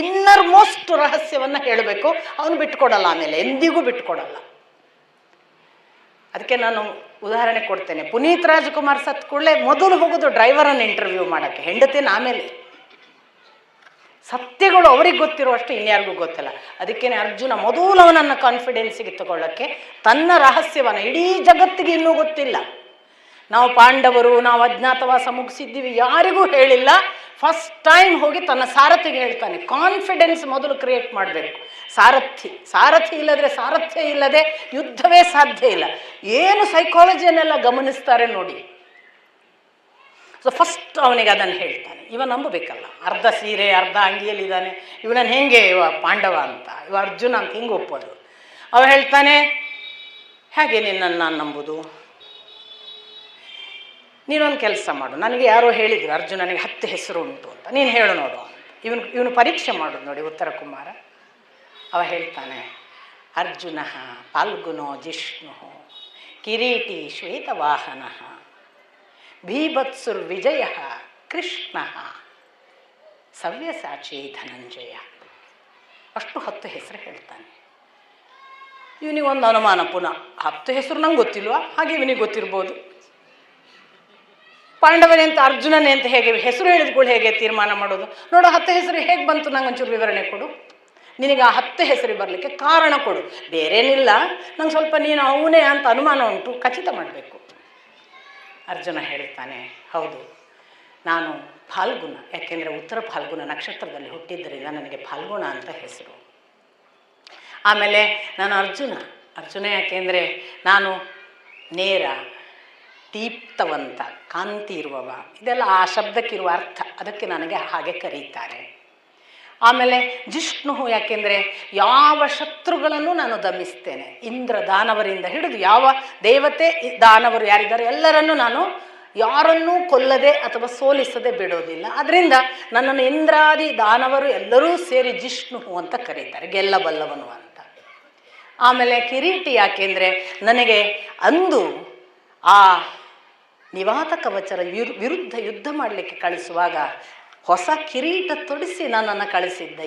ಇನ್ನರ್ ಮೋಸ್ಟ್ ರಹಸ್ಯವನ್ನು ಹೇಳಬೇಕು. ಅವನು ಬಿಟ್ಕೊಡಲ್ಲ, ಆಮೇಲೆ ಎಂದಿಗೂ ಬಿಟ್ಕೊಡಲ್ಲ. ಅದಕ್ಕೆ ನಾನು ಉದಾಹರಣೆ ಕೊಡ್ತೇನೆ. ಪುನೀತ್ ರಾಜ್ಕುಮಾರ್ ಸತ್ ಕೂಡಲೇ ಮೊದಲು ಹೋಗೋದು ಡ್ರೈವರನ್ನು ಇಂಟರ್ವ್ಯೂ ಮಾಡೋಕ್ಕೆ, ಹೆಂಡತಿನ ಆಮೇಲೆ. ಸತ್ಯಗಳು ಅವ್ರಿಗೆ ಗೊತ್ತಿರುವಷ್ಟು ಇನ್ಯಾರಿಗೂ ಗೊತ್ತಿಲ್ಲ. ಅದಕ್ಕೇನೆ ಅರ್ಜುನ ಮೊದಲು ಅವನನ್ನು ಕಾನ್ಫಿಡೆನ್ಸಿಗೆ ತಗೊಳ್ಳೋಕ್ಕೆ ತನ್ನ ರಹಸ್ಯವನ್ನು ಇಡೀ ಜಗತ್ತಿಗೆ ಇನ್ನೂ ಗೊತ್ತಿಲ್ಲ. ನಾವು ಪಾಂಡವರು, ನಾವು ಅಜ್ಞಾತವಾಸ ಮುಗಿಸಿದ್ದೀವಿ, ಯಾರಿಗೂ ಹೇಳಿಲ್ಲ. ಫಸ್ಟ್ ಟೈಮ್ ಹೋಗಿ ತನ್ನ ಸಾರಥಿಗೆ ಹೇಳ್ತಾನೆ. ಕಾನ್ಫಿಡೆನ್ಸ್ ಮೊದಲು ಕ್ರಿಯೇಟ್ ಮಾಡಬೇಕು. ಸಾರಥಿ ಇಲ್ಲದ್ರೆ, ಸಾರಥ್ಯ ಇಲ್ಲದೆ ಯುದ್ಧವೇ ಸಾಧ್ಯ ಇಲ್ಲ. ಏನು ಸೈಕಾಲಜಿಯನ್ನೆಲ್ಲ ಗಮನಿಸ್ತಾರೆ ನೋಡಿ. ಸೊ ಫಸ್ಟ್ ಅವನಿಗೆ ಅದನ್ನು ಹೇಳ್ತಾನೆ. ಇವ ನಂಬಬೇಕಲ್ಲ, ಅರ್ಧ ಸೀರೆ ಅರ್ಧ ಅಂಗಿಯಲ್ಲಿದ್ದಾನೆ, ಇವನನ್ನು ಹೆಂಗೆ ಇವ ಪಾಂಡವ ಅಂತ, ಇವ ಅರ್ಜುನ ಅಂತ ಹಿಂಗೆ ಒಪ್ಪೋದು. ಅವ ಹೇಳ್ತಾನೆ, ಹೇಗೆ ನಿನ್ನನ್ನು ನಾನು ನಂಬುದು? ನೀನೊಂದು ಕೆಲಸ ಮಾಡು, ನನಗೆ ಯಾರೋ ಹೇಳಿದ್ರು ಅರ್ಜುನನಿಗೆ 10 ಹೆಸರು ಉಂಟು ಅಂತ, ನೀನು ಹೇಳು ನೋಡು ಅಂತ. ಇವನು ಪರೀಕ್ಷೆ ಮಾಡೋದು ನೋಡಿ ಉತ್ತರ ಕುಮಾರ. ಅವ ಹೇಳ್ತಾನೆ, ಅರ್ಜುನ ಫಾಲ್ಗುನೋ ಜಿಷ್ಣು ಕಿರೀಟಿ ಶ್ವೇತವಾಹನ ಭೀಭತ್ಸುರ್ವಿಜಯ ಕೃಷ್ಣ ಸವ್ಯಸಾಚಿ ಧನಂಜಯ. ಅಷ್ಟು 10 ಹೆಸರು ಹೇಳ್ತಾನೆ. ಇವನಿಗೆ ಒಂದು ಅನುಮಾನ, ಪುನಃ 10 ಹೆಸರು ನಂಗೆ ಗೊತ್ತಿಲ್ವಾ? ಹಾಗೆ ಇವನಿಗೆ ಗೊತ್ತಿರ್ಬೋದು. ಪಾಂಡವನೇ ಅಂತ ಅರ್ಜುನನೇ ಅಂತ ಹೇಗೆ ಹೆಸರು ಹೇಳಿದ್ಗಳು ಹೇಗೆ ತೀರ್ಮಾನ ಮಾಡೋದು? ನೋಡು, 10 ಹೆಸರು ಹೇಗೆ ಬಂತು? ನಂಗೆ ಒಂಚೂರು ವಿವರಣೆ ಕೊಡು. ನಿನಗೆ ಆ 10 ಹೆಸರು ಬರಲಿಕ್ಕೆ ಕಾರಣ ಕೊಡು. ಬೇರೇನಿಲ್ಲ, ನಂಗೆ ಸ್ವಲ್ಪ ನೀನು ಅವನೇ ಅಂತ ಅನುಮಾನ ಉಂಟು, ಖಚಿತ ಮಾಡಬೇಕು. ಅರ್ಜುನ ಹೇಳ್ತಾನೆ, ಹೌದು, ನಾನು ಫಾಲ್ಗುಣ. ಯಾಕೆಂದರೆ ಉತ್ತರ ಫಾಲ್ಗುಣ ನಕ್ಷತ್ರದಲ್ಲಿ ಹುಟ್ಟಿದ್ದರಿಂದ ನನಗೆ ಫಾಲ್ಗುಣ ಅಂತ ಹೆಸರು. ಆಮೇಲೆ ನಾನು ಅರ್ಜುನ ಯಾಕೆಂದರೆ ನಾನು ನೇರ, ದೀಪ್ತವಂತ, ಕಾಂತಿ ಇರುವವ. ಇದೆಲ್ಲ ಆ ಶಬ್ದಕ್ಕಿರುವ ಅರ್ಥ, ಅದಕ್ಕೆ ನನಗೆ ಹಾಗೆ ಕರೀತಾರೆ. ಆಮೇಲೆ ಜಿಷ್ಣು ಯಾಕೆಂದರೆ ಯಾವ ಶತ್ರುಗಳನ್ನು ನಾನು ದಮಿಸ್ತೇನೆ. ಇಂದ್ರ ದಾನವರಿಂದ ಹಿಡಿದು ಯಾವ ದೇವತೆ ದಾನವರು ಯಾರಿದ್ದಾರೆ ಎಲ್ಲರನ್ನೂ ನಾನು ಯಾರನ್ನೂ ಕೊಲ್ಲದೆ ಅಥವಾ ಸೋಲಿಸದೆ ಬಿಡೋದಿಲ್ಲ. ಅದರಿಂದ ನನ್ನನ್ನು ಇಂದ್ರಾದಿ ದಾನವರು ಎಲ್ಲರೂ ಸೇರಿ ಜಿಷ್ಣು ಅಂತ ಕರೀತಾರೆ, ಗೆಲ್ಲಬಲ್ಲವನು ಅಂತ. ಆಮೇಲೆ ಕಿರೀಟಿ ಯಾಕೆಂದರೆ ನನಗೆ ಅಂದು ಆ ನಿವಾತ ಕವಚರ ವಿರುದ್ಧ ಯುದ್ಧ ಮಾಡಲಿಕ್ಕೆ ಕಳಿಸುವಾಗ ಹೊಸ ಕಿರೀಟ ತೊಡಿಸಿ ನನ್ನನ್ನು ಕಳಿಸಿದ್ದ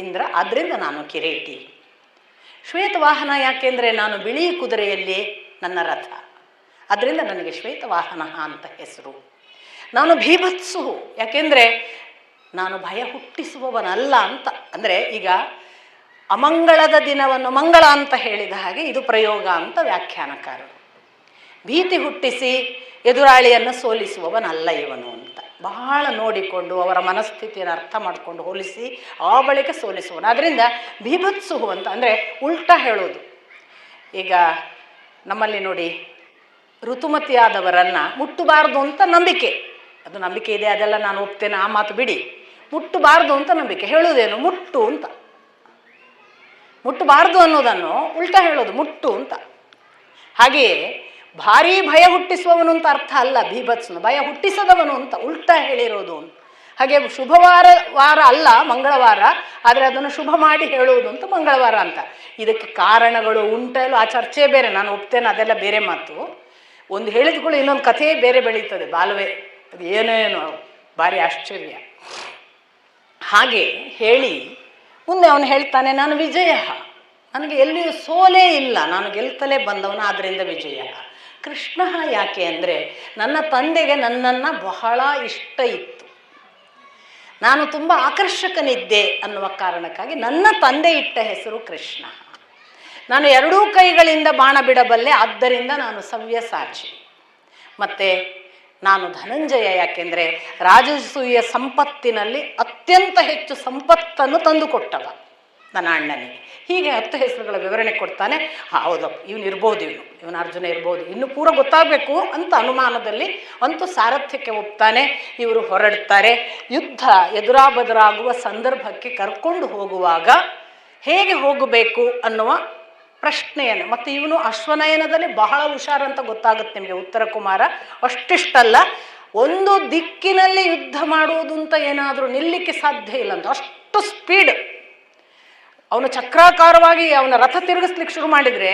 ಇಂದ್ರ, ಆದ್ದರಿಂದ ನಾನು ಕಿರೀಟಿ. ಶ್ವೇತವಾಹನ ಯಾಕೆಂದರೆ ನಾನು ಬಿಳಿ ಕುದುರೆಯಲ್ಲಿ ನನ್ನ ರಥ, ಅದರಿಂದ ನನಗೆ ಶ್ವೇತವಾಹನ ಅಂತ ಹೆಸರು. ನಾನು ಭೀಭತ್ಸು ಯಾಕೆಂದರೆ ನಾನು ಭಯ ಹುಟ್ಟಿಸುವವನಲ್ಲ ಅಂತ. ಅಂದರೆ ಈಗ ಅಮಂಗಳದ ದಿನವನ್ನು ಮಂಗಳ ಅಂತ ಹೇಳಿದ ಹಾಗೆ ಇದು ಪ್ರಯೋಗ ಅಂತ ವ್ಯಾಖ್ಯಾನಕಾರರು. ಭೀತಿ ಹುಟ್ಟಿಸಿ ಎದುರಾಳಿಯನ್ನು ಸೋಲಿಸುವವನಲ್ಲ ಇವನು ಅಂತ ಬಹಳ ನೋಡಿಕೊಂಡು ಅವರ ಮನಸ್ಥಿತಿಯನ್ನು ಅರ್ಥ ಮಾಡಿಕೊಂಡು ಹೋಲಿಸಿ ಆ ಬಳಿಕ ಸೋಲಿಸುವನು. ಅದರಿಂದ ಭೀಭತ್ಸು ಅಂತ ಅಂದರೆ ಉಲ್ಟಾ ಹೇಳೋದು. ಈಗ ನಮ್ಮಲ್ಲಿ ನೋಡಿ, ಋತುಮತಿಯಾದವರನ್ನು ಮುಟ್ಟಬಾರ್ದು ಅಂತ ನಂಬಿಕೆ, ಅದು ನಂಬಿಕೆ ಇದೆ, ಅದೆಲ್ಲ ನಾನು ಒಪ್ತೇನೆ, ಆ ಮಾತು ಬಿಡಿ. ಮುಟ್ಟಬಾರ್ದು ಅಂತ ನಂಬಿಕೆ, ಹೇಳುವುದೇನು ಮುಟ್ಟು ಅಂತ. ಮುಟ್ಟಬಾರ್ದು ಅನ್ನೋದನ್ನು ಉಲ್ಟಾ ಹೇಳೋದು ಮುಟ್ಟು ಅಂತ. ಹಾಗೆಯೇ ಭಾರೀ ಭಯ ಹುಟ್ಟಿಸುವವನು ಅಂತ ಅರ್ಥ ಅಲ್ಲ, ಭೀಭತ್ಸನು ಭಯ ಹುಟ್ಟಿಸದವನು ಅಂತ ಉಲ್ಟಾ ಹೇಳಿರೋದು ಅಂತ. ಹಾಗೆ ವಾರ ಅಲ್ಲ ಮಂಗಳವಾರ, ಆದರೆ ಅದನ್ನು ಶುಭ ಮಾಡಿ ಹೇಳುವುದು ಅಂತ ಮಂಗಳವಾರ ಅಂತ. ಇದಕ್ಕೆ ಕಾರಣಗಳು ಉಂಟಲ್ಲ, ಆ ಚರ್ಚೆ ಬೇರೆ, ನಾನು ಒಪ್ತೇನೆ, ಅದೆಲ್ಲ ಬೇರೆ ಮಾತು. ಒಂದು ಹೇಳಿದ್ಗಳು ಇನ್ನೊಂದು ಕಥೆಯೇ ಬೇರೆ ಬೆಳೀತದೆ, ಬಾಲ್ವೆ, ಅದು ಏನೇನೋ ಭಾರಿ ಆಶ್ಚರ್ಯ. ಹಾಗೆ ಹೇಳಿ ಮುಂದೆ ಅವನು ಹೇಳ್ತಾನೆ, ನಾನು ವಿಜಯ, ನನಗೆ ಎಲ್ಲಿಯೂ ಸೋಲೇ ಇಲ್ಲ, ನಾನು ಗೆಲ್ತಲೇ ಬಂದವನು, ಆದ್ದರಿಂದ ವಿಜಯ. ಕೃಷ್ಣ ಯಾಕೆ ಅಂದರೆ, ನನ್ನ ತಂದೆಗೆ ನನ್ನನ್ನು ಬಹಳ ಇಷ್ಟ ಇತ್ತು, ನಾನು ತುಂಬ ಆಕರ್ಷಕನಿದ್ದೆ ಅನ್ನುವ ಕಾರಣಕ್ಕಾಗಿ ನನ್ನ ತಂದೆ ಇಟ್ಟ ಹೆಸರು ಕೃಷ್ಣ. ನಾನು ಎರಡೂ ಕೈಗಳಿಂದ ಬಾಣ ಬಿಡಬಲ್ಲೆ, ಆದ್ದರಿಂದ ನಾನು ಸವ್ಯಸಾಚಿ. ಮತ್ತು ನಾನು ಧನಂಜಯ, ಯಾಕೆಂದರೆ ರಾಜಸೂಯ ಸಂಪತ್ತಿನಲ್ಲಿ ಅತ್ಯಂತ ಹೆಚ್ಚು ಸಂಪತ್ತನ್ನು ತಂದುಕೊಟ್ಟವ ನನ್ನ ಅಣ್ಣನಿಗೆ. ಹೀಗೆ 10 ಹೆಸರುಗಳ ವಿವರಣೆ ಕೊಡ್ತಾನೆ. ಹೌದಪ್ಪ, ಇವನು ಇವನು ಅರ್ಜುನ ಇರ್ಬೋದು, ಇನ್ನು ಪೂರ ಗೊತ್ತಾಗಬೇಕು ಅಂತ ಅನುಮಾನದಲ್ಲಿ ಅಂತೂ ಸಾರಥ್ಯಕ್ಕೆ ಒಪ್ತಾನೆ. ಇವರು ಹೊರಡ್ತಾರೆ. ಯುದ್ಧ ಎದುರಾಬದುರಾಗುವ ಸಂದರ್ಭಕ್ಕೆ ಕರ್ಕೊಂಡು ಹೋಗುವಾಗ ಹೇಗೆ ಹೋಗಬೇಕು ಅನ್ನುವ ಪ್ರಶ್ನೆಯನ್ನು, ಮತ್ತು ಇವನು ಅಶ್ವನಯನದಲ್ಲಿ ಬಹಳ ಹುಷಾರಂತ ಗೊತ್ತಾಗುತ್ತೆ ನಿಮಗೆ. ಉತ್ತರ ಕುಮಾರ ಅಷ್ಟಿಷ್ಟಲ್ಲ, ಒಂದು ದಿಕ್ಕಿನಲ್ಲಿ ಯುದ್ಧ ಮಾಡುವುದು ಅಂತ ಏನಾದರೂ ನಿಲ್ಲಿಕ್ಕೆ ಸಾಧ್ಯ ಇಲ್ಲ ಅಂತ, ಅಷ್ಟು ಸ್ಪೀಡ್. ಅವನು ಚಕ್ರಾಕಾರವಾಗಿ ಅವನ ರಥ ತಿರುಗಿಸ್ಲಿಕ್ಕೆ ಶುರು ಮಾಡಿದರೆ,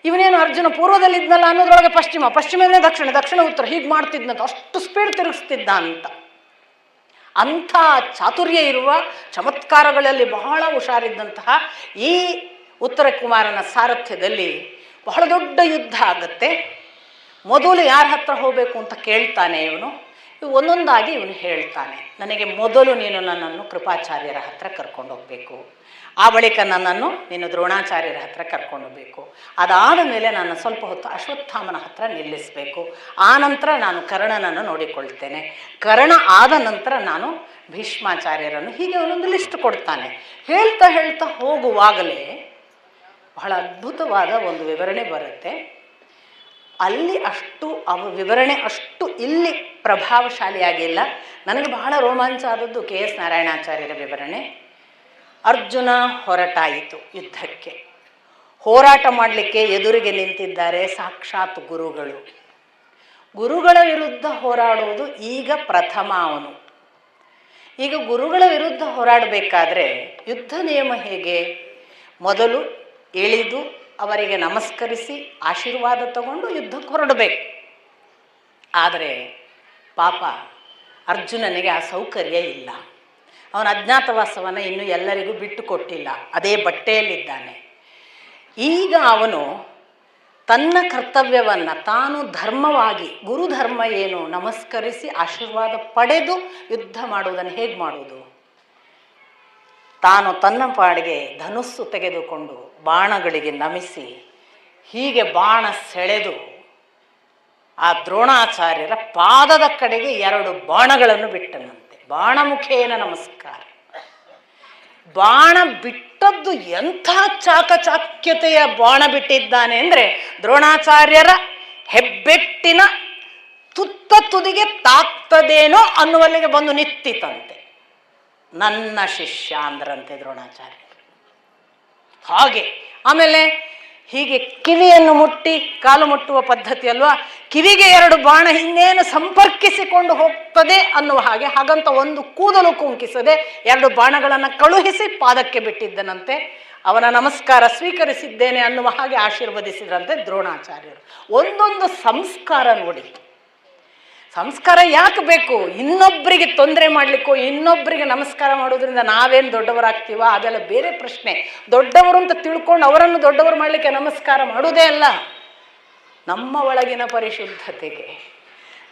ಇವನೇನು ಅರ್ಜುನ ಪೂರ್ವದಲ್ಲಿ ಇದ್ನಲ್ಲ ಅನ್ನೋದ್ರೊಳಗೆ ಪಶ್ಚಿಮವೇ ದಕ್ಷಿಣ ಉತ್ತರ ಹೀಗೆ ಮಾಡ್ತಿದ್ನಂತ, ಅಷ್ಟು ಸ್ಪೀಡ್ ತಿರುಗಿಸ್ತಿದ್ದ ಅಂತ. ಅಂಥ ಚಾತುರ್ಯ ಇರುವ, ಚಮತ್ಕಾರಗಳಲ್ಲಿ ಬಹಳ ಹುಷಾರಿದ್ದಂತಹ ಈ ಉತ್ತರ ಕುಮಾರನ ಸಾರಥ್ಯದಲ್ಲಿ ಬಹಳ ದೊಡ್ಡ ಯುದ್ಧ ಆಗುತ್ತೆ. ಮೊದಲು ಯಾರ ಹತ್ರ ಹೋಗಬೇಕು ಅಂತ ಕೇಳ್ತಾನೆ ಇವನು. ಒಂದೊಂದಾಗಿ ಇವನು ಹೇಳ್ತಾನೆ, ನನಗೆ ಮೊದಲು ನೀನು ನನ್ನನ್ನು ಕೃಪಾಚಾರ್ಯರ ಹತ್ರ ಕರ್ಕೊಂಡು ಹೋಗಬೇಕು, ಆ ಬಳಿಕ ನನ್ನನ್ನು ನೀನು ದ್ರೋಣಾಚಾರ್ಯರ ಹತ್ರ ಕರ್ಕೊಂಡು ಹೋಗಬೇಕು, ಅದಾದ ಮೇಲೆ ನಾನು ಸ್ವಲ್ಪ ಹೊತ್ತು ಅಶ್ವತ್ಥಾಮನ ಹತ್ರ ನಿಲ್ಲಿಸಬೇಕು, ಆ ನಂತರ ನಾನು ಕರ್ಣನನ್ನು ನೋಡಿಕೊಳ್ತೇನೆ, ಕರ್ಣ ಆದ ನಂತರ ನಾನು ಭೀಷ್ಮಾಚಾರ್ಯರನ್ನು, ಹೀಗೆ ಒಂದೊಂದು ಲಿಸ್ಟ್ ಕೊಡ್ತಾನೆ. ಹೇಳ್ತಾ ಹೇಳ್ತಾ ಹೋಗುವಾಗಲೇ ಬಹಳ ಅದ್ಭುತವಾದ ಒಂದು ವಿವರಣೆ ಬರುತ್ತೆ. ಅಲ್ಲಿ ವಿವರಣೆ ಅಷ್ಟು ಇಲ್ಲಿ ಪ್ರಭಾವಶಾಲಿಯಾಗಿಲ್ಲ. ನನಗೆ ಬಹಳ ರೋಮಾಂಚ ಆದದ್ದು KS ನಾರಾಯಣಾಚಾರ್ಯರ ವಿವರಣೆ. ಅರ್ಜುನ ಹೊರಟಾಯಿತು ಯುದ್ಧಕ್ಕೆ, ಹೋರಾಟ ಮಾಡಲಿಕ್ಕೆ ಎದುರಿಗೆ ನಿಂತಿದ್ದಾರೆ ಸಾಕ್ಷಾತ್ ಗುರುಗಳು. ಗುರುಗಳ ವಿರುದ್ಧ ಹೋರಾಡುವುದು ಈಗ ಪ್ರಥಮ ಅವನು. ಈಗ ಗುರುಗಳ ವಿರುದ್ಧ ಹೋರಾಡಬೇಕಾದ್ರೆ ಯುದ್ಧ ನಿಯಮ ಹೇಗೆ? ಮೊದಲು ಇಳಿದು ಅವರಿಗೆ ನಮಸ್ಕರಿಸಿ ಆಶೀರ್ವಾದ ತಗೊಂಡು ಯುದ್ಧಕ್ಕೆ ಹೊರಡಬೇಕು. ಆದರೆ ಪಾಪ ಅರ್ಜುನನಿಗೆ ಆ ಸೌಕರ್ಯ ಇಲ್ಲ. ಅವನ ಅಜ್ಞಾತವಾಸವನ್ನು ಇನ್ನೂ ಎಲ್ಲರಿಗೂ ಬಿಟ್ಟು ಕೊಟ್ಟಿಲ್ಲ, ಅದೇ ಬಟ್ಟೆಯಲ್ಲಿದ್ದಾನೆ. ಈಗ ಅವನು ತನ್ನ ಕರ್ತವ್ಯವನ್ನು ತಾನು ಧರ್ಮವಾಗಿ, ಗುರುಧರ್ಮ ಏನು, ನಮಸ್ಕರಿಸಿ ಆಶೀರ್ವಾದ ಪಡೆದು ಯುದ್ಧ ಮಾಡುವುದನ್ನು ಹೇಗೆ ಮಾಡುವುದು? ತಾನು ತನ್ನ ಪಾಡಿಗೆ ಧನುಸ್ಸು ತೆಗೆದುಕೊಂಡು ಬಾಣಗಳಿಗೆ ನಮಿಸಿ ಹೀಗೆ ಬಾಣ ಸೆಳೆದು ಆ ದ್ರೋಣಾಚಾರ್ಯರ ಪಾದದ ಕಡೆಗೆ 2 ಬಾಣಗಳನ್ನು ಬಿಟ್ಟನಂತೆ. ಬಾಣಮುಖೇನ ನಮಸ್ಕಾರ. ಬಾಣ ಬಿಟ್ಟದ್ದು ಎಂಥ ಚಾಕಚಾಕ್ಯತೆಯ ಬಾಣ ಬಿಟ್ಟಿದ್ದಾನೆ ಅಂದರೆ, ದ್ರೋಣಾಚಾರ್ಯರ ಹೆಬ್ಬೆಟ್ಟಿನ ತುದಿಗೆ ತಾಕ್ತದೇನೋ ಅನ್ನುವಲ್ಲಿಗೆ ಬಂದು ನಿಂತಿತಂತೆ. ನನ್ನ ಶಿಷ್ಯ ಅಂದ್ರಂತೆ ದ್ರೋಣಾಚಾರ್ಯ. ಹಾಗೆ ಆಮೇಲೆ ಹೀಗೆ ಕಿವಿಯನ್ನು ಮುಟ್ಟಿ ಕಾಲು ಮುಟ್ಟುವ ಪದ್ಧತಿ ಅಲ್ವಾ, ಕಿವಿಗೆ 2 ಬಾಣ ಇನ್ನೇನು ಸಂಪರ್ಕಿಸಿಕೊಂಡು ಹೋಗ್ತದೆ ಅನ್ನುವ ಹಾಗಂತ ಒಂದು ಕೂದಲು ಕುಂಕಿಸದೆ 2 ಬಾಣಗಳನ್ನು ಕಳುಹಿಸಿ ಪಾದಕ್ಕೆ ಬಿಟ್ಟಿದ್ದನಂತೆ. ಅವನ ನಮಸ್ಕಾರ ಸ್ವೀಕರಿಸಿದ್ದೇನೆ ಅನ್ನುವ ಹಾಗೆ ಆಶೀರ್ವದಿಸಿದ್ರಂತೆ ದ್ರೋಣಾಚಾರ್ಯರು. ಒಂದೊಂದು ಸಂಸ್ಕಾರ ನೋಡಿ. ಸಂಸ್ಕಾರ ಯಾಕೆ ಬೇಕು? ಇನ್ನೊಬ್ಬರಿಗೆ ತೊಂದರೆ ಮಾಡಲಿಕ್ಕೋ, ಇನ್ನೊಬ್ಬರಿಗೆ ನಮಸ್ಕಾರ ಮಾಡೋದ್ರಿಂದ ನಾವೇನು ದೊಡ್ಡವರಾಗ್ತೀವ ಅದೆಲ್ಲ ಬೇರೆ ಪ್ರಶ್ನೆ. ದೊಡ್ಡವರು ಅಂತ ತಿಳ್ಕೊಂಡು ಅವರನ್ನು ದೊಡ್ಡವರು ಮಾಡಲಿಕ್ಕೆ ನಮಸ್ಕಾರ ಮಾಡೋದೇ ಅಲ್ಲ. ನಮ್ಮ ಒಳಗಿನ ಪರಿಶುದ್ಧತೆಗೆ,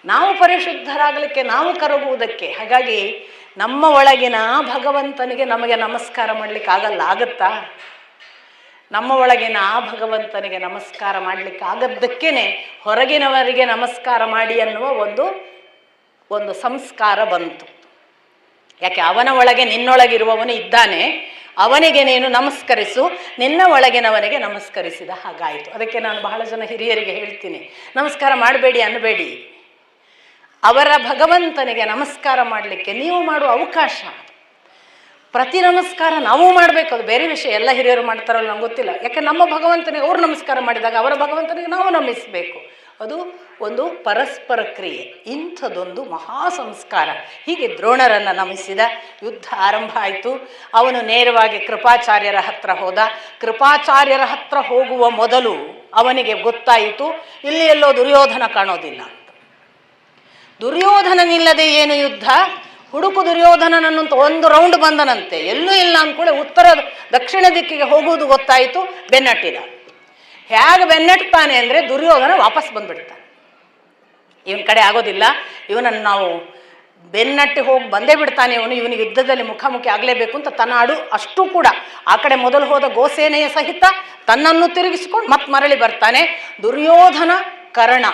ನಾವು ಪರಿಶುದ್ಧರಾಗಲಿಕ್ಕೆ, ನಾವು ಕರಗುವುದಕ್ಕೆ. ಹಾಗಾಗಿ ನಮ್ಮ ಒಳಗಿನ ಭಗವಂತನಿಗೆ ನಮಗೆ ನಮಸ್ಕಾರ ಮಾಡಲಿಕ್ಕೆ ಆಗುತ್ತಾ? ನಮ್ಮ ಒಳಗಿನ ಆ ಭಗವಂತನಿಗೆ ನಮಸ್ಕಾರ ಮಾಡಲಿಕ್ಕೆ ಆಗದ್ದಕ್ಕೇನೆ ಹೊರಗಿನವರಿಗೆ ನಮಸ್ಕಾರ ಮಾಡಿ ಅನ್ನುವ ಒಂದು ಸಂಸ್ಕಾರ ಬಂತು. ಯಾಕೆ? ಅವನ ಒಳಗೆ ನಿನ್ನೊಳಗಿರುವವನು ಇದ್ದಾನೆ, ಅವನಿಗೆ ನೀನು ನಮಸ್ಕರಿಸು, ನಿನ್ನ ಒಳಗಿನವನಿಗೆ ನಮಸ್ಕರಿಸಿದ ಹಾಗಾಯಿತು. ಅದಕ್ಕೆ ನಾನು ಬಹಳ ಜನ ಹಿರಿಯರಿಗೆ ಹೇಳ್ತೀನಿ, ನಮಸ್ಕಾರ ಮಾಡಬೇಡಿ ಅನ್ನಬೇಡಿ. ಅವರ ಭಗವಂತನಿಗೆ ನಮಸ್ಕಾರ ಮಾಡಲಿಕ್ಕೆ ನೀವು ಮಾಡುವ ಅವಕಾಶ. ಪ್ರತಿ ನಮಸ್ಕಾರ ನಾವು ಮಾಡಬೇಕು, ಅದು ಬೇರೆ ವಿಷಯ. ಎಲ್ಲ ಹಿರಿಯರು ಮಾಡ್ತಾರಲ್ಲ ನಂಗೆ ಗೊತ್ತಿಲ್ಲ. ಯಾಕೆ ನಮ್ಮ ಭಗವಂತನಿಗೆ ಅವ್ರು ನಮಸ್ಕಾರ ಮಾಡಿದಾಗ ಅವರ ಭಗವಂತನಿಗೆ ನಾವು ನಮಿಸಬೇಕು. ಅದು ಒಂದು ಪರಸ್ಪರ ಕ್ರಿಯೆ. ಇಂಥದ್ದೊಂದು ಮಹಾ ಸಂಸ್ಕಾರ. ಹೀಗೆ ದ್ರೋಣರನ್ನು ನಮಿಸಿದ. ಯುದ್ಧ ಆರಂಭ ಆಯಿತು. ಅವನು ನೇರವಾಗಿ ಕೃಪಾಚಾರ್ಯರ ಹತ್ರ ಹೋದ. ಕೃಪಾಚಾರ್ಯರ ಹತ್ರ ಹೋಗುವ ಮೊದಲು ಅವನಿಗೆ ಗೊತ್ತಾಯಿತು ಇಲ್ಲಿ ಎಲ್ಲೋ ದುರ್ಯೋಧನ ಕಾಣೋದಿಲ್ಲ ಅಂತ. ದುರ್ಯೋಧನನಿಲ್ಲದೆ ಏನು ಯುದ್ಧ? ಹುಡುಕು ದುರ್ಯೋಧನನನ್ನು ಒಂದು ರೌಂಡ್ ಬಂದನಂತೆ, ಎಲ್ಲೂ ಇಲ್ಲ ಅಂದ್ಕೂಳೆ ದಕ್ಷಿಣ ದಿಕ್ಕಿಗೆ ಹೋಗುವುದು ಗೊತ್ತಾಯಿತು. ಬೆನ್ನಟ್ಟಿದ. ಹೇಗೆ ಬೆನ್ನಟ್ತಾನೆ ಅಂದರೆ ದುರ್ಯೋಧನ ವಾಪಸ್ ಬಂದ್ಬಿಡ್ತಾನೆ. ಇವನ ಕಡೆ ಆಗೋದಿಲ್ಲ, ಇವನನ್ನು ನಾವು ಬೆನ್ನಟ್ಟಿ ಹೋಗಿ ಬಂದೇ ಬಿಡ್ತಾನೆ, ಇವನಿಗೆ ಯುದ್ಧದಲ್ಲಿ ಮುಖಾಮುಖಿ ಆಗಲೇಬೇಕು ಅಂತ ತನ್ನ ಅಷ್ಟು ಕೂಡ ಆ ಕಡೆ ಮೊದಲು ಹೋದ ಗೋಸೇನೆಯ ಸಹಿತ ತನ್ನನ್ನು ತಿರುಗಿಸಿಕೊಂಡು ಮತ್ತೆ ಮರಳಿ ಬರ್ತಾನೆ. ದುರ್ಯೋಧನ ಕರ್ಣ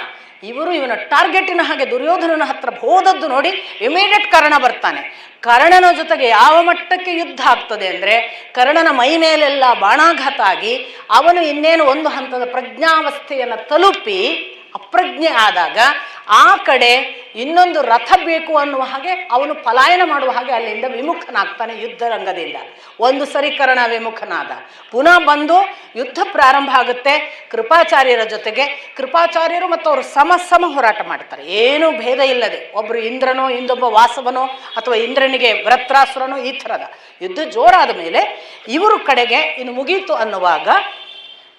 ಇವರು ಇವನ ಟಾರ್ಗೆಟಿನ ಹಾಗೆ ದುರ್ಯೋಧನನ ಹತ್ರ ಹೋದದ್ದು ನೋಡಿ ಇಮಿಡಿಯೇಟ್ ಕರ್ಣ ಬರ್ತಾನೆ. ಕರ್ಣನ ಜೊತೆಗೆ ಯಾವ ಮಟ್ಟಕ್ಕೆ ಯುದ್ಧ ಆಗ್ತದೆ ಅಂದರೆ, ಕರ್ಣನ ಮೈ ಮೇಲೆಲ್ಲ ಬಾಣಾಘಾತ ಆಗಿ ಅವನು ಇನ್ನೇನು ಒಂದು ಹಂತದ ಪ್ರಜ್ಞಾವಸ್ಥೆಯನ್ನು ತಲುಪಿ ಅಪ್ರಜ್ಞೆ ಆದಾಗ ಆ ಕಡೆ ಇನ್ನೊಂದು ರಥ ಬೇಕು ಅನ್ನುವ ಹಾಗೆ ಅವನು ಪಲಾಯನ ಮಾಡುವ ಹಾಗೆ ಅಲ್ಲಿಂದ ವಿಮುಖನಾಗ್ತಾನೆ ಯುದ್ಧ ರಂಗದಿಂದ. ಒಂದು ಸರಿ ಕರ್ಣ ವಿಮುಖನಾದ, ಪುನಃ ಬಂದು ಯುದ್ಧ ಪ್ರಾರಂಭ ಆಗುತ್ತೆ ಕೃಪಾಚಾರ್ಯರ ಜೊತೆಗೆ. ಕೃಪಾಚಾರ್ಯರು ಮತ್ತು ಅವರು ಸಮ ಹೋರಾಟ ಮಾಡ್ತಾರೆ, ಏನೂ ಭೇದ ಇಲ್ಲದೆ. ಒಬ್ಬರು ಇಂದ್ರನೋ, ಇನ್ನೊಬ್ಬ ವಾಸವನೋ, ಅಥವಾ ಇಂದ್ರನಿಗೆ ವೃತ್ರಾಸುರನೋ, ಈ ಥರದ ಯುದ್ಧ ಜೋರಾದ ಮೇಲೆ ಇವರು ಕಡೆಗೆ ಇನ್ನು ಮುಗೀತು ಅನ್ನುವಾಗ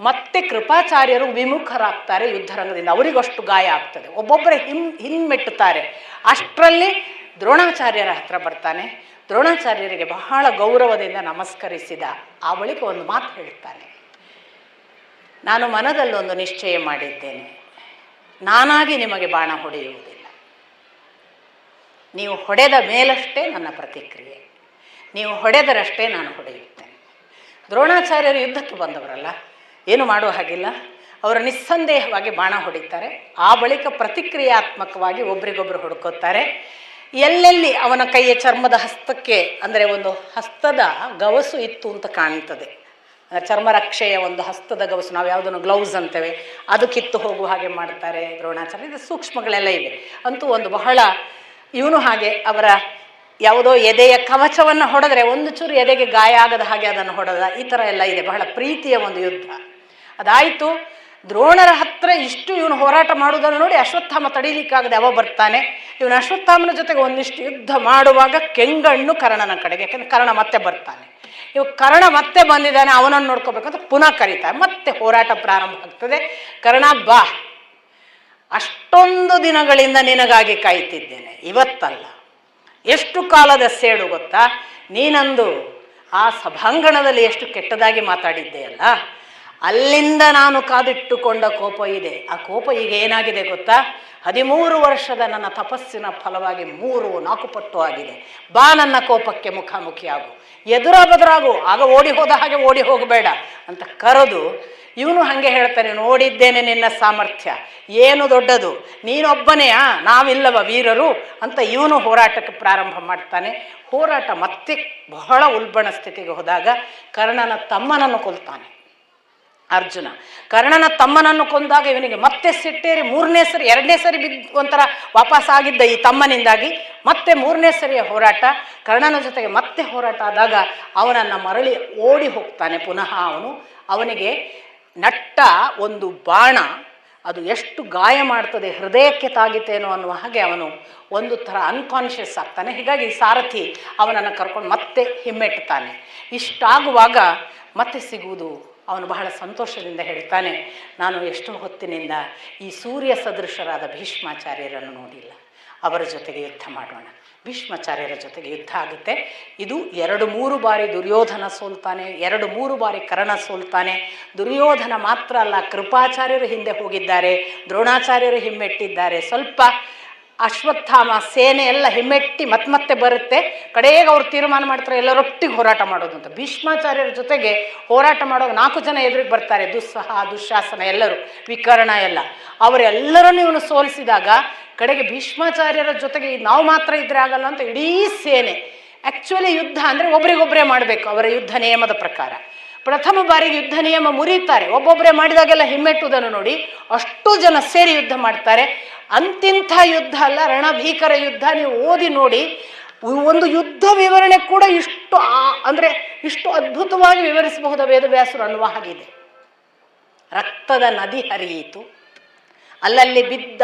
ಮತ್ತೆ ಕೃಪಾಚಾರ್ಯರು ವಿಮುಖರಾಗ್ತಾರೆ ಯುದ್ಧರಂಗದಿಂದ. ಅವರಿಗಷ್ಟು ಗಾಯ ಆಗ್ತದೆ, ಒಬ್ಬೊಬ್ಬರೇ ಹಿಮ್ಮೆಟ್ಟುತ್ತಾರೆ. ಅಷ್ಟರಲ್ಲಿ ದ್ರೋಣಾಚಾರ್ಯರ ಹತ್ರ ಬರ್ತಾನೆ. ದ್ರೋಣಾಚಾರ್ಯರಿಗೆ ಬಹಳ ಗೌರವದಿಂದ ನಮಸ್ಕರಿಸಿದ. ಆ ಬಳಿಕ ಒಂದು ಮಾತು ಹೇಳ್ತಾನೆ, ನಾನು ಮನದಲ್ಲೊಂದು ನಿಶ್ಚಯ ಮಾಡಿದ್ದೇನೆ, ನಾನಾಗಿ ನಿಮಗೆ ಬಾಣ ಹೊಡೆಯುವುದಿಲ್ಲ. ನೀವು ಹೊಡೆದ ಮೇಲಷ್ಟೇ ನನ್ನ ಪ್ರತಿಕ್ರಿಯೆ, ನೀವು ಹೊಡೆದರಷ್ಟೇ ನಾನು ಹೊಡೆಯುತ್ತೇನೆ. ದ್ರೋಣಾಚಾರ್ಯರು ಯುದ್ಧಕ್ಕೆ ಬಂದವರಲ್ಲ, ಏನು ಮಾಡುವ ಹಾಗಿಲ್ಲ. ಅವರು ನಿಸ್ಸಂದೇಹವಾಗಿ ಬಾಣ ಹೊಡಿತಾರೆ. ಆ ಬಳಿಕ ಪ್ರತಿಕ್ರಿಯಾತ್ಮಕವಾಗಿ ಒಬ್ರಿಗೊಬ್ಬರು ಹೊಡ್ಕೋತಾರೆ. ಎಲ್ಲೆಲ್ಲಿ ಅವನ ಕೈಯ ಚರ್ಮದ ಹಸ್ತಕ್ಕೆ, ಅಂದರೆ ಒಂದು ಹಸ್ತದ ಗವಸು ಇತ್ತು ಅಂತ ಕಾಣ್ತದೆ, ಚರ್ಮರಕ್ಷೆಯ ಒಂದು ಹಸ್ತದ ಗವಸು, ನಾವು ಯಾವುದನ್ನು ಗ್ಲೌಸ್ ಅಂತೇವೆ, ಅದು ಕಿತ್ತು ಹೋಗುವ ಹಾಗೆ ಮಾಡ್ತಾರೆ ದ್ರೋಣಾಚಾರ್ಯ. ಇದು ಸೂಕ್ಷ್ಮಗಳೆಲ್ಲ ಇವೆ. ಅಂತೂ ಒಂದು ಬಹಳ ಇವನು ಹಾಗೆ ಅವರ ಯಾವುದೋ ಎದೆಯ ಕವಚವನ್ನು ಹೊಡೆದ್ರೆ ಒಂದು ಚೂರು ಎದೆಗೆ ಗಾಯ ಆಗದ ಹಾಗೆ ಅದನ್ನು ಹೊಡೆದ. ಈ ಥರ ಎಲ್ಲ ಇದೆ. ಬಹಳ ಪ್ರೀತಿಯ ಒಂದು ಯುದ್ಧ ಅದಾಯಿತು. ದ್ರೋಣರ ಹತ್ರ ಇಷ್ಟು ಇವನು ಹೋರಾಟ ಮಾಡುವುದನ್ನು ನೋಡಿ ಅಶ್ವತ್ಥಾಮ ತಡೀಲಿಕ್ಕಾಗದೆ ಅವ ಬರ್ತಾನೆ. ಇವನು ಅಶ್ವತ್ಥಾಮನ ಜೊತೆಗೆ ಒಂದಿಷ್ಟು ಯುದ್ಧ ಮಾಡುವಾಗ ಕೆಂಗಣ್ಣು ಕರ್ಣನ ಕಡೆಗೆ, ಯಾಕೆಂದ್ರೆ ಕರ್ಣ ಮತ್ತೆ ಬರ್ತಾನೆ. ಕರ್ಣ ಮತ್ತೆ ಬಂದಿದ್ದಾನೆ, ಅವನನ್ನು ನೋಡ್ಕೋಬೇಕಂತ ಪುನಃ ಕರೀತಾರೆ. ಮತ್ತೆ ಹೋರಾಟ ಪ್ರಾರಂಭ ಆಗ್ತದೆ. ಕರ್ಣ ಬಾ, ಅಷ್ಟೊಂದು ದಿನಗಳಿಂದ ನಿನಗಾಗಿ ಕಾಯ್ತಿದ್ದೇನೆ, ಇವತ್ತಲ್ಲ, ಎಷ್ಟು ಕಾಲದ ಸೇಡು ಗೊತ್ತಾ? ನೀನಂದು ಆ ಸಭಾಂಗಣದಲ್ಲಿ ಎಷ್ಟು ಕೆಟ್ಟದಾಗಿ ಮಾತಾಡಿದ್ದೆಯಲ್ಲ, ಅಲ್ಲಿಂದ ನಾನು ಕಾದಿಟ್ಟುಕೊಂಡ ಕೋಪ ಇದೆ. ಆ ಕೋಪ ಈಗ ಏನಾಗಿದೆ ಗೊತ್ತಾ? 13 ವರ್ಷದ ನನ್ನ ತಪಸ್ಸಿನ ಫಲವಾಗಿ 3-4 ಪಟ್ಟು ಆಗಿದೆ. ಬಾ, ನನ್ನ ಕೋಪಕ್ಕೆ ಮುಖಾಮುಖಿಯಾಗು, ಎದುರಾಬದುರಾಗು, ಆಗ ಓಡಿ ಹೋದ ಹಾಗೆ ಓಡಿ ಹೋಗಬೇಡ ಅಂತ ಕರೆದು, ಇವನು ಹಾಗೆ ಹೇಳ್ತಾನೆ, ನೋಡಿದ್ದೇನೆ ನಿನ್ನ ಸಾಮರ್ಥ್ಯ ಏನು ದೊಡ್ಡದು, ನೀನೊಬ್ಬನೆಯಾ, ನಾವಿಲ್ಲವ ವೀರರು ಅಂತ ಇವನು ಹೋರಾಟಕ್ಕೆ ಪ್ರಾರಂಭ ಮಾಡ್ತಾನೆ. ಹೋರಾಟ ಮತ್ತೆ ಬಹಳ ಉಲ್ಬಣ ಸ್ಥಿತಿಗೆ ಹೋದಾಗ ಕರ್ಣನ ತಮ್ಮನನ್ನು ಕೊಲ್ತಾನೆ ಅರ್ಜುನ. ಕರ್ಣನ ತಮ್ಮನನ್ನು ಕೊಂದಾಗ ಇವನಿಗೆ ಮತ್ತೆ ಸಿಟ್ಟೇರಿ 3ನೇ ಸರಿ, 2ನೇ ಸರಿ ಒಂಥರ ವಾಪಸ್ ಆಗಿದ್ದ ಈ ತಮ್ಮನಿಂದಾಗಿ ಮತ್ತೆ 3ನೇ ಸರಿಯ ಹೋರಾಟ. ಕರ್ಣನ ಜೊತೆಗೆ ಮತ್ತೆ ಹೋರಾಟ ಆದಾಗ ಅವನನ್ನು ಮರಳಿ ಓಡಿ ಹೋಗ್ತಾನೆ ಪುನಃ. ಅವನಿಗೆ ನಟ್ಟ ಒಂದು ಬಾಣ ಅದು ಎಷ್ಟು ಗಾಯ ಮಾಡ್ತದೆ, ಹೃದಯಕ್ಕೆ ತಾಗಿತೇನೋ ಅನ್ನುವ ಹಾಗೆ ಅವನು ಒಂದು ಥರ ಅನ್ಕಾನ್ಷಿಯಸ್ ಆಗ್ತಾನೆ. ಹೀಗಾಗಿ ಸಾರಥಿ ಅವನನ್ನು ಕರ್ಕೊಂಡು ಮತ್ತೆ ಹಿಮ್ಮೆಟ್ಟುತ್ತಾನೆ. ಇಷ್ಟಾಗುವಾಗ ಮತ್ತೆ ಸಿಗುವುದು, ಅವನು ಬಹಳ ಸಂತೋಷದಿಂದ ಹೇಳ್ತಾನೆ, ನಾನು ಎಷ್ಟೋ ಹೊತ್ತಿನಿಂದ ಈ ಸೂರ್ಯ ಸದೃಶರಾದ ಭೀಷ್ಮಾಚಾರ್ಯರನ್ನು ನೋಡಿಲ್ಲ, ಅವರ ಜೊತೆಗೆ ಯುದ್ಧ ಮಾಡೋಣ. ಭೀಷ್ಮಾಚಾರ್ಯರ ಜೊತೆಗೆ ಯುದ್ಧ ಆಗುತ್ತೆ. ಇದು 2-3 ಬಾರಿ ದುರ್ಯೋಧನ ಸೋಲ್ತಾನೆ, 2-3 ಬಾರಿ ಕರ್ಣ ಸೋಲ್ತಾನೆ. ದುರ್ಯೋಧನ ಮಾತ್ರ ಅಲ್ಲ, ಕೃಪಾಚಾರ್ಯರು ಹಿಂದೆ ಹೋಗಿದ್ದಾರೆ, ದ್ರೋಣಾಚಾರ್ಯರು ಹಿಮ್ಮೆಟ್ಟಿದ್ದಾರೆ. ಸ್ವಲ್ಪ ಅಶ್ವತ್ಥಾಮ ಸೇನೆ ಎಲ್ಲ ಹಿಮ್ಮೆಟ್ಟಿ ಮತ್ತೆ ಬರುತ್ತೆ. ಕಡೆಗೆ ಅವ್ರು ತೀರ್ಮಾನ ಮಾಡ್ತಾರೆ ಎಲ್ಲರೊಟ್ಟಿಗೆ ಹೋರಾಟ ಮಾಡೋದು ಅಂತ. ಭೀಷ್ಮಾಚಾರ್ಯರ ಜೊತೆಗೆ ಹೋರಾಟ ಮಾಡುವಾಗ 4 ಜನ ಎದುರಿಗೆ ಬರ್ತಾರೆ, ದುಸ್ಸಹ, ದುಶ್ಯಾಸನ, ಎಲ್ಲರೂ, ವಿಕರ್ಣ ಎಲ್ಲ. ಅವರೆಲ್ಲರನ್ನು ಇವನು ಸೋಲಿಸಿದಾಗ ಕಡೆಗೆ ಭೀಷ್ಮಾಚಾರ್ಯರ ಜೊತೆಗೆ ನಾವು ಮಾತ್ರ ಇದ್ರೆ ಆಗಲ್ಲ ಅಂತ ಇಡೀ ಸೇನೆ ಆ್ಯಕ್ಚುಲಿ ಯುದ್ಧ ಅಂದರೆ ಒಬ್ರಿಗೊಬ್ಬರೇ ಮಾಡಬೇಕು ಅವರ ಯುದ್ಧ ನಿಯಮದ ಪ್ರಕಾರ. ಪ್ರಥಮ ಬಾರಿಗೆ ಯುದ್ಧ ನಿಯಮ ಮುರಿತಾರೆ, ಒಬ್ಬೊಬ್ಬರೇ ಮಾಡಿದಾಗೆಲ್ಲ ಹಿಮ್ಮೆಟ್ಟುವುದನ್ನು ನೋಡಿ ಅಷ್ಟು ಜನ ಸೇರಿ ಯುದ್ಧ ಮಾಡ್ತಾರೆ. ಅಂತಿಂಥ ಯುದ್ಧ ಅಲ್ಲ, ರಣಭೀಕರ ಯುದ್ಧ. ನೀವು ಓದಿ ನೋಡಿ, ಒಂದು ಯುದ್ಧ ವಿವರಣೆ ಕೂಡ ಇಷ್ಟು ಅಂದರೆ ಇಷ್ಟು ಅದ್ಭುತವಾಗಿ ವಿವರಿಸಬಹುದ ವೇದವ್ಯಾಸರು ಅನ್ನುವ ಹಾಗಿದೆ. ರಕ್ತದ ನದಿ ಹರಿಯಿತು, ಅಲ್ಲಲ್ಲಿ ಬಿದ್ದ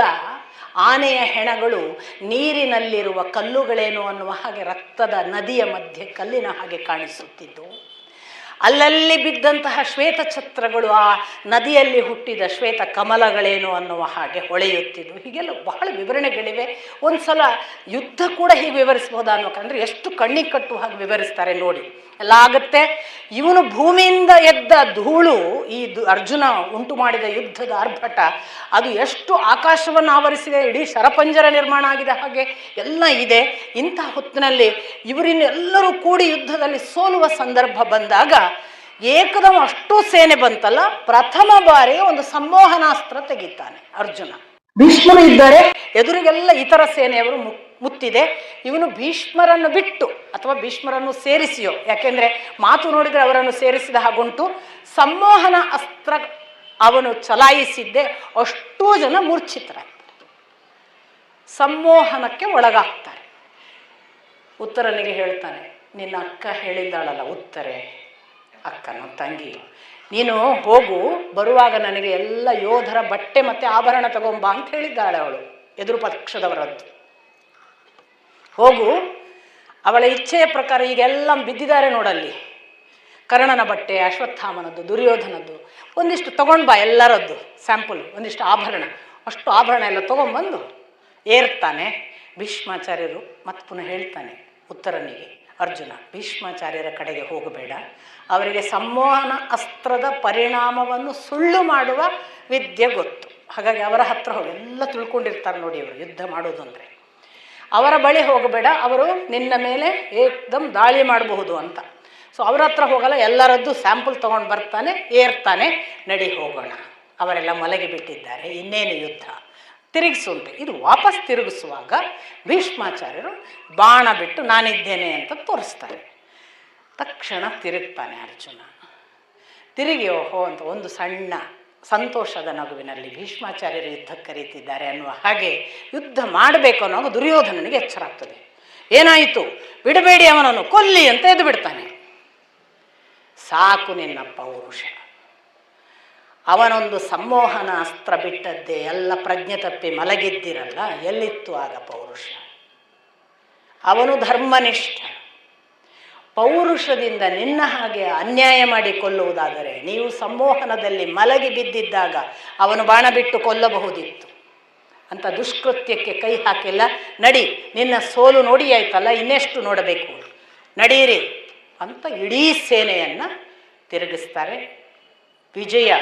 ಆನೆಯ ಹೆಣಗಳು ನೀರಿನಲ್ಲಿರುವ ಕಲ್ಲುಗಳೇನು ಅನ್ನುವ ಹಾಗೆ ರಕ್ತದ ನದಿಯ ಮಧ್ಯೆ ಕಲ್ಲಿನ ಹಾಗೆ ಕಾಣಿಸುತ್ತಿದ್ದು, ಅಲ್ಲಲ್ಲಿ ಬಿದ್ದಂತಹ ಶ್ವೇತ ಛತ್ರಗಳು ಆ ನದಿಯಲ್ಲಿ ಹುಟ್ಟಿದ ಶ್ವೇತ ಕಮಲಗಳೇನು ಅನ್ನುವ ಹಾಗೆ ಹೊಳೆಯುತ್ತಿದ್ದು. ಹೀಗೆಲ್ಲ ಬಹಳ ವಿವರಣೆಗಳಿವೆ. ಒಂದು ಸಲ ಯುದ್ಧ ಕೂಡ ಹೀಗೆ ವಿವರಿಸ್ಬೋದಾ ಅನ್ನೋಕಂದ್ರೆ ಎಷ್ಟು ಕಣ್ಣಿಗೆ ಕಟ್ಟುವ ಹಾಗೆ ವಿವರಿಸ್ತಾರೆ ನೋಡಿ. ಎಲ್ಲ ಆಗುತ್ತೆ. ಇವನು ಭೂಮಿಯಿಂದ ಎದ್ದ ಧೂಳು, ಈ ಅರ್ಜುನ ಉಂಟು ಮಾಡಿದ ಯುದ್ಧದ ಆರ್ಭಟ, ಅದು ಎಷ್ಟು ಆಕಾಶವನ್ನು ಆವರಿಸಿದೆ, ಇಡೀ ಶರಪಂಜರ ನಿರ್ಮಾಣ ಆಗಿದೆ, ಹಾಗೆ ಎಲ್ಲ ಇದೆ. ಇಂಥ ಹೊತ್ತಿನಲ್ಲಿ ಇವರಿನ್ನೆಲ್ಲರೂ ಕೂಡಿ ಯುದ್ಧದಲ್ಲಿ ಸೋಲುವ ಸಂದರ್ಭ ಬಂದಾಗ ಏಕದಂ ಅಷ್ಟು ಸೇನೆ ಬಂತಲ್ಲ, ಪ್ರಥಮ ಬಾರಿ ಒಂದು ಸಂಮೋಹನಾಸ್ತ್ರ ತೆಗಿತಾನೆ ಅರ್ಜುನ. ಭೀಷ್ಮರು ಇದ್ದಾರೆ, ಎದುರಿಗೆಲ್ಲ ಇತರ ಸೇನೆಯವರು ಮುತ್ತಿದೆ. ಇವನು ಭೀಷ್ಮರನ್ನು ಬಿಟ್ಟು ಅಥವಾ ಭೀಷ್ಮರನ್ನು ಸೇರಿಸಿಯೋ, ಯಾಕೆಂದ್ರೆ ಮಾತು ನೋಡಿದರೆ ಅವರನ್ನು ಸೇರಿಸಿದ ಹಾಗುಂಟು, ಸಂಮೋಹನ ಅಸ್ತ್ರ ಅವನು ಚಲಾಯಿಸಿದ್ದೆ ಅಷ್ಟೂ ಜನ ಮೂರ್ಛಿತರಾಗ್ತಾರೆ, ಸಂಮೋಹನಕ್ಕೆ ಒಳಗಾಗ್ತಾರೆ. ಉತ್ತರನಿಗೆ ಹೇಳ್ತಾನೆ, ನಿನ್ನ ಅಕ್ಕ ಹೇಳಿದ್ದಾಳಲ್ಲ ಉತ್ತರೆ, ಅಕ್ಕನ ತಂಗಿ, ನೀನು ಹೋಗು, ಬರುವಾಗ ನನಗೆ ಎಲ್ಲ ಯೋಧರ ಬಟ್ಟೆ ಮತ್ತು ಆಭರಣ ತಗೊಂಬ ಅಂತ ಹೇಳಿದ್ದಾಳೆ ಅವಳು, ಎದುರು ಪಕ್ಷದವರದ್ದು. ಹೋಗು, ಅವಳ ಇಚ್ಛೆಯ ಪ್ರಕಾರ ಈಗೆಲ್ಲ ಬಿದ್ದಿದ್ದಾರೆ ನೋಡಲ್ಲಿ, ಕರ್ಣನ ಬಟ್ಟೆ, ಅಶ್ವತ್ಥಾಮನದ್ದು, ದುರ್ಯೋಧನದ್ದು, ಒಂದಿಷ್ಟು ತಗೊಂಡು ಬಾ, ಎಲ್ಲರದ್ದು ಸ್ಯಾಂಪಲ್, ಒಂದಿಷ್ಟು ಆಭರಣ, ಅಷ್ಟು ಆಭರಣ ಎಲ್ಲ ತೊಗೊಂಬಂದು ಏರ್ತಾನೆ. ಭೀಷ್ಮಾಚಾರ್ಯರು ಮತ್ತೆ ಪುನಃ ಹೇಳ್ತಾನೆ ಉತ್ತರನಿಗೆ, ಅರ್ಜುನ ಭೀಷ್ಮಾಚಾರ್ಯರ ಕಡೆಗೆ ಹೋಗಬೇಡ, ಅವರಿಗೆ ಸಂಮೋಹನ ಅಸ್ತ್ರದ ಪರಿಣಾಮವನ್ನು ಸುಳ್ಳು ಮಾಡುವ ವಿದ್ಯೆ ಗೊತ್ತು, ಹಾಗಾಗಿ ಅವರ ಹತ್ರ ಹೋಗಿ ಎಲ್ಲ ತಿಳ್ಕೊಂಡಿರ್ತಾರೆ ನೋಡಿ ಇವರು ಯುದ್ಧ ಮಾಡೋದು ಅಂದರೆ. ಅವರ ಬಳಿ ಹೋಗಬೇಡ, ಅವರು ನಿನ್ನ ಮೇಲೆ ಏಕ್ದಮ್ ದಾಳಿ ಮಾಡಬಹುದು ಅಂತ. ಸೊ ಅವರ ಹತ್ರ ಹೋಗಲ್ಲ, ಎಲ್ಲರದ್ದು ಸ್ಯಾಂಪಲ್ ತೊಗೊಂಡು ಬರ್ತಾನೆ, ಏರ್ತಾನೆ, ನಡಿ ಹೋಗೋಣ, ಅವರೆಲ್ಲ ಮಲಗಿ ಬಿಟ್ಟಿದ್ದಾರೆ, ಇನ್ನೇನು ಯುದ್ಧ, ತಿರುಗಿಸುಂಟು. ಇದು ವಾಪಸ್ ತಿರುಗಿಸುವಾಗ ಭೀಷ್ಮಾಚಾರ್ಯರು ಬಾಣ ಬಿಟ್ಟು ನಾನಿದ್ದೇನೆ ಅಂತ ತೋರಿಸ್ತಾರೆ. ತಕ್ಷಣ ತಿರುಗ್ತಾನೆ ಅರ್ಜುನ. ತಿರುಗಿ ಓಹೋ ಅಂತ ಒಂದು ಸಣ್ಣ ಸಂತೋಷದ ನಗುವಿನಲ್ಲಿ ಭೀಷ್ಮಾಚಾರ್ಯರು ಯುದ್ಧಕ್ಕೆ ಕರೀತಿದ್ದಾರೆ ಅನ್ನುವ ಹಾಗೆ ಯುದ್ಧ ಮಾಡಬೇಕು ಅನ್ನೋದು ದುರ್ಯೋಧನನಿಗೆ ಎಚ್ಚರ ಆಗ್ತದೆ. ಏನಾಯಿತು, ಬಿಡಬೇಡಿ ಅವನನ್ನು, ಕೊಲ್ಲಿ ಅಂತ ಎದ್ದು ಬಿಡ್ತಾನೆ. ಸಾಕು ನಿನ್ನ ಪೌರುಷ, ಅವನೊಂದು ಸಂಮೋಹನ ಅಸ್ತ್ರ ಬಿಟ್ಟದ್ದೇ ಎಲ್ಲ ಪ್ರಜ್ಞೆ ತಪ್ಪಿ ಮಲಗಿದ್ದಿರಲ್ಲ, ಎಲ್ಲಿತ್ತು ಆಗ ಪೌರುಷ? ಅವನು ಧರ್ಮನಿಷ್ಠ. ಪೌರುಷದಿಂದ ನಿನ್ನ ಹಾಗೆ ಅನ್ಯಾಯ ಮಾಡಿ ಕೊಲ್ಲುವುದಾದರೆ ನೀವು ಸಂಮೋಹನದಲ್ಲಿ ಮಲಗಿ ಬಿದ್ದಿದ್ದಾಗ ಅವನು ಬಾಣ ಬಿಟ್ಟು ಕೊಲ್ಲಬಹುದಿತ್ತು. ಅಂತ ದುಷ್ಕೃತ್ಯಕ್ಕೆ ಕೈ ಹಾಕಿಲ್ಲ. ನಡಿ, ನಿನ್ನ ಸೋಲು ನೋಡಿ ಆಯ್ತಲ್ಲ, ಇನ್ನೆಷ್ಟು ನೋಡಬೇಕು, ನಡೀರಿ ಅಂತ ಇಡೀ ಸೇನೆಯನ್ನು ತಿರುಗಿಸ್ತಾರೆ. ವಿಜಯ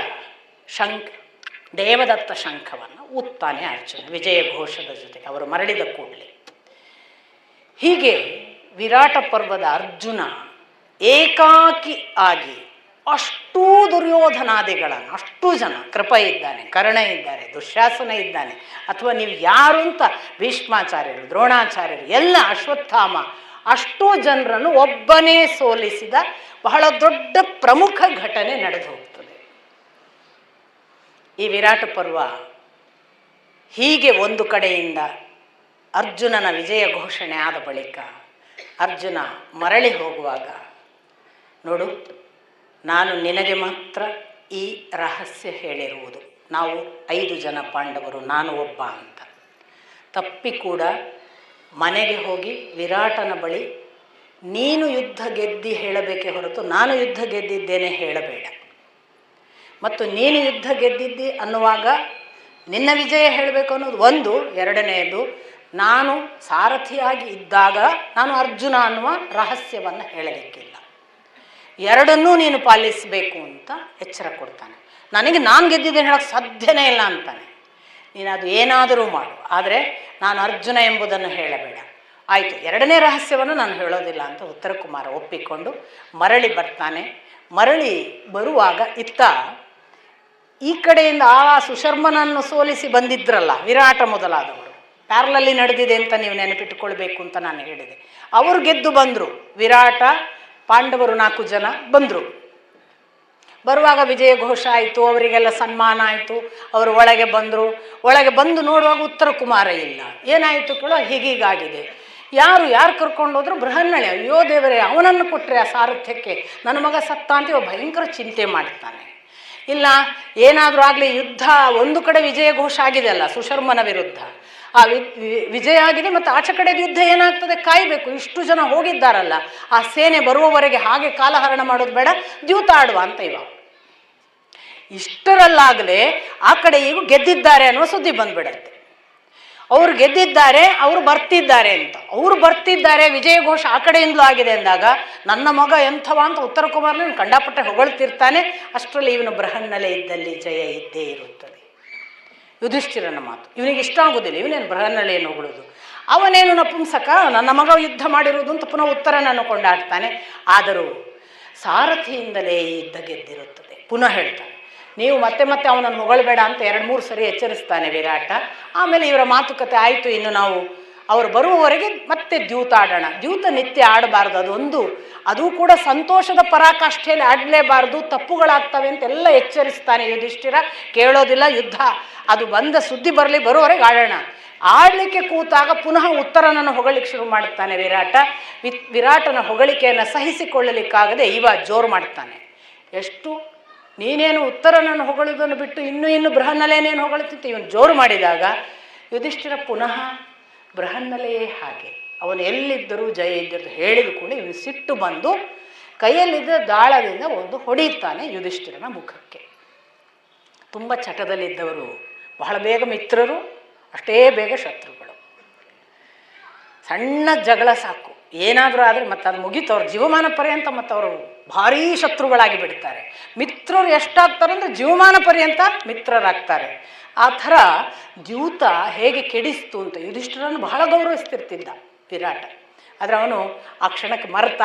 ದೇವದತ್ತ ಶಂಖವನ್ನು ಊದ್ತಾನೆ ಅರ್ಜುನ ವಿಜಯ ಘೋಷದ ಜೊತೆಗೆ, ಅವರು ಮರಳಿದ ಕೂಡಲೇ. ಹೀಗೆ ವಿರಾಟ ಪರ್ವದ ಅರ್ಜುನ ಏಕಾಕಿ ಆಗಿ ಅಷ್ಟೂ ದುರ್ಯೋಧನಾದಿಗಳನ್ನು, ಅಷ್ಟೂ ಜನ, ಕೃಪ ಇದ್ದಾನೆ, ಕರ್ಣ ಇದ್ದಾರೆ, ದುಶ್ಯಾಸನ ಇದ್ದಾನೆ, ಅಥವಾ ನೀವು ಯಾರು ಅಂತ ಭೀಷ್ಮಾಚಾರ್ಯರು, ದ್ರೋಣಾಚಾರ್ಯರು, ಎಲ್ಲ ಅಶ್ವತ್ಥಾಮ, ಅಷ್ಟೂ ಜನರನ್ನು ಒಬ್ಬನೇ ಸೋಲಿಸಿದ ಬಹಳ ದೊಡ್ಡ ಪ್ರಮುಖ ಘಟನೆ ನಡೆದು ಹೋಗ್ತದೆ ಈ ವಿರಾಟ ಪರ್ವ. ಹೀಗೆ ಒಂದು ಕಡೆಯಿಂದ ಅರ್ಜುನನ ವಿಜಯ ಘೋಷಣೆ ಆದ ಬಳಿಕ ಅರ್ಜುನ ಮರಳಿ ಹೋಗುವಾಗ, ನೋಡು, ನಾನು ನಿನಗೆ ಮಾತ್ರ ಈ ರಹಸ್ಯ ಹೇಳಿರುವುದು, ನಾವು 5 ಜನ ಪಾಂಡವರು, ನಾನು ಒಬ್ಬ ಅಂತ. ತಪ್ಪಿ ಕೂಡ ಮನೆಗೆ ಹೋಗಿ ವಿರಾಟನ ಬಳಿ ನೀನು ಯುದ್ಧ ಗೆದ್ದಿ ಹೇಳಬೇಕೇ ಹೊರತು ನಾನು ಯುದ್ಧ ಗೆದ್ದಿದ್ದೇನೆ ಹೇಳಬೇಡ. ಮತ್ತು ನೀನು ಯುದ್ಧ ಗೆದ್ದಿದ್ದಿ ಅನ್ನುವಾಗ ನಿನ್ನ ವಿಜಯ ಹೇಳಬೇಕು ಅನ್ನೋದು ಒಂದು. ಎರಡನೆಯದು, ನಾನು ಸಾರಥಿಯಾಗಿ ಇದ್ದಾಗ ನಾನು ಅರ್ಜುನ ಅನ್ನುವ ರಹಸ್ಯವನ್ನು ಹೇಳಲಿಕ್ಕಿಲ್ಲ. ಎರಡನ್ನೂ ನೀನು ಪಾಲಿಸಬೇಕು ಅಂತ ಎಚ್ಚರ ಕೊಡ್ತಾನೆ. ನನಗೆ ನಾನು ಗೆದ್ದಿದ್ದೇನೆ ಹೇಳೋಕ್ಕೆ ಸಾಧ್ಯನೇ ಇಲ್ಲ ಅಂತಾನೆ. ನೀನು ಅದು ಏನಾದರೂ ಮಾಡು, ಆದರೆ ನಾನು ಅರ್ಜುನ ಎಂಬುದನ್ನು ಹೇಳಬೇಡ. ಆಯಿತು, ಎರಡನೇ ರಹಸ್ಯವನ್ನು ನಾನು ಹೇಳೋದಿಲ್ಲ ಅಂತ ಉತ್ತರ ಕುಮಾರ ಒಪ್ಪಿಕೊಂಡು ಮರಳಿ ಬರ್ತಾನೆ. ಮರಳಿ ಬರುವಾಗ ಇತ್ತ ಈ ಕಡೆಯಿಂದ ಆ ಸುಶರ್ಮನನ್ನು ಸೋಲಿಸಿ ಬಂದಿದ್ರಲ್ಲ ವಿರಾಟ ಮೊದಲಾದವರು, ಪ್ಯಾರಲಲ್ಲಿ ನಡೆದಿದೆ ಅಂತ ನೀವು ನೆನಪಿಟ್ಟುಕೊಳ್ಬೇಕು ಅಂತ ನಾನು ಹೇಳಿದೆ. ಅವರು ಗೆದ್ದು ಬಂದರು. ವಿರಾಟ, ಪಾಂಡವರು 4 ಜನ ಬಂದರು. ಬರುವಾಗ ವಿಜಯ ಘೋಷ ಆಯಿತು, ಅವರಿಗೆಲ್ಲ ಸನ್ಮಾನ ಆಯಿತು. ಅವರು ಒಳಗೆ ಬಂದರು. ಒಳಗೆ ಬಂದು ನೋಡುವಾಗ ಉತ್ತರ ಕುಮಾರ ಇಲ್ಲ. ಏನಾಯಿತು ಕೇಳೋ, ಹೀಗೀಗಾಗಿದೆ. ಯಾರು ಕರ್ಕೊಂಡು ಹೋದ್ರು? ಬೃಹನ್ನಳೆ. ಅಯ್ಯೋ ದೇವರೇ, ಅವನನ್ನು ಕೊಟ್ಟರೆ ಆ ಸಾರಥ್ಯಕ್ಕೆ, ನನ್ನ ಮಗ ಸತ್ತ ಅಂತ ಇವ ಭಯಂಕರ ಚಿಂತೆ ಮಾಡ್ತಾನೆ. ಇಲ್ಲ ಏನಾದರೂ ಆಗಲಿ, ಯುದ್ಧ ಒಂದು ಕಡೆ ವಿಜಯ ಘೋಷ ಆಗಿದೆ ಅಲ್ಲ ಸುಶರ್ಮನ ವಿರುದ್ಧ, ಆ ವಿಜಯ ಆಗಿದೆ. ಮತ್ತು ಆಚೆ ಕಡೆದು ಯುದ್ಧ ಏನಾಗ್ತದೆ ಕಾಯಬೇಕು. ಇಷ್ಟು ಜನ ಹೋಗಿದ್ದಾರಲ್ಲ, ಆ ಸೇನೆ ಬರುವವರೆಗೆ ಹಾಗೆ ಕಾಲಹರಣ ಮಾಡೋದು ಬೇಡ, ದ್ಯೂತ ಆಡುವ ಅಂತ ಇವ. ಇಷ್ಟರಲ್ಲಾಗಲೇ ಆ ಕಡೆ ಈಗ ಗೆದ್ದಿದ್ದಾರೆ ಅನ್ನುವ ಸುದ್ದಿ ಬಂದ್ಬಿಡತ್ತೆ. ಅವರು ಗೆದ್ದಿದ್ದಾರೆ, ಅವರು ಬರ್ತಿದ್ದಾರೆ ಅಂತ. ಅವರು ಬರ್ತಿದ್ದಾರೆ, ವಿಜಯ ಘೋಷ ಆ ಕಡೆಯಿಂದಲೂ ಆಗಿದೆ ಅಂದಾಗ, ನನ್ನ ಮಗ ಎಂಥವ ಅಂತ ಉತ್ತರ ಕುಮಾರನ ಕಂಡಾಪಟ್ಟೆ ಹೊಗಳ್ತಿರ್ತಾನೆ. ಅಷ್ಟರಲ್ಲಿ ಇವನು ಬೃಹನ್ನಲೆ ಇದ್ದಲ್ಲಿ ಜಯ ಇದ್ದೇ ಇರುತ್ತದೆ. ಯುಧಿಷ್ಠಿರನ ಮಾತು ಇವನಿಗೆ ಇಷ್ಟ ಆಗೋದಿಲ್ಲ. ಇವನೇನು ಬೃಹನ್ನಲೆಯನ್ನು ಹೊಗಳೋದು, ಅವನೇನು ನಪುಂಸಕ, ನನ್ನ ಮಗ ಯುದ್ಧ ಮಾಡಿರೋದು ಅಂತ ಪುನಃ ಉತ್ತರನನ್ನು ಕೊಂಡಾಡ್ತಾನೆ. ಆದರೂ ಸಾರಥಿಯಿಂದಲೇ ಈ ಯುದ್ಧ ಗೆದ್ದಿರುತ್ತದೆ. ಪುನಃ ಹೇಳ್ತಾನೆ, ನೀವು ಮತ್ತೆ ಮತ್ತೆ ಅವನನ್ನು ಹೊಗಳಬೇಡ ಅಂತ 2-3 ಸರಿ ಎಚ್ಚರಿಸ್ತಾನೆ ವಿರಾಟ. ಆಮೇಲೆ ಇವರ ಮಾತುಕತೆ ಆಯಿತು. ಇನ್ನು ನಾವು ಅವರು ಬರುವವರೆಗೆ ಮತ್ತೆ ದ್ಯೂತ ಆಡೋಣ. ದ್ಯೂತ ನಿತ್ಯ ಆಡಬಾರ್ದು, ಅದು ಕೂಡ ಸಂತೋಷದ ಪರಾಕಾಷ್ಠೆಯಲ್ಲಿ ಆಡಲೇಬಾರ್ದು, ತಪ್ಪುಗಳಾಗ್ತವೆ ಅಂತೆಲ್ಲ ಎಚ್ಚರಿಸ್ತಾನೆ ಯುಧಿಷ್ಠಿರ. ಕೇಳೋದಿಲ್ಲ. ಯುದ್ಧ ಅದು ಬಂದ ಸುದ್ದಿ ಬರಲಿ, ಬರುವವರೆಗೆ ಆಡೋಣ. ಆಡಲಿಕ್ಕೆ ಕೂತಾಗ ಪುನಃ ಉತ್ತರನನ್ನು ಹೊಗಳಿಕ್ಕೆ ಶುರು ಮಾಡ್ತಾನೆ ವಿರಾಟ. ವಿರಾಟನ ಹೊಗಳಿಕೆಯನ್ನು ಸಹಿಸಿಕೊಳ್ಳಲಿಕ್ಕಾಗದೆ ಇವ ಜೋರು ಮಾಡ್ತಾನೆ. ಎಷ್ಟು ನೀನೇನು ಉತ್ತರನನ್ನು ಹೊಗಳುವುದನ್ನು ಬಿಟ್ಟು ಇನ್ನು ಬೃಹನ್ನಲೆಯನ್ನೇನು ಹೊಗಳುತ್ತಿತ್ತು. ಇವನು ಜೋರು ಮಾಡಿದಾಗ ಯುಧಿಷ್ಠಿರ ಪುನಃ ಬೃಹನ್ನಲೆಯೇ ಹಾಗೆ, ಅವನು ಎಲ್ಲಿದ್ದರೂ ಜಯ ಇದ್ದರು ಹೇಳಿದ ಕೂಡ ಇವನು ಸಿಟ್ಟು ಬಂದು ಕೈಯಲ್ಲಿದ್ದ ದಾಳದಿಂದ ಒಂದು ಹೊಡೆಯುತ್ತಾನೆ ಯುಧಿಷ್ಠಿರನ ಮುಖಕ್ಕೆ. ತುಂಬ ಚಟದಲ್ಲಿದ್ದವರು ಬಹಳ ಬೇಗ ಮಿತ್ರರು, ಅಷ್ಟೇ ಬೇಗ ಶತ್ರುಗಳು. ಸಣ್ಣ ಜಗಳ ಸಾಕು, ಏನಾದರೂ ಆದರೆ ಮತ್ತು ಅದು ಮುಗೀತು, ಅವ್ರ ಜೀವಮಾನ ಪರ್ಯಂತ ಮತ್ತು ಅವರು ಭಾರೀ ಶತ್ರುಗಳಾಗಿ ಬಿಡ್ತಾರೆ. ಮಿತ್ರರು ಎಷ್ಟಾಗ್ತಾರೆ ಅಂದರೆ ಜೀವಮಾನ ಪರ್ಯಂತ ಮಿತ್ರರಾಗ್ತಾರೆ. ಆ ಥರ ದ್ಯೂತ ಹೇಗೆ ಕೆಡಿಸ್ತು ಅಂತ ಯುಧಿಷ್ಠಿರನ್ನು ಬಹಳ ಗೌರವಿಸ್ತಿರ್ತಿದ್ದ ವಿರಾಟ. ಆದರೆ ಅವನು ಆ ಕ್ಷಣಕ್ಕೆ ಮರೆತ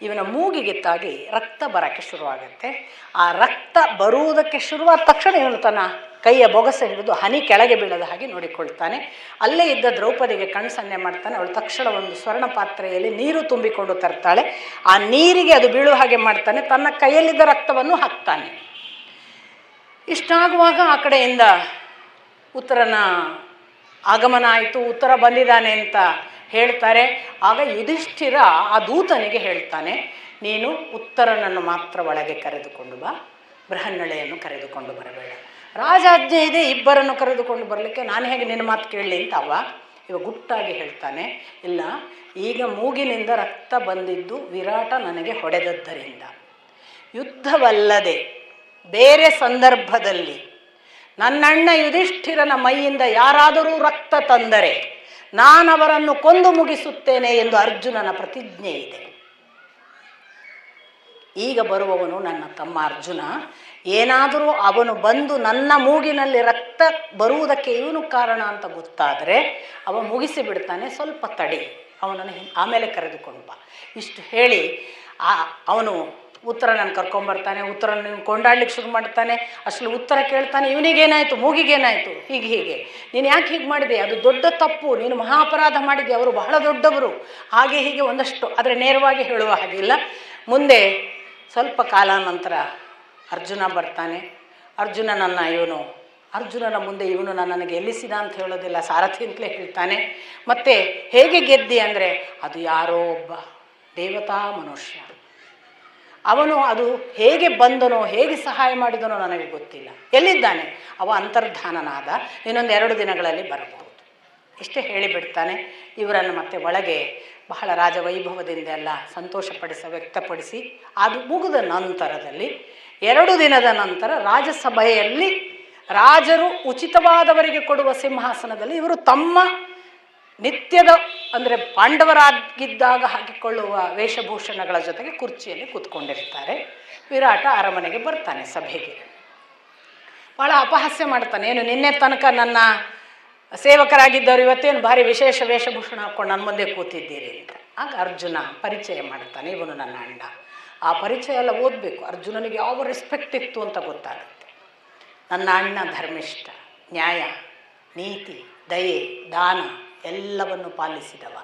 ಇವನ ಮೂಗಿಗೆ ತಾಗಿ ರಕ್ತ ಬರೋಕ್ಕೆ ಶುರುವಾಗುತ್ತೆ. ಆ ರಕ್ತ ಬರುವುದಕ್ಕೆ ಶುರುವಾದ ತಕ್ಷಣ ಇವನು ತನ್ನ ಕೈಯ ಬೊಗಸ ಹಿಡಿದು ಹನಿ ಕೆಳಗೆ ಬೀಳದ ಹಾಗೆ ನೋಡಿಕೊಳ್ತಾನೆ. ಅಲ್ಲೇ ಇದ್ದ ದ್ರೌಪದಿಗೆ ಕಣ್ಣು ಸನ್ನೆ ಮಾಡ್ತಾನೆ. ಅವಳು ತಕ್ಷಣ ಒಂದು ಸ್ವರ್ಣ ಪಾತ್ರೆಯಲ್ಲಿ ನೀರು ತುಂಬಿಕೊಂಡು ತರ್ತಾಳೆ. ಆ ನೀರಿಗೆ ಅದು ಬೀಳುವ ಹಾಗೆ ಮಾಡ್ತಾನೆ. ತನ್ನ ಕೈಯಲ್ಲಿದ್ದ ರಕ್ತವನ್ನು ಹಾಕ್ತಾನೆ. ಇಷ್ಟಾಗುವಾಗ ಆ ಕಡೆಯಿಂದ ಉತ್ತರನ ಆಗಮನ ಆಯಿತು. ಉತ್ತರ ಬಂದಿದ್ದಾನೆ ಅಂತ ಹೇಳ್ತಾರೆ. ಆಗ ಯುಧಿಷ್ಠಿರ ಆ ದೂತನಿಗೆ ಹೇಳ್ತಾನೆ, ನೀನು ಉತ್ತರನನ್ನು ಮಾತ್ರ ಒಳಗೆ ಕರೆದುಕೊಂಡು ಬಾ, ಬೃಹನ್ನಳೆಯನ್ನು ಕರೆದುಕೊಂಡು ಬರಬೇಡ. ರಾಜಾಜ್ಞೆ ಇದೆ, ಇಬ್ಬರನ್ನು ಕರೆದುಕೊಂಡು ಬರಲಿಕ್ಕೆ ನಾನು ಹೇಗೆ ನಿನ್ನ ಮಾತು ಕೇಳಲಿ ಅಂತ ಇವ ಗುಟ್ಟಾಗಿ ಹೇಳ್ತಾನೆ. ಇಲ್ಲ, ಈಗ ಮೂಗಿನಿಂದ ರಕ್ತ ಬಂದಿದ್ದು ವಿರಾಟ ನನಗೆ ಹೊಡೆದದ್ದರಿಂದ. ಯುದ್ಧವಲ್ಲದೆ ಬೇರೆ ಸಂದರ್ಭದಲ್ಲಿ ನನ್ನಣ್ಣ ಯುಧಿಷ್ಠಿರನ ಮೈಯಿಂದ ಯಾರಾದರೂ ರಕ್ತ ತಂದರೆ ನಾನವರನ್ನು ಕೊಂದು ಮುಗಿಸುತ್ತೇನೆ ಎಂದು ಅರ್ಜುನನ ಪ್ರತಿಜ್ಞೆ ಇದೆ. ಈಗ ಬರುವವನು ನನ್ನ ತಮ್ಮ ಅರ್ಜುನ. ಏನಾದರೂ ಅವನು ಬಂದು ನನ್ನ ಮೂಗಿನಲ್ಲಿ ರಕ್ತ ಬರುವುದಕ್ಕೆ ಇವನು ಕಾರಣ ಅಂತ ಗೊತ್ತಾದರೆ ಅವ ಮುಗಿಸಿ ಬಿಡ್ತಾನೆ. ಸ್ವಲ್ಪ ತಡಿ, ಅವನನ್ನು ಆಮೇಲೆ ಕರೆದುಕೊಂಡು ಬಾ. ಇಷ್ಟು ಹೇಳಿ ಅವನು ಉತ್ತರನನ್ನು ಕರ್ಕೊಂಬರ್ತಾನೆ. ಉತ್ತರನ ಕೊಂಡಾಡ್ಲಿಕ್ಕೆ ಶುರು ಮಾಡ್ತಾನೆ. ಅಷ್ಟು ಉತ್ತರ ಕೇಳ್ತಾನೆ, ಇವನಿಗೇನಾಯಿತು, ಮೂಗಿಗೇನಾಯಿತು, ಹೀಗೆ ನೀನು ಯಾಕೆ ಹೀಗೆ ಮಾಡಿದೆ, ಅದು ದೊಡ್ಡ ತಪ್ಪು, ನೀನು ಮಹಾಪರಾಧ ಮಾಡಿದೆ, ಅವರು ಬಹಳ ದೊಡ್ಡವರು, ಹಾಗೆ ಹೀಗೆ ಒಂದಷ್ಟು. ಆದರೆ ನೇರವಾಗಿ ಹೇಳುವ ಹಾಗಿಲ್ಲ. ಮುಂದೆ ಸ್ವಲ್ಪ ಕಾಲ ನಂತರ ಅರ್ಜುನ ಬರ್ತಾನೆ. ಅರ್ಜುನನ ಮುಂದೆ ಇವನು ನನ್ನನ್ನು ಗೆಲ್ಲಿಸಿದ ಅಂತ ಹೇಳೋದಿಲ್ಲ, ಸಾರಥಿ ಅಂತಲೇ ಹೇಳ್ತಾನೆ. ಮತ್ತು ಹೇಗೆ ಗೆದ್ದಿ ಅಂದರೆ ಅದು ಯಾರೋ ಒಬ್ಬ ದೇವತಾ ಮನುಷ್ಯ, ಅವನು ಅದು ಹೇಗೆ ಬಂದನೋ ಹೇಗೆ ಸಹಾಯ ಮಾಡಿದನೋ ನನಗೆ ಗೊತ್ತಿಲ್ಲ, ಎಲ್ಲಿದ್ದಾನೆ, ಅವ ಅಂತರ್ಧಾನನಾದ, ಇನ್ನೊಂದು 2 ದಿನಗಳಲ್ಲಿ ಬರಬಹುದು. ಇಷ್ಟೇ ಹೇಳಿಬಿಡ್ತಾನೆ. ಇವರನ್ನು ಮತ್ತೆ ಒಳಗೆ ಬಹಳ ರಾಜವೈಭವದಿಂದ ಎಲ್ಲ ವ್ಯಕ್ತಪಡಿಸಿ ಅದು ಮುಗಿದ ನಂತರದಲ್ಲಿ 2 ದಿನದ ನಂತರ ರಾಜಸಭೆಯಲ್ಲಿ ರಾಜರು ಉಚಿತವಾದವರಿಗೆ ಕೊಡುವ ಸಿಂಹಾಸನದಲ್ಲಿ ಇವರು ತಮ್ಮ ನಿತ್ಯದ ಅಂದರೆ ಪಾಂಡವರಾಗಿದ್ದಾಗ ಹಾಕಿಕೊಳ್ಳುವ ವೇಷಭೂಷಣಗಳ ಜೊತೆಗೆ ಕುರ್ಚಿಯಲ್ಲಿ ಕೂತ್ಕೊಂಡಿರ್ತಾರೆ. ವಿರಾಟ ಅರಮನೆಗೆ ಬರ್ತಾನೆ ಸಭೆಗೆ. ಭಾಳ ಅಪಹಾಸ್ಯ ಮಾಡ್ತಾನೆ. ಏನು ನಿನ್ನೆ ತನಕ ನನ್ನ ಸೇವಕರಾಗಿದ್ದವರು ಇವತ್ತೇನು ಭಾರಿ ವಿಶೇಷ ವೇಷಭೂಷಣ ಹಾಕ್ಕೊಂಡು ನನ್ನ ಮುಂದೆ ಕೂತಿದ್ದೀರಿ ಅಂತ. ಆಗ ಅರ್ಜುನ ಪರಿಚಯ ಮಾಡ್ತಾನೆ, ಇವನು ನನ್ನ ಅಣ್ಣ. ಆ ಪರಿಚಯ ಎಲ್ಲ ಓದಬೇಕು. ಅರ್ಜುನನಿಗೆ ಯಾವ ರೆಸ್ಪೆಕ್ಟ್ ಇತ್ತು ಅಂತ ಗೊತ್ತಾಗುತ್ತೆ. ನನ್ನ ಅಣ್ಣ ಧರ್ಮಿಷ್ಠ, ನ್ಯಾಯ, ನೀತಿ, ದಯೆ, ದಾನ ಎಲ್ಲವನ್ನು ಪಾಲಿಸಿದವ,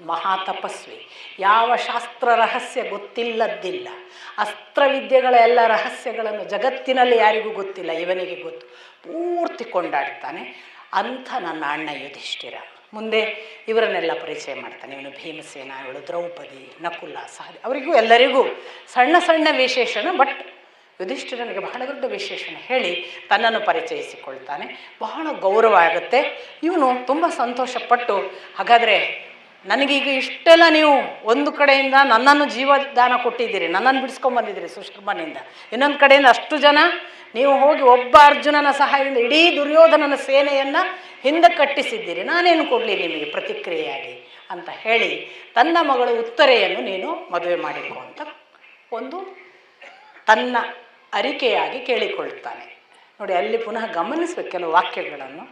ಮಹಾತಪಸ್ವಿ. ಯಾವ ಶಾಸ್ತ್ರ ರಹಸ್ಯ ಗೊತ್ತಿಲ್ಲದ್ದಿಲ್ಲ. ಅಸ್ತ್ರವಿದ್ಯೆಗಳ ಎಲ್ಲ ರಹಸ್ಯಗಳನ್ನು ಜಗತ್ತಿನಲ್ಲಿ ಯಾರಿಗೂ ಗೊತ್ತಿಲ್ಲ, ಇವನಿಗೆ ಗೊತ್ತು. ಪೂರ್ತಿ ಕೊಂಡಾಡ್ತಾನೆ. ಅಂಥ ನನ್ನ ಅಣ್ಣ ಯುಧಿಷ್ಠಿರ. ಮುಂದೆ ಇವರನ್ನೆಲ್ಲ ಪರಿಚಯ ಮಾಡ್ತಾನೆ. ಇವನು ಭೀಮಸೇನ, ಇವಳು ದ್ರೌಪದಿ, ನಕುಲ, ಸಹದೇವ. ಅವರಿಗೂ ಎಲ್ಲರಿಗೂ ಸಣ್ಣ ಸಣ್ಣ ವಿಶೇಷಣ, ಬಟ್ ಯುಧಿಷ್ಠಿರನಿಗೆ ಬಹಳ ದೊಡ್ಡ ವಿಶೇಷಣ ಹೇಳಿ ತನ್ನನ್ನು ಪರಿಚಯಿಸಿಕೊಳ್ತಾನೆ. ಬಹಳ ಗೌರವ ಆಗುತ್ತೆ. ಇವನು ತುಂಬ ಸಂತೋಷಪಟ್ಟು, ಹಾಗಾದರೆ ನನಗೀಗ ಇಷ್ಟೆಲ್ಲ ನೀವು ಒಂದು ಕಡೆಯಿಂದ ನನ್ನನ್ನು ಜೀವದಾನ ಕೊಟ್ಟಿದ್ದೀರಿ, ನನ್ನನ್ನು ಬಿಡಿಸ್ಕೊಂಬಂದಿದ್ದೀರಿ ಸುಶರ್ಮನಿಂದ, ಇನ್ನೊಂದು ಕಡೆಯಿಂದ ಅಷ್ಟು ಜನ ನೀವು ಹೋಗಿ ಒಬ್ಬ ಅರ್ಜುನನ ಸಹಾಯದಿಂದ ಇಡೀ ದುರ್ಯೋಧನನ ಸೇನೆಯನ್ನು ಹಿಂದೆ ಕಟ್ಟಿಸಿದ್ದೀರಿ, ನಾನೇನು ಕೊಡಲಿ ನಿಮಗೆ ಪ್ರತಿಕ್ರಿಯೆಯಾಗಿ ಅಂತ ಹೇಳಿ ತನ್ನ ಮಗಳು ಉತ್ತರೆಯನ್ನು ನೀನು ಮದುವೆ ಮಾಡಿಕೊ ಅಂತ ಒಂದು ತನ್ನ ಅರಿಕೆಯಾಗಿ ಕೇಳಿಕೊಳ್ತಾನೆ. ನೋಡಿ, ಅಲ್ಲಿ ಪುನಃ ಗಮನಿಸಬೇಕು ಕೆಲವು ವಾಕ್ಯಗಳನ್ನು.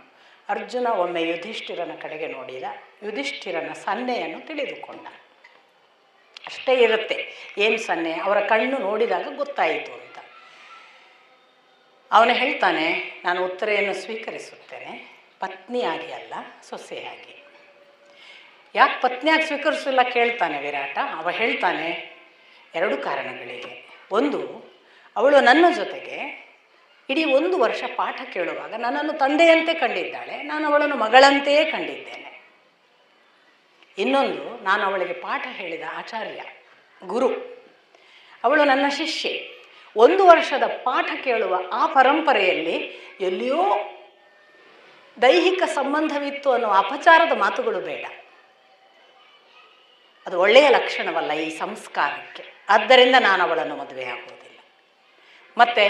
ಅರ್ಜುನ ಒಮ್ಮೆ ಯುಧಿಷ್ಠಿರನ ಕಡೆಗೆ ನೋಡಿದ, ಯುಧಿಷ್ಠಿರನ ಸನ್ನೆಯನ್ನು ತಿಳಿದುಕೊಂಡ. ಅಷ್ಟೇ ಇರುತ್ತೆ. ಏನು ಸನ್ನೆ? ಅವರ ಕಣ್ಣು ನೋಡಿದಾಗ ಗೊತ್ತಾಯಿತು ಅಂತ. ಅವನು ಹೇಳ್ತಾನೆ, ನಾನು ಉತ್ತರೆಯನ್ನು ಸ್ವೀಕರಿಸುತ್ತೇನೆ, ಪತ್ನಿಯಾಗಿ ಅಲ್ಲ, ಸೊಸೆಯಾಗಿ. ಯಾಕೆ ಪತ್ನಿಯಾಗಿ ಸ್ವೀಕರಿಸಿಲ್ಲ ಕೇಳ್ತಾನೆ ವಿರಾಟ. ಅವ ಹೇಳ್ತಾನೆ, 2 ಕಾರಣಗಳಿಗೆ. ಒಂದು, ಅವಳು ನನ್ನ ಜೊತೆಗೆ ಇಡೀ 1 ವರ್ಷ ಪಾಠ ಕೇಳುವಾಗ ನನ್ನನ್ನು ತಂದೆಯಂತೆ ಕಂಡಿದ್ದಾಳೆ, ನಾನು ಅವಳನ್ನು ಮಗಳಂತೆಯೇ ಕಂಡಿದ್ದೇನೆ. ಇನ್ನೊಂದು, ನಾನು ಅವಳಿಗೆ ಪಾಠ ಹೇಳಿದ ಆಚಾರ್ಯ, ಗುರು. ಅವಳು ನನ್ನ ಶಿಷ್ಯೆ. 1 ವರ್ಷದ ಪಾಠ ಕೇಳುವ ಆ ಪರಂಪರೆಯಲ್ಲಿ ಎಲ್ಲಿಯೋ ದೈಹಿಕ ಸಂಬಂಧವಿತ್ತು ಅನ್ನೋ ಅಪಚಾರದ ಮಾತುಗಳು ಬೇಡ. ಅದು ಒಳ್ಳೆಯ ಲಕ್ಷಣವಲ್ಲ ಈ ಸಂಸ್ಕಾರಕ್ಕೆ. ಆದ್ದರಿಂದ ನಾನು ಅವಳನ್ನು ಮದುವೆ ಆಗುವುದಿಲ್ಲ. ಮತ್ತು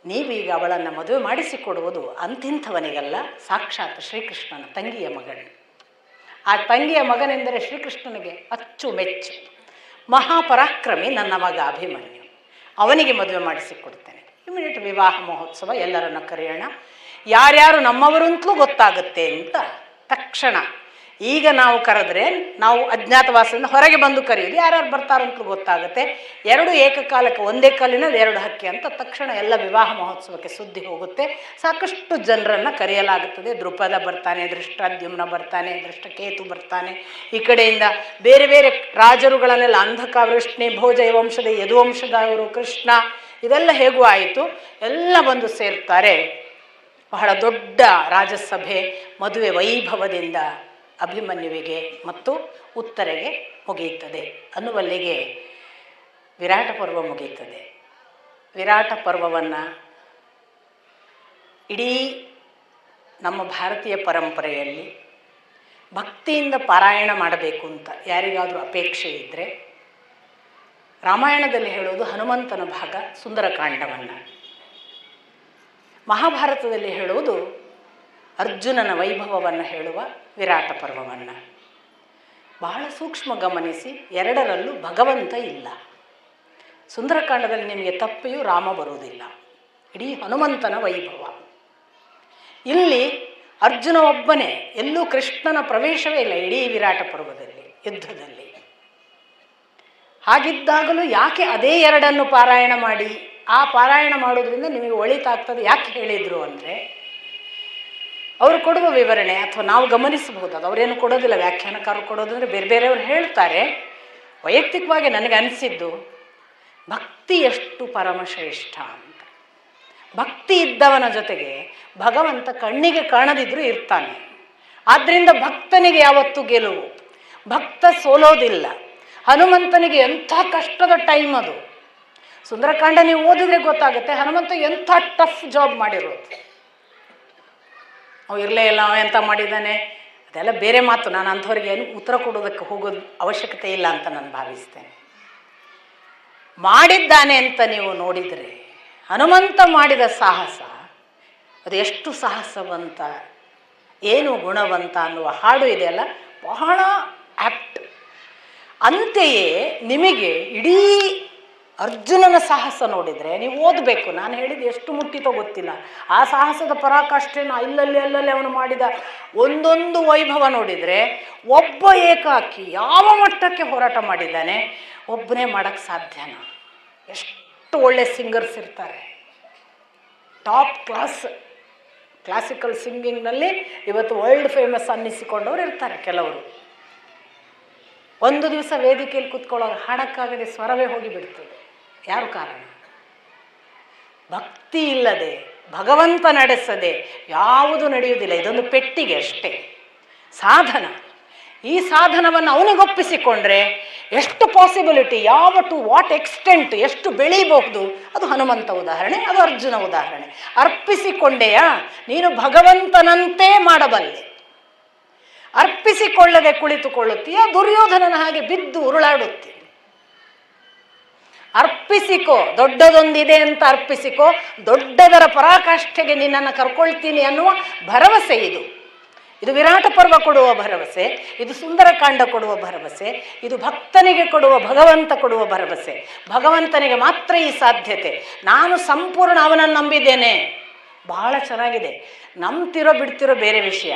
ನೀವೀಗ ಅವಳನ್ನು ಮದುವೆ ಮಾಡಿಸಿಕೊಡುವುದು ಅಂತಿಂಥವನಿಗಲ್ಲ, ಸಾಕ್ಷಾತ್ ಶ್ರೀಕೃಷ್ಣನ ತಂಗಿಯ ಮಗನು. ಆ ತಂಗಿಯ ಮಗನೆಂದರೆ ಶ್ರೀಕೃಷ್ಣನಿಗೆ ಅಚ್ಚುಮೆಚ್ಚು. ಮಹಾಪರಾಕ್ರಮಿ ನನ್ನ ಮಗ ಅಭಿಮನ್ಯು, ಅವನಿಗೆ ಮದುವೆ ಮಾಡಿಸಿಕೊಡ್ತೇನೆ. ಇಮಿಡಿಯೇಟ್ ವಿವಾಹ ಮಹೋತ್ಸವ, ಎಲ್ಲರನ್ನು ಕರೆಯೋಣ, ಯಾರ್ಯಾರು ನಮ್ಮವರು ಅಂತಲೂ ಗೊತ್ತಾಗುತ್ತೆ ಅಂತ ತಕ್ಷಣ. ಈಗ ನಾವು ಕರೆದ್ರೆ ನಾವು ಅಜ್ಞಾತವಾಸದಿಂದ ಹೊರಗೆ ಬಂದು ಕರೆಯೋದು, ಯಾರ್ಯಾರು ಬರ್ತಾರಂತಲೂ ಗೊತ್ತಾಗುತ್ತೆ. 2 ಏಕಕಾಲಕ್ಕೆ ಒಂದೇ ಕಾಲಿನ 2 ಹಕ್ಕಿ ಅಂತ ತಕ್ಷಣ ಎಲ್ಲ ವಿವಾಹ ಮಹೋತ್ಸವಕ್ಕೆ ಸುದ್ದಿ ಹೋಗುತ್ತೆ. ಸಾಕಷ್ಟು ಜನರನ್ನು ಕರೆಯಲಾಗುತ್ತದೆ. ದ್ರುಪದ ಬರ್ತಾನೆ, ದೃಷ್ಟದ್ಯುಮ್ನ ಬರ್ತಾನೆ, ದೃಷ್ಟಕೇತು ಬರ್ತಾನೆ. ಈ ಕಡೆಯಿಂದ ಬೇರೆ ಬೇರೆ ರಾಜರುಗಳನ್ನೆಲ್ಲ, ಅಂಧಕ, ವೃಷ್ಣಿ, ಭೋಜ ವಂಶದ, ಯದುವಂಶದವರು, ಕೃಷ್ಣ, ಇದೆಲ್ಲ ಹೇಗೂ ಆಯಿತು. ಎಲ್ಲ ಬಂದು ಸೇರ್ತಾರೆ. ಬಹಳ ದೊಡ್ಡ ರಾಜಸಭೆ ಮದುವೆ ವೈಭವದಿಂದ ಅಭಿಮನ್ಯುವಿಗೆ ಮತ್ತು ಉತ್ತರೆಗೆ ಮುಗಿಯುತ್ತದೆ. ಅನ್ನುವಲ್ಲಿಗೆ ವಿರಾಟ ಪರ್ವ ಮುಗಿಯುತ್ತದೆ. ವಿರಾಟ ಪರ್ವವನ್ನು ಇಡೀ ನಮ್ಮ ಭಾರತೀಯ ಪರಂಪರೆಯಲ್ಲಿ ಭಕ್ತಿಯಿಂದ ಪಾರಾಯಣ ಮಾಡಬೇಕು ಅಂತ ಯಾರಿಗಾದರೂ ಅಪೇಕ್ಷೆ ಇದ್ದರೆ, ರಾಮಾಯಣದಲ್ಲಿ ಹೇಳೋದು ಹನುಮಂತನ ಭಾಗ ಸುಂದರಕಾಂಡವನ್ನು, ಮಹಾಭಾರತದಲ್ಲಿ ಹೇಳುವುದು ಅರ್ಜುನನ ವೈಭವವನ್ನು ಹೇಳುವ ವಿರಾಟ ಪರ್ವವನ್ನು. ಬಹಳ ಸೂಕ್ಷ್ಮ ಗಮನಿಸಿ, 2ರಲ್ಲೂ ಭಗವಂತ ಇಲ್ಲ. ಸುಂದರಕಾಂಡದಲ್ಲಿ ನಿಮಗೆ ತಪ್ಪಿಯೂ ರಾಮ ಬರುವುದಿಲ್ಲ, ಇಡೀ ಹನುಮಂತನ ವೈಭವ. ಇಲ್ಲಿ ಅರ್ಜುನ ಒಬ್ಬನೇ, ಎಲ್ಲೂ ಕೃಷ್ಣನ ಪ್ರವೇಶವೇ ಇಲ್ಲ ಇಡೀ ವಿರಾಟ ಪರ್ವದಲ್ಲಿ, ಯುದ್ಧದಲ್ಲಿ. ಹಾಗಿದ್ದಾಗಲೂ ಯಾಕೆ ಅದೇ 2ಅನ್ನು ಪಾರಾಯಣ ಮಾಡಿ, ಆ ಪಾರಾಯಣ ಮಾಡೋದ್ರಿಂದ ನಿಮಗೆ ಒಳಿತಾಗ್ತದೆ ಯಾಕೆ ಹೇಳಿದರು ಅಂದರೆ, ಅವರು ಕೊಡುವ ವಿವರಣೆ ಅಥವಾ ನಾವು ಗಮನಿಸಬಹುದು. ಅದು ಅವರೇನು ಕೊಡೋದಿಲ್ಲ, ವ್ಯಾಖ್ಯಾನಕಾರರು ಕೊಡೋದು ಅಂದರೆ ಬೇರೆ ಬೇರೆಯವರು ಹೇಳ್ತಾರೆ. ವೈಯಕ್ತಿಕವಾಗಿ ನನಗೆ ಅನಿಸಿದ್ದು, ಭಕ್ತಿ ಎಷ್ಟು ಪರಮಶ್ರೇಷ್ಠ ಅಂತ. ಭಕ್ತಿ ಇದ್ದವನ ಜೊತೆಗೆ ಭಗವಂತ ಕಣ್ಣಿಗೆ ಕಾಣದಿದ್ರೂ ಇರ್ತಾನೆ. ಆದ್ದರಿಂದ ಭಕ್ತನಿಗೆ ಯಾವತ್ತೂ ಗೆಲುವು, ಭಕ್ತ ಸೋಲೋದಿಲ್ಲ. ಹನುಮಂತನಿಗೆ ಎಂಥ ಕಷ್ಟದ ಟೈಮ್ ಅದು. ಸುಂದರಕಾಂಡ ನೀವು ಓದಿದ್ರೆ ಗೊತ್ತಾಗುತ್ತೆ, ಹನುಮಂತ ಎಂಥ ಟಫ್ ಜಾಬ್ ಮಾಡಿರೋದು. ಅವು ಇರಲೇ ಇಲ್ಲ, ಅವ ಎಂತ ಮಾಡಿದ್ದಾನೆ, ಅದೆಲ್ಲ ಬೇರೆ ಮಾತು. ನಾನು ಅಂಥವ್ರಿಗೆ ಏನು ಉತ್ತರ ಕೊಡೋದಕ್ಕೆ ಹೋಗೋದು ಅವಶ್ಯಕತೆ ಇಲ್ಲ ಅಂತ ನಾನು ಭಾವಿಸ್ತೇನೆ. ಮಾಡಿದ್ದಾನೆ ಅಂತ ನೀವು ನೋಡಿದರೆ, ಹನುಮಂತ ಮಾಡಿದ ಸಾಹಸ ಅದು ಎಷ್ಟು ಸಾಹಸವಂತ, ಏನು ಗುಣವಂತ ಅನ್ನುವ ಹಾಡು ಇದೆಯಲ್ಲ, ಬಹಳ ಆ್ಯಪ್ಟ್. ಅಂತೆಯೇ ನಿಮಗೆ ಇಡೀ ಅರ್ಜುನನ ಸಾಹಸ ನೋಡಿದರೆ ನೀವು ಓದಬೇಕು. ನಾನು ಹೇಳಿದ್ದು ಎಷ್ಟು ಮುಟ್ಟಿತೋ ಗೊತ್ತಿಲ್ಲ. ಆ ಸಾಹಸದ ಪರಾಕಾಷ್ಠೆನ ಅಲ್ಲಲ್ಲಿ ಅವನು ಮಾಡಿದ ಒಂದೊಂದು ವೈಭವ ನೋಡಿದರೆ, ಒಬ್ಬ ಏಕಾಕಿ ಯಾವ ಮಟ್ಟಕ್ಕೆ ಹೋರಾಟ ಮಾಡಿದ್ದಾನೆ, ಒಬ್ಬನೇ ಮಾಡೋಕ್ಕೆ ಸಾಧ್ಯನಾ? ಎಷ್ಟು ಒಳ್ಳೆ ಸಿಂಗರ್ಸ್ ಇರ್ತಾರೆ, ಟಾಪ್ ಕ್ಲಾಸ್ ಕ್ಲಾಸಿಕಲ್ ಸಿಂಗಿಂಗ್ನಲ್ಲಿ ಇವತ್ತು ವರ್ಲ್ಡ್ ಫೇಮಸ್ ಅನ್ನಿಸಿಕೊಂಡವ್ರು ಇರ್ತಾರೆ ಕೆಲವರು. ಒಂದು ದಿವಸ ವೇದಿಕೆಯಲ್ಲಿ ಕೂತ್ಕೊಳ್ಳೋರು ಹಾಡಕ್ಕಾಗದೆ ಸ್ವರವೇ ಹೋಗಿಬಿಡ್ತದೆ. ಯಾರು ಕಾರಣ? ಭಕ್ತಿ ಇಲ್ಲದೆ, ಭಗವಂತ ನಡೆಸದೆ ಯಾವುದು ನಡೆಯುವುದಿಲ್ಲ. ಇದೊಂದು ಪೆಟ್ಟಿಗೆ ಅಷ್ಟೇ, ಸಾಧನ. ಈ ಸಾಧನವನ್ನು ಅವನಿಗೊಪ್ಪಿಸಿಕೊಂಡ್ರೆ ಎಷ್ಟು ಪಾಸಿಬಿಲಿಟಿ, ಯಾವ ಟು ವಾಟ್ ಎಕ್ಸ್ಟೆಂಟ್, ಎಷ್ಟು ಬೆಳೀಬಹುದು. ಅದು ಹನುಮಂತ ಉದಾಹರಣೆ, ಅದು ಅರ್ಜುನ ಉದಾಹರಣೆ. ಅರ್ಪಿಸಿಕೊಂಡೆಯಾ ನೀನು ಭಗವಂತನಂತೆ ಮಾಡಬಲ್ಲೆ. ಅರ್ಪಿಸಿಕೊಳ್ಳದೆ ಕುಳಿತುಕೊಳ್ಳುತ್ತೀಯ, ದುರ್ಯೋಧನನ ಹಾಗೆ ಬಿದ್ದು ಉರುಳಾಡುತ್ತೀಯ. ಅರ್ಪಿಸಿಕೋ, ದೊಡ್ಡದೊಂದಿದೆ ಅಂತ ಅರ್ಪಿಸಿಕೋ, ದೊಡ್ಡದರ ಪರಾಕಾಷ್ಠೆಗೆ ನಿನ್ನನ್ನು ಕರ್ಕೊಳ್ತೀನಿ ಅನ್ನುವ ಭರವಸೆ ಇದು. ಇದು ವಿರಾಟ ಪರ್ವ ಕೊಡುವ ಭರವಸೆ, ಇದು ಸುಂದರಕಾಂಡ ಕೊಡುವ ಭರವಸೆ, ಇದು ಭಕ್ತನಿಗೆ ಕೊಡುವ, ಭಗವಂತ ಕೊಡುವ ಭರವಸೆ. ಭಗವಂತನಿಗೆ ಮಾತ್ರ ಈ ಸಾಧ್ಯತೆ. ನಾನು ಸಂಪೂರ್ಣ ಅವನನ್ನು ನಂಬಿದ್ದೇನೆ. ಬಹಳ ಚೆನ್ನಾಗಿದೆ. ನಂಬ್ತಿರೋ ಬಿಡ್ತಿರೋ ಬೇರೆ ವಿಷಯ.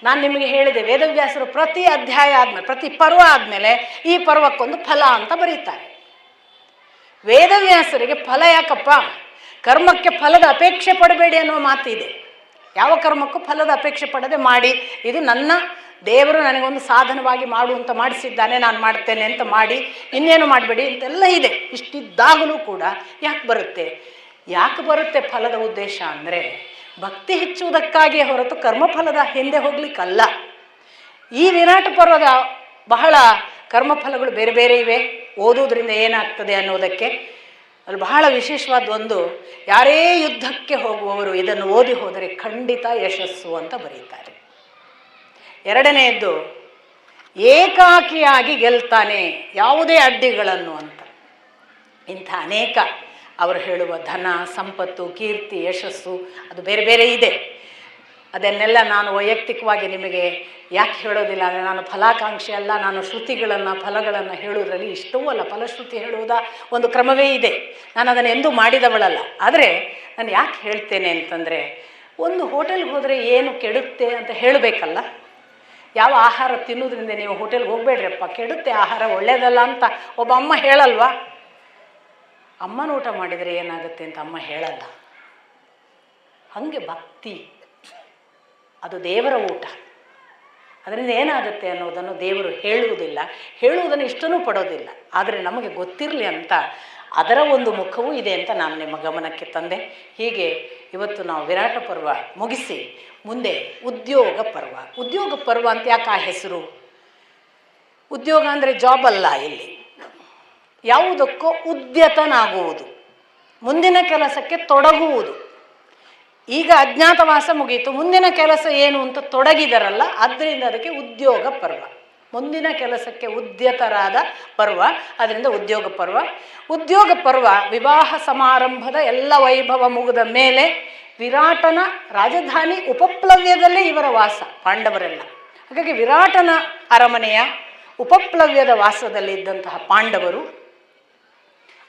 ನಾನು ನಿಮಗೆ ಹೇಳಿದೆ, ವೇದವ್ಯಾಸರು ಪ್ರತಿ ಅಧ್ಯಾಯ ಆದಮೇಲೆ, ಪ್ರತಿ ಪರ್ವ ಆದಮೇಲೆ ಈ ಪರ್ವಕ್ಕೊಂದು ಫಲ ಅಂತ ಬರೀತಾರೆ. ವೇದವ್ಯಾಸರಿಗೆ ಫಲ ಯಾಕಪ್ಪ? ಕರ್ಮಕ್ಕೆ ಫಲದ ಅಪೇಕ್ಷೆ ಪಡಬೇಡಿ ಅನ್ನುವ ಮಾತಿದೆ. ಯಾವ ಕರ್ಮಕ್ಕೂ ಫಲದ ಅಪೇಕ್ಷೆ ಪಡದೆ ಮಾಡಿ, ಇದು ನನ್ನ ದೇವರು ನನಗೊಂದು ಸಾಧನವಾಗಿ ಮಾಡು ಅಂತ ಮಾಡಿಸಿದ್ದಾನೆ, ನಾನು ಮಾಡ್ತೇನೆ ಅಂತ ಮಾಡಿ, ಇನ್ನೇನು ಮಾಡಬೇಡಿ ಅಂತೆಲ್ಲ ಇದೆ. ಇಷ್ಟಿದ್ದಾಗಲೂ ಕೂಡ ಯಾಕೆ ಬರುತ್ತೆ ಫಲದ ಉದ್ದೇಶ ಅಂದರೆ ಭಕ್ತಿ ಹೆಚ್ಚುವುದಕ್ಕಾಗಿಯೇ ಹೊರತು ಕರ್ಮಫಲದ ಹಿಂದೆ ಹೋಗ್ಲಿಕ್ಕಲ್ಲ. ಈ ವಿರಾಟ ಪರ್ವದ ಬಹಳ ಕರ್ಮಫಲಗಳು ಬೇರೆ ಬೇರೆ ಇವೆ. ಓದುವುದರಿಂದ ಏನಾಗ್ತದೆ ಅನ್ನೋದಕ್ಕೆ ಅಲ್ಲಿ ಬಹಳ ವಿಶೇಷವಾದ ಒಂದು, ಯಾರೇ ಯುದ್ಧಕ್ಕೆ ಹೋಗುವವರು ಇದನ್ನು ಓದಿ ಹೋದರೆ ಖಂಡಿತ ಯಶಸ್ಸು ಅಂತ ಬರೀತಾರೆ. ಎರಡನೆಯದ್ದು, ಏಕಾಕಿಯಾಗಿ ಗೆಲ್ತಾನೆ ಯಾವುದೇ ಅಡ್ಡಿಗಳನ್ನು ಅಂತ. ಇಂಥ ಅನೇಕ ಅವರು ಹೇಳುವ ಧನ, ಸಂಪತ್ತು, ಕೀರ್ತಿ, ಯಶಸ್ಸು ಅದು ಬೇರೆ ಬೇರೆ ಇದೆ. ಅದನ್ನೆಲ್ಲ ನಾನು ವೈಯಕ್ತಿಕವಾಗಿ ನಿಮಗೆ ಯಾಕೆ ಹೇಳೋದಿಲ್ಲ ಅಂದರೆ, ನಾನು ಫಲಾಕಾಂಕ್ಷಿ ಅಲ್ಲ. ನಾನು ಶ್ರುತಿಗಳನ್ನು, ಫಲಗಳನ್ನು ಹೇಳುವುದರಲ್ಲಿ ಇಷ್ಟವೂ ಅಲ್ಲ. ಫಲಶ್ರುತಿ ಹೇಳುವುದ ಒಂದು ಕ್ರಮವೇ ಇದೆ, ನಾನು ಅದನ್ನು ಎಂದೂ ಮಾಡಿದವಳಲ್ಲ. ಆದರೆ ನಾನು ಯಾಕೆ ಹೇಳ್ತೇನೆ ಅಂತಂದರೆ, ಒಂದು ಹೋಟೆಲ್ಗೆ ಹೋದರೆ ಏನು ಕೆಡುತ್ತೆ ಅಂತ ಹೇಳಬೇಕಲ್ಲ. ಯಾವ ಆಹಾರ ತಿನ್ನೋದ್ರಿಂದ ನೀವು ಹೋಟೆಲ್ಗೆ ಹೋಗಬೇಡ್ರಪ್ಪ, ಕೆಡುತ್ತೆ ಆಹಾರ, ಒಳ್ಳೆಯದಲ್ಲ ಅಂತ ಒಬ್ಬ ಅಮ್ಮ ಹೇಳಲ್ವಾ? ಅಮ್ಮನ ಊಟ ಮಾಡಿದರೆ ಏನಾಗುತ್ತೆ ಅಂತ ಅಮ್ಮ ಹೇಳಲ್ಲ. ಹಾಗೆ ಭಕ್ತಿ ಅದು ದೇವರ ಊಟ, ಅದರಿಂದ ಏನಾಗುತ್ತೆ ಅನ್ನೋದನ್ನು ದೇವರು ಹೇಳುವುದನ್ನು ಇಷ್ಟನೂ ಪಡೋದಿಲ್ಲ. ಆದರೆ ನಮಗೆ ಗೊತ್ತಿರಲಿ ಅಂತ ಅದರ ಒಂದು ಮುಖವೂ ಇದೆ ಅಂತ ನಾನು ನಿಮ್ಮ ಗಮನಕ್ಕೆ ತಂದೆ. ಹೀಗೆ ಇವತ್ತು ನಾವು ವಿರಾಟ ಪರ್ವ ಮುಗಿಸಿ ಮುಂದೆ ಉದ್ಯೋಗ ಪರ್ವ ಅಂತ ಯಾಕೆ ಆ ಹೆಸರು? ಉದ್ಯೋಗ ಅಂದರೆ ಜಾಬ್ ಅಲ್ಲ. ಇಲ್ಲಿ ಯಾವುದಕ್ಕೋ ಉದ್ಯತನಾಗುವುದು, ಮುಂದಿನ ಕೆಲಸಕ್ಕೆ ತೊಡಗುವುದು. ಈಗ ಅಜ್ಞಾತವಾಸ ಮುಗಿಯಿತು, ಮುಂದಿನ ಕೆಲಸ ಏನು ಅಂತ ತೊಡಗಿದರಲ್ಲ, ಆದ್ದರಿಂದ ಅದಕ್ಕೆ ಉದ್ಯೋಗ ಪರ್ವ. ಮುಂದಿನ ಕೆಲಸಕ್ಕೆ ಉದ್ಯತರಾದ ಪರ್ವ, ಅದರಿಂದ ಉದ್ಯೋಗ ಪರ್ವ ವಿವಾಹ ಸಮಾರಂಭದ ಎಲ್ಲ ವೈಭವ ಮುಗಿದ ಮೇಲೆ ವಿರಾಟನ ರಾಜಧಾನಿ ಉಪಪ್ಲವ್ಯದಲ್ಲೇ ಇವರ ವಾಸ, ಪಾಂಡವರೆಲ್ಲ. ಹಾಗಾಗಿ ವಿರಾಟನ ಅರಮನೆಯ ಉಪಪ್ಲವ್ಯದ ವಾಸದಲ್ಲಿ ಇದ್ದಂತಹ ಪಾಂಡವರು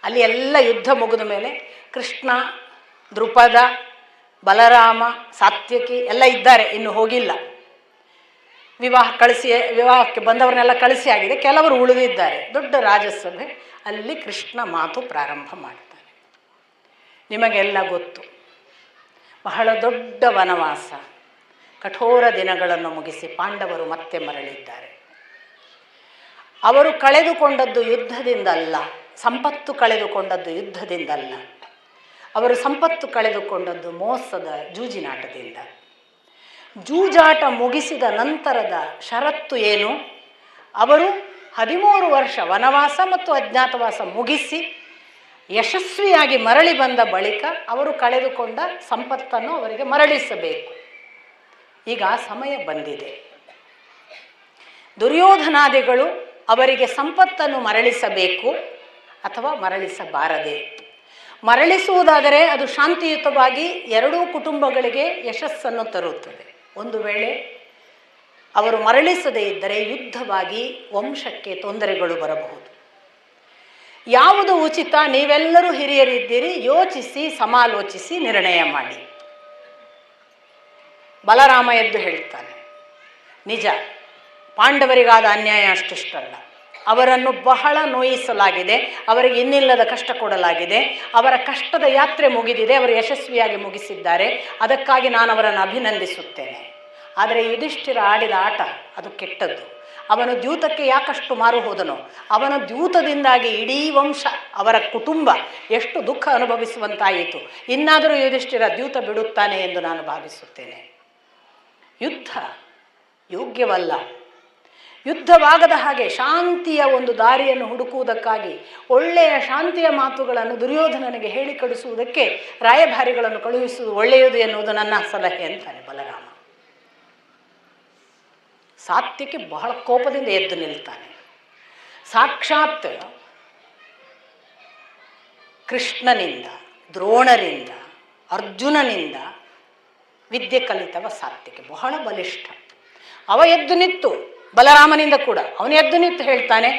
ಅಲ್ಲಿ ಎಲ್ಲ ಯುದ್ಧ ಮುಗಿದ ಮೇಲೆ ಕೃಷ್ಣ, ದೃಪದ, ಬಲರಾಮ, ಸಾತ್ಯಕಿ ಎಲ್ಲ ಇದ್ದಾರೆ, ಇನ್ನು ಹೋಗಿಲ್ಲ. ವಿವಾಹಕ್ಕೆ ಬಂದವರನ್ನೆಲ್ಲ ಕಳಿಸಿ ಆಗಿದೆ, ಕೆಲವರು ಉಳಿದಿದ್ದಾರೆ. ದೊಡ್ಡ ರಾಜಸಭೆ, ಅಲ್ಲಿ ಕೃಷ್ಣ ಮಾತು ಪ್ರಾರಂಭ ಮಾಡ್ತಾನೆ. ನಿಮಗೆಲ್ಲ ಗೊತ್ತು, ಬಹಳ ದೊಡ್ಡ ವನವಾಸ, ಕಠೋರ ದಿನಗಳನ್ನು ಮುಗಿಸಿ ಪಾಂಡವರು ಮತ್ತೆ ಮರಳಿದ್ದಾರೆ. ಅವರು ಕಳೆದುಕೊಂಡದ್ದು ಯುದ್ಧದಿಂದಲ್ಲ, ಸಂಪತ್ತು ಕಳೆದುಕೊಂಡದ್ದು ಯುದ್ಧದಿಂದಲ್ಲ, ಅವರು ಸಂಪತ್ತು ಕಳೆದುಕೊಂಡದ್ದು ಮೋಸದ ಜೂಜಿನಾಟದಿಂದ. ಜೂಜಾಟ ಮುಗಿಸಿದ ನಂತರದ ಷರತ್ತು ಏನು? ಅವರು 13 ವರ್ಷ ವನವಾಸ ಮತ್ತು ಅಜ್ಞಾತವಾಸ ಮುಗಿಸಿ ಯಶಸ್ವಿಯಾಗಿ ಮರಳಿ ಬಂದ ಬಳಿಕ ಅವರು ಕಳೆದುಕೊಂಡ ಸಂಪತ್ತನ್ನು ಅವರಿಗೆ ಮರಳಿಸಬೇಕು. ಈಗ ಸಮಯ ಬಂದಿದೆ. ದುರ್ಯೋಧನಾದಿಗಳು ಅವರಿಗೆ ಸಂಪತ್ತನ್ನು ಮರಳಿಸಬೇಕು ಅಥವಾ ಮರಳಿಸಬಾರದೆ. ಮರಳಿಸುವುದಾದರೆ ಅದು ಶಾಂತಿಯುತವಾಗಿ ಎರಡೂ ಕುಟುಂಬಗಳಿಗೆ ಯಶಸ್ಸನ್ನು ತರುತ್ತದೆ. ಒಂದು ವೇಳೆ ಅವರು ಮರಳಿಸದೇ ಇದ್ದರೆ ಯುದ್ಧವಾಗಿ ವಂಶಕ್ಕೆ ತೊಂದರೆಗಳು ಬರಬಹುದು. ಯಾವುದು ಉಚಿತ? ನೀವೆಲ್ಲರೂ ಹಿರಿಯರಿದ್ದೀರಿ, ಯೋಚಿಸಿ ಸಮಾಲೋಚಿಸಿ ನಿರ್ಣಯ ಮಾಡಿ. ಬಲರಾಮ ಎದ್ದು ಹೇಳ್ತಾನೆ, ನಿಜ, ಪಾಂಡವರಿಗಾದ ಅನ್ಯಾಯ ಅಷ್ಟಲ್ಲ, ಅವರನ್ನು ಬಹಳ ನೋಯಿಸಲಾಗಿದೆ, ಅವರಿಗೆ ಇನ್ನಿಲ್ಲದ ಕಷ್ಟ ಕೊಡಲಾಗಿದೆ. ಅವರ ಕಷ್ಟದ ಯಾತ್ರೆ ಮುಗಿದಿದೆ, ಅವರು ಯಶಸ್ವಿಯಾಗಿ ಮುಗಿಸಿದ್ದಾರೆ. ಅದಕ್ಕಾಗಿ ನಾನು ಅವರನ್ನು ಅಭಿನಂದಿಸುತ್ತೇನೆ. ಆದರೆ ಯುಧಿಷ್ಠಿರ ಆಡಿದ ಆಟ ಅದು ಕೆಟ್ಟದ್ದು. ಅವನು ದ್ಯೂತಕ್ಕೆ ಯಾಕಷ್ಟು ಮಾರು ಹೋದನೋ, ಅವನ ದ್ಯೂತದಿಂದಾಗಿ ಇಡೀ ವಂಶ, ಅವರ ಕುಟುಂಬ ಎಷ್ಟು ದುಃಖ ಅನುಭವಿಸುವಂತಾಯಿತು. ಇನ್ನಾದರೂ ಯುಧಿಷ್ಠಿರ ದ್ಯೂತ ಬಿಡುತ್ತಾನೆ ಎಂದು ನಾನು ಭಾವಿಸುತ್ತೇನೆ. ಯುದ್ಧ ಯೋಗ್ಯವಲ್ಲ. ಯುದ್ಧವಾಗದ ಹಾಗೆ ಶಾಂತಿಯ ಒಂದು ದಾರಿಯನ್ನು ಹುಡುಕುವುದಕ್ಕಾಗಿ ಒಳ್ಳೆಯ ಶಾಂತಿಯ ಮಾತುಗಳನ್ನು ದುರ್ಯೋಧನನಿಗೆ ಹೇಳಿ ಕಳಿಸುವುದಕ್ಕೆ ರಾಯಭಾರಿಗಳನ್ನು ಕಳುಹಿಸುವುದು ಒಳ್ಳೆಯದು ಎನ್ನುವುದು ನನ್ನ ಸಲಹೆ ಅಂತಾನೆ ಬಲರಾಮ. ಸಾತ್ಯಕ್ಕೆ ಬಹಳ ಕೋಪದಿಂದ ಎದ್ದು ನಿಲ್ತಾನೆ. ಸಾಕ್ಷಾತ್ ಕೃಷ್ಣನಿಂದ, ದ್ರೋಣರಿಂದ, ಅರ್ಜುನನಿಂದ ವಿದ್ಯೆ ಕಲಿತವ ಸಾತ್ಯಕ್ಕೆ ಬಹಳ ಬಲಿಷ್ಠ. ಅವ ಎದ್ದು ನಿಂತು, ಬಲರಾಮನಿಂದ ಕೂಡ ಅವನು ಎದ್ದು ನಿಂತು ಹೇಳ್ತಾನೆ,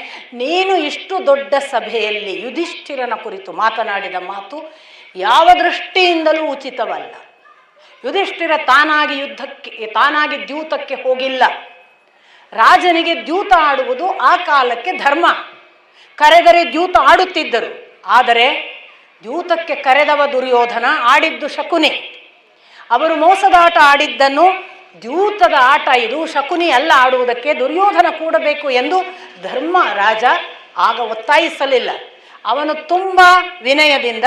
ನೀನು ಇಷ್ಟು ದೊಡ್ಡ ಸಭೆಯಲ್ಲಿ ಯುಧಿಷ್ಠಿರನ ಕುರಿತು ಮಾತನಾಡಿದ ಮಾತು ಯಾವ ದೃಷ್ಟಿಯಿಂದಲೂ ಉಚಿತವಲ್ಲ. ಯುಧಿಷ್ಠಿರ ತಾನಾಗಿ ದ್ಯೂತಕ್ಕೆ ಹೋಗಿಲ್ಲ. ರಾಜನಿಗೆ ದ್ಯೂತ ಆಡುವುದು ಆ ಕಾಲಕ್ಕೆ ಧರ್ಮ. ಕರೆದರೆ ದ್ಯೂತ ಆಡುತ್ತಿದ್ದರು. ಆದರೆ ದ್ಯೂತಕ್ಕೆ ಕರೆದವ ದುರ್ಯೋಧನ, ಆಡಿದ್ದು ಶಕುನಿ. ಅವರು ಮೋಸದ ಆಟ ಆಡಿದ್ದನ್ನು ದ್ಯೂತದ ಆಟ ಇದು, ಶಕುನಿ ಅಲ್ಲ ಆಡುವುದಕ್ಕೆ, ದುರ್ಯೋಧನ ಕೂಡಬೇಕು ಎಂದು ಧರ್ಮ ರಾಜ ಆಗ ಒತ್ತಾಯಿಸಲಿಲ್ಲ. ಅವನು ತುಂಬ ವಿನಯದಿಂದ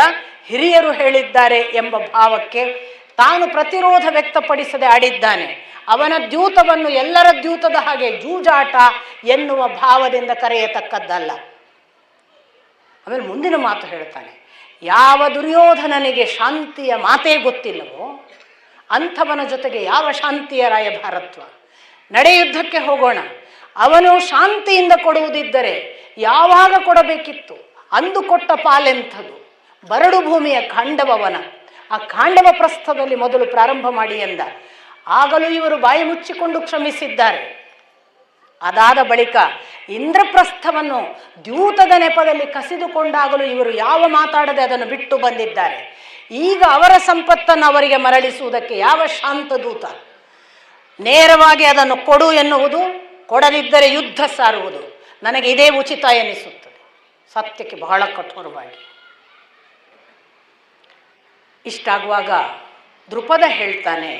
ಹಿರಿಯರು ಹೇಳಿದ್ದಾರೆ ಎಂಬ ಭಾವಕ್ಕೆ ತಾನು ಪ್ರತಿರೋಧ ವ್ಯಕ್ತಪಡಿಸದೆ ಆಡಿದ್ದಾನೆ. ಅವನ ದ್ಯೂತವನ್ನು ಎಲ್ಲರ ದ್ಯೂತದ ಹಾಗೆ ಜೂಜಾಟ ಎನ್ನುವ ಭಾವದಿಂದ ಕರೆಯತಕ್ಕದ್ದಲ್ಲ. ಆಮೇಲೆ ಮುಂದಿನ ಮಾತು ಹೇಳ್ತಾನೆ, ಯಾವ ದುರ್ಯೋಧನನಿಗೆ ಶಾಂತಿಯ ಮಾತೇ ಗೊತ್ತಿಲ್ಲವೋ ಅಂಥವನ ಜೊತೆಗೆ ಯಾವ ಶಾಂತಿಯ ರಾಯಭಾರತ್ವ. ನಡೆ ಯುದ್ಧಕ್ಕೆ ಹೋಗೋಣ. ಅವನು ಶಾಂತಿಯಿಂದ ಕೊಡುವುದಿದ್ದರೆ ಯಾವಾಗ ಕೊಡಬೇಕಿತ್ತು, ಅಂದು ಕೊಟ್ಟ ಪಾಲೆಂಥದು. ಬರಡು ಭೂಮಿಯ ಖಾಂಡವವನ, ಆ ಖಾಂಡವ ಪ್ರಸ್ಥದಲ್ಲಿ ಮೊದಲು ಪ್ರಾರಂಭ ಮಾಡಿ ಎಂದ. ಆಗಲೂ ಇವರು ಬಾಯಿ ಮುಚ್ಚಿಕೊಂಡು ಕ್ಷಮಿಸಿದ್ದಾರೆ. ಅದಾದ ಬಳಿಕ ಇಂದ್ರಪ್ರಸ್ಥವನ್ನು ದ್ಯೂತದ ನೆಪದಲ್ಲಿ ಕಸಿದುಕೊಂಡಾಗಲೂ ಇವರು ಯಾವ ಮಾತಾಡದೆ ಅದನ್ನು ಬಿಟ್ಟು ಬಂದಿದ್ದಾರೆ. ಈಗ ಅವರ ಸಂಪತ್ತನ್ನು ಅವರಿಗೆ ಮರಳಿಸುವುದಕ್ಕೆ ಯಾವ ಶಾಂತ ದೂತ? ನೇರವಾಗಿ ಅದನ್ನು ಕೊಡು ಎನ್ನುವುದು, ಕೊಡದಿದ್ದರೆ ಯುದ್ಧ ಸಾರುವುದು. ನನಗೆ ಇದೇ ಉಚಿತ ಎನಿಸುತ್ತದೆ. ಸತ್ಯಕ್ಕೆ ಬಹಳ ಕಠೋರವಾಗಿ ಇಷ್ಟಾಗುವಾಗ ದೃಪದ ಹೇಳ್ತಾನೆ,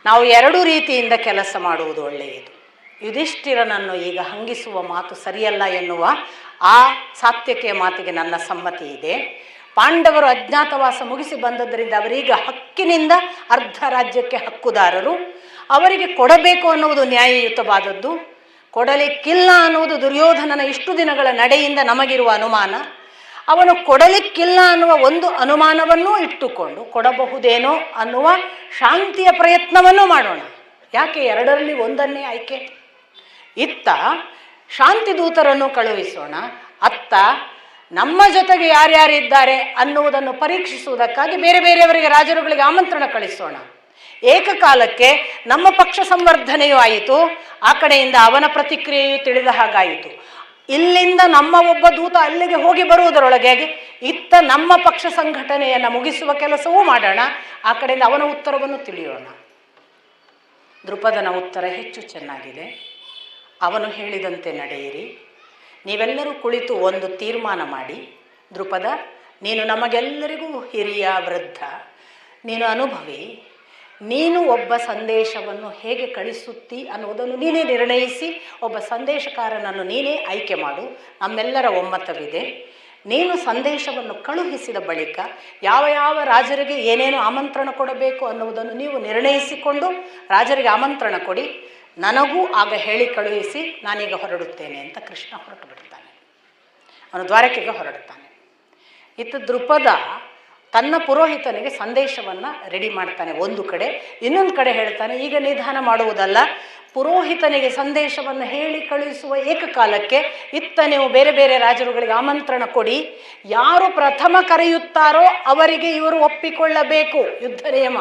ನಾವು ಎರಡು ರೀತಿಯಿಂದ ಕೆಲಸ ಮಾಡುವುದು ಒಳ್ಳೆಯದು. ಯುಧಿಷ್ಠಿರನನ್ನು ಈಗ ಹಂಗಿಸುವ ಮಾತು ಸರಿಯಲ್ಲ ಎನ್ನುವ ಆ ಸಾತ್ಯಕೆಯ ಮಾತಿಗೆ ನನ್ನ ಸಮ್ಮತಿ ಇದೆ. ಪಾಂಡವರು ಅಜ್ಞಾತವಾಸ ಮುಗಿಸಿ ಬಂದದ್ದರಿಂದ ಅವರೀಗ ಹಕ್ಕಿನಿಂದ ಅರ್ಧ ರಾಜ್ಯಕ್ಕೆ ಹಕ್ಕುದಾರರು. ಅವರಿಗೆ ಕೊಡಬೇಕು ಅನ್ನುವುದು ನ್ಯಾಯಯುತವಾದದ್ದು. ಕೊಡಲಿಕ್ಕಿಲ್ಲ ಅನ್ನುವುದು ದುರ್ಯೋಧನನ ಇಷ್ಟು ದಿನಗಳ ನಡೆಯಿಂದ ನಮಗಿರುವ ಅನುಮಾನ. ಅವನು ಕೊಡಲಿಕ್ಕಿಲ್ಲ ಅನ್ನುವ ಒಂದು ಅನುಮಾನವನ್ನೂ ಇಟ್ಟುಕೊಂಡು ಕೊಡಬಹುದೇನೋ ಅನ್ನುವ ಶಾಂತಿಯ ಪ್ರಯತ್ನವನ್ನು ಮಾಡೋಣ. ಯಾಕೆ ಎರಡರಲ್ಲಿ ಒಂದನ್ನೇ ಆಯ್ಕೆ? ಇತ್ತ ಶಾಂತಿ ದೂತರನ್ನು ಕಳುಹಿಸೋಣ, ಅತ್ತ ನಮ್ಮ ಜೊತೆಗೆ ಯಾರ್ಯಾರಿದ್ದಾರೆ ಅನ್ನುವುದನ್ನು ಪರೀಕ್ಷಿಸುವುದಕ್ಕಾಗಿ ಬೇರೆ ಬೇರೆಯವರಿಗೆ ರಾಜರುಗಳಿಗೆ ಆಮಂತ್ರಣ ಕಳಿಸೋಣ. ಏಕಕಾಲಕ್ಕೆ ನಮ್ಮ ಪಕ್ಷ ಸಂವರ್ಧನೆಯೂ ಆಯಿತು, ಆ ಕಡೆಯಿಂದ ಅವನ ಪ್ರತಿಕ್ರಿಯೆಯೂ ತಿಳಿದ ಹಾಗಾಯಿತು. ಇಲ್ಲಿಂದ ನಮ್ಮ ಒಬ್ಬ ದೂತ ಅಲ್ಲಿಗೆ ಹೋಗಿ ಬರುವುದರೊಳಗೆ ಇತ್ತ ನಮ್ಮ ಪಕ್ಷ ಸಂಘಟನೆಯನ್ನು ಮುಗಿಸುವ ಕೆಲಸವೂ ಮಾಡೋಣ, ಆ ಕಡೆಯಿಂದ ಅವನ ಉತ್ತರವನ್ನು ತಿಳಿಯೋಣ. ದೃಪದನ ಉತ್ತರ ಹೆಚ್ಚು ಚೆನ್ನಾಗಿದೆ. ಅವನು ಹೇಳಿದಂತೆ ನಡೆಯಿರಿ. ನೀವೆಲ್ಲರೂ ಕುಳಿತು ಒಂದು ತೀರ್ಮಾನ ಮಾಡಿ, ದೃಪದ, ನೀನು ನಮಗೆಲ್ಲರಿಗೂ ಹಿರಿಯ, ವೃದ್ಧ, ನೀನು ಅನುಭವಿ, ನೀನು ಒಬ್ಬ ಸಂದೇಶವನ್ನು ಹೇಗೆ ಕಳಿಸುತ್ತಿ ಅನ್ನುವುದನ್ನು ನೀನೇ ನಿರ್ಣಯಿಸಿ ಒಬ್ಬ ಸಂದೇಶಕಾರನನ್ನು ನೀನೇ ಆಯ್ಕೆ ಮಾಡು. ನಮ್ಮೆಲ್ಲರ ಒಮ್ಮತವಿದೆ. ನೀನು ಸಂದೇಶವನ್ನು ಕಳುಹಿಸಿದ ಬಳಿಕ ಯಾವ ಯಾವ ರಾಜರಿಗೆ ಏನೇನು ಆಮಂತ್ರಣ ಕೊಡಬೇಕು ಅನ್ನುವುದನ್ನು ನೀವು ನಿರ್ಣಯಿಸಿಕೊಂಡು ರಾಜರಿಗೆ ಆಮಂತ್ರಣ ಕೊಡಿ. ನನಗೂ ಆಗ ಹೇಳಿ ಕಳುಹಿಸಿ, ನಾನೀಗ ಹೊರಡುತ್ತೇನೆ ಅಂತ ಕೃಷ್ಣ ಹೊರಟು ಬಿಡ್ತಾನೆ. ಅವನು ದ್ವಾರಕೆಗೆ ಹೊರಡ್ತಾನೆ. ಇತ್ತು ದೃಪದ ತನ್ನ ಪುರೋಹಿತನಿಗೆ ಸಂದೇಶವನ್ನು ರೆಡಿ ಮಾಡ್ತಾನೆ ಒಂದು ಕಡೆ. ಇನ್ನೊಂದು ಕಡೆ ಹೇಳ್ತಾನೆ, ಈಗ ನಿಧಾನ ಮಾಡುವುದಲ್ಲ, ಪುರೋಹಿತನಿಗೆ ಸಂದೇಶವನ್ನು ಹೇಳಿ ಕಳುಹಿಸುವ ಏಕಕಾಲಕ್ಕೆ ಇತ್ತ ನೀವು ಬೇರೆ ಬೇರೆ ರಾಜರುಗಳಿಗೆ ಆಮಂತ್ರಣ ಕೊಡಿ. ಯಾರು ಪ್ರಥಮ ಕರೆಯುತ್ತಾರೋ ಅವರಿಗೆ ಇವರು ಒಪ್ಪಿಕೊಳ್ಳಬೇಕು. ಯುದ್ಧ ನಿಯಮ.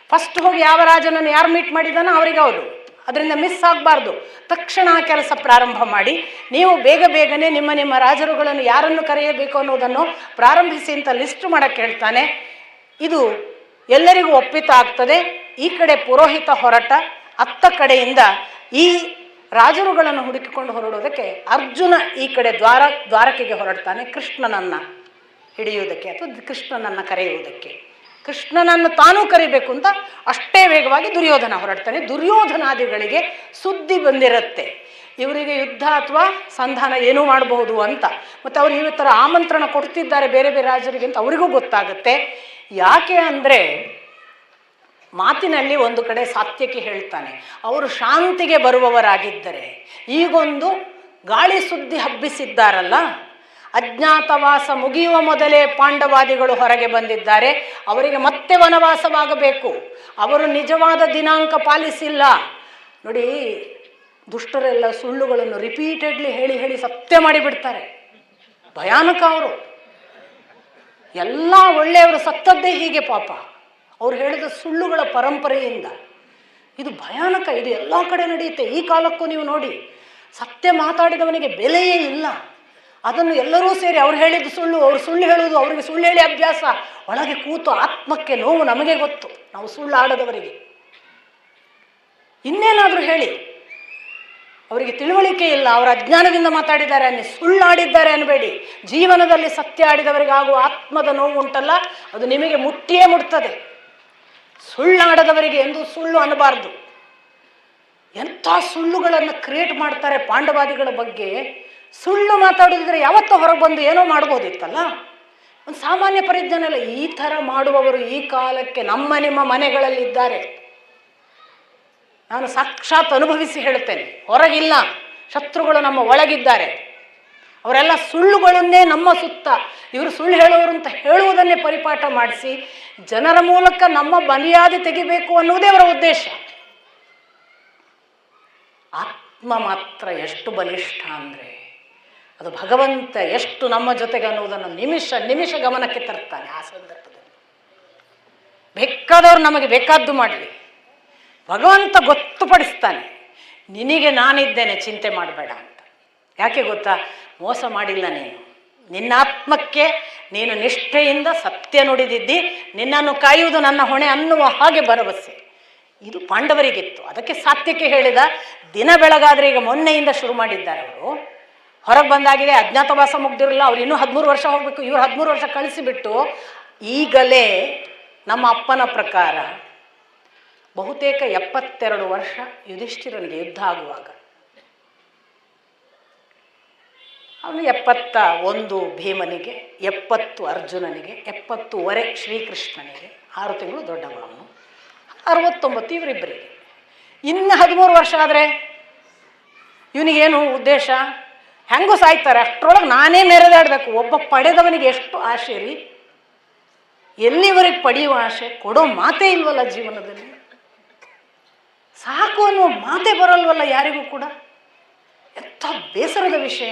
ಫಸ್ಟ್ ಹೋಗಿ ಯಾವ ರಾಜನನ್ನು ಯಾರು ಮೀಟ್ ಮಾಡಿದಾನೋ ಅವರಿಗೆ ಅವರು, ಅದರಿಂದ ಮಿಸ್ ಆಗಬಾರ್ದು. ತಕ್ಷಣ ಆ ಕೆಲಸ ಪ್ರಾರಂಭ ಮಾಡಿ, ನೀವು ಬೇಗ ಬೇಗನೆ ನಿಮ್ಮ ನಿಮ್ಮ ರಾಜರುಗಳನ್ನು ಯಾರನ್ನು ಕರೆಯಬೇಕು ಅನ್ನೋದನ್ನು ಪ್ರಾರಂಭಿಸಿ ಅಂತ ಲಿಸ್ಟ್ ಮಾಡೋಕ್ಕೆ ಹೇಳ್ತಾನೆ. ಇದು ಎಲ್ಲರಿಗೂ ಒಪ್ಪಿತ ಆಗ್ತದೆ. ಈ ಕಡೆ ಪುರೋಹಿತ ಹೊರಟ, ಅತ್ತ ಕಡೆಯಿಂದ ಈ ರಾಜರುಗಳನ್ನು ಹುಡುಕಿಕೊಂಡು ಹೊರಡೋದಕ್ಕೆ ಅರ್ಜುನ ಈ ಕಡೆ ದ್ವಾರಕೆಗೆ ಹೊರಡ್ತಾನೆ ಕೃಷ್ಣನನ್ನು ಹಿಡಿಯುವುದಕ್ಕೆ ಅಥವಾ ಕೃಷ್ಣನನ್ನು ಕರೆಯುವುದಕ್ಕೆ. ಕೃಷ್ಣನನ್ನು ತಾನೂ ಕರಿಬೇಕು ಅಂತ ಅಷ್ಟೇ ವೇಗವಾಗಿ ದುರ್ಯೋಧನ ಹೊರಡ್ತಾನೆ. ದುರ್ಯೋಧನಾದಿಗಳಿಗೆ ಸುದ್ದಿ ಬಂದಿರುತ್ತೆ ಇವರಿಗೆ ಯುದ್ಧ ಅಥವಾ ಸಂಧಾನ ಏನೂ ಮಾಡಬಹುದು ಅಂತ. ಮತ್ತು ಅವರು ಈ ಥರ ಆಮಂತ್ರಣ ಕೊಡ್ತಿದ್ದಾರೆ ಬೇರೆ ಬೇರೆ ರಾಜರಿಗೆ ಅಂತ ಅವರಿಗೂ ಗೊತ್ತಾಗುತ್ತೆ. ಯಾಕೆ ಅಂದರೆ ಮಾತಿನಲ್ಲಿ ಒಂದು ಕಡೆ ಸಾತ್ಯಕಿ ಹೇಳ್ತಾನೆ, ಅವರು ಶಾಂತಿಗೆ ಬರುವವರಾಗಿದ್ದರೆ ಈಗೊಂದು ಗಾಳಿ ಸುದ್ದಿ ಹಬ್ಬಿಸಿದ್ದಾರಲ್ಲ, ಅಜ್ಞಾತವಾಸ ಮುಗಿಯುವ ಮೊದಲೇ ಪಾಂಡವಾದಿಗಳು ಹೊರಗೆ ಬಂದಿದ್ದಾರೆ, ಅವರಿಗೆ ಮತ್ತೆ ವನವಾಸವಾಗಬೇಕು, ಅವರು ನಿಜವಾದ ದಿನಾಂಕ ಪಾಲಿಸಿಲ್ಲ. ನೋಡಿ, ದುಷ್ಟರೆಲ್ಲ ಸುಳ್ಳುಗಳನ್ನು ರಿಪೀಟೆಡ್ಲಿ ಹೇಳಿ ಹೇಳಿ ಸತ್ಯ ಮಾಡಿಬಿಡ್ತಾರೆ. ಭಯಾನಕ ಅವರು. ಎಲ್ಲ ಒಳ್ಳೆಯವರು ಸತ್ತದ್ದೇ ಹೀಗೆ ಪಾಪ, ಅವ್ರು ಹೇಳಿದ ಸುಳ್ಳುಗಳ ಪರಂಪರೆಯಿಂದ. ಇದು ಭಯಾನಕ, ಇದು ಎಲ್ಲ ಕಡೆ ನಡೆಯುತ್ತೆ. ಈ ಕಾಲಕ್ಕೂ ನೀವು ನೋಡಿ, ಸತ್ಯ ಮಾತಾಡಿದವನಿಗೆ ಬೆಲೆಯೇ ಇಲ್ಲ. ಅದನ್ನು ಎಲ್ಲರೂ ಸೇರಿ ಅವ್ರು ಹೇಳಿದ್ದು ಸುಳ್ಳು, ಅವ್ರು ಸುಳ್ಳು ಹೇಳುವುದು, ಅವರಿಗೆ ಸುಳ್ಳು ಹೇಳಿ ಅಭ್ಯಾಸ. ಒಳಗೆ ಕೂತು ಆತ್ಮಕ್ಕೆ ನೋವು ನಮಗೆ ಗೊತ್ತು, ನಾವು ಸುಳ್ಳು ಆಡದವರಿಗೆ. ಇನ್ನೇನಾದರೂ ಹೇಳಿ, ಅವರಿಗೆ ತಿಳುವಳಿಕೆ ಇಲ್ಲ, ಅವರ ಅಜ್ಞಾನದಿಂದ ಮಾತಾಡಿದ್ದಾರೆ ಅನ್ನಿ, ಸುಳ್ಳಾಡಿದ್ದಾರೆ ಅನ್ನಬೇಡಿ. ಜೀವನದಲ್ಲಿ ಸತ್ಯ ಆಡಿದವರಿಗಾಗುವ ಆತ್ಮದ ನೋವು ಉಂಟಲ್ಲ, ಅದು ನಿಮಗೆ ಮುಟ್ಟಿಯೇ ಮುಟ್ತದೆ. ಸುಳ್ಳಾಡದವರಿಗೆ ಎಂದು ಸುಳ್ಳು ಅನ್ನಬಾರ್ದು. ಎಂಥ ಸುಳ್ಳುಗಳನ್ನು ಕ್ರಿಯೇಟ್ ಮಾಡ್ತಾರೆ ಪಾಂಡವಾದಿಗಳ ಬಗ್ಗೆ. ಸುಳ್ಳು ಮಾತಾಡೋದಿದ್ರೆ ಯಾವತ್ತೂ ಹೊರಗೆ ಬಂದು ಏನೋ ಮಾಡ್ಬೋದಿತ್ತಲ್ಲ. ಒಂದು ಸಾಮಾನ್ಯ ಪರಿಜ್ಞಾನ ಇಲ್ಲ. ಈ ಥರ ಮಾಡುವವರು ಈ ಕಾಲಕ್ಕೆ ನಮ್ಮ ನಿಮ್ಮ ಮನೆಗಳಲ್ಲಿದ್ದಾರೆ. ನಾನು ಸಾಕ್ಷಾತ್ ಅನುಭವಿಸಿ ಹೇಳುತ್ತೇನೆ, ಹೊರಗಿಲ್ಲ, ಶತ್ರುಗಳು ನಮ್ಮ ಒಳಗಿದ್ದಾರೆ. ಅವರೆಲ್ಲ ಸುಳ್ಳುಗಳನ್ನೇ ನಮ್ಮ ಸುತ್ತ, ಇವರು ಸುಳ್ಳು ಹೇಳೋರು ಅಂತ ಹೇಳುವುದನ್ನೇ ಪರಿಪಾಠ ಮಾಡಿಸಿ ಜನರ ಮೂಲಕ ನಮ್ಮ ಮರ್ಯಾದೆ ತೆಗಿಬೇಕು ಅನ್ನುವುದೇ ಅವರ ಉದ್ದೇಶ. ಆತ್ಮ ಮಾತ್ರ ಎಷ್ಟು ಬಲಿಷ್ಠ ಅಂದರೆ ಅದು ಭಗವಂತ ಎಷ್ಟು ನಮ್ಮ ಜೊತೆಗೆ ಅನ್ನುವುದನ್ನು ನಿಮಿಷ ನಿಮಿಷ ಗಮನಕ್ಕೆ ತರ್ತಾನೆ. ಆ ಸಂದರ್ಭದಲ್ಲಿ ಬೇಕಾದವ್ರು ನಮಗೆ ಬೇಕಾದ್ದು ಮಾಡಲಿ, ಭಗವಂತ ಗೊತ್ತುಪಡಿಸ್ತಾನೆ, ನಿನಗೆ ನಾನಿದ್ದೇನೆ, ಚಿಂತೆ ಮಾಡಬೇಡ ಅಂತ. ಯಾಕೆ ಗೊತ್ತಾ? ಮೋಸ ಮಾಡಿಲ್ಲ ನೀನು, ನಿನ್ನ ಆತ್ಮಕ್ಕೆ ನೀನು ನಿಷ್ಠೆಯಿಂದ ಸತ್ಯ ನುಡಿದಿದ್ದಿ, ನಿನ್ನನ್ನು ಕಾಯುವುದು ನನ್ನ ಹೊಣೆ ಅನ್ನುವ ಹಾಗೆ ಭರವಸೆ. ಇದು ಪಾಂಡವರಿಗಿತ್ತು. ಅದಕ್ಕೆ ಸಾತ್ಯಕ್ಕೆ ಹೇಳಿದ, ದಿನ ಬೆಳಗಾದರೆ, ಈಗ ಮೊನ್ನೆಯಿಂದ ಶುರು ಮಾಡಿದ್ದಾರೆ ಅವರು, ಹೊರಗೆ ಬಂದಾಗಿದೆ, ಅಜ್ಞಾತವಾಸ ಮುಗ್ದಿರಲ್ಲ, ಅವ್ರು ಇನ್ನೂ 13 ವರ್ಷ ಹೋಗಬೇಕು, ಇವ್ರು 13 ವರ್ಷ ಕಳಿಸಿಬಿಟ್ಟು ಈಗಲೇ ನಮ್ಮ ಅಪ್ಪನ ಪ್ರಕಾರ ಬಹುತೇಕ 72 ವರ್ಷ ಯುಧಿಷ್ಠಿರನಿಗೆ ಯುದ್ಧ ಆಗುವಾಗ. ಅವನು 71 ಭೀಮನಿಗೆ, 70 ಅರ್ಜುನನಿಗೆ, 70 ಶ್ರೀಕೃಷ್ಣನಿಗೆ, 6 ತಿಂಗಳು ದೊಡ್ಡವ ಅವನು, 69 ಇವರಿಬ್ಬರಿಗೆ. ಇನ್ನು 13 ವರ್ಷ ಆದರೆ ಇವನಿಗೇನು ಉದ್ದೇಶ? ಹೆಂಗೂ ಸಾಯ್ತಾರೆ, ಅಷ್ಟರೊಳಗೆ ನಾನೇ ಮೆರೆದಾಡಬೇಕು. ಒಬ್ಬ ಪಡೆದವನಿಗೆ ಎಷ್ಟು ಆಸೆ ರೀ, ಎಲ್ಲಿವರೆಗೆ ಪಡೆಯುವ ಆಸೆ? ಕೊಡೋ ಮಾತೇ ಇಲ್ವಲ್ಲ ಜೀವನದಲ್ಲಿ, ಸಾಕು ಅನ್ನುವ ಮಾತೇ ಬರಲ್ವಲ್ಲ ಯಾರಿಗೂ ಕೂಡ. ಎಂಥ ಬೇಸರದ ವಿಷಯ.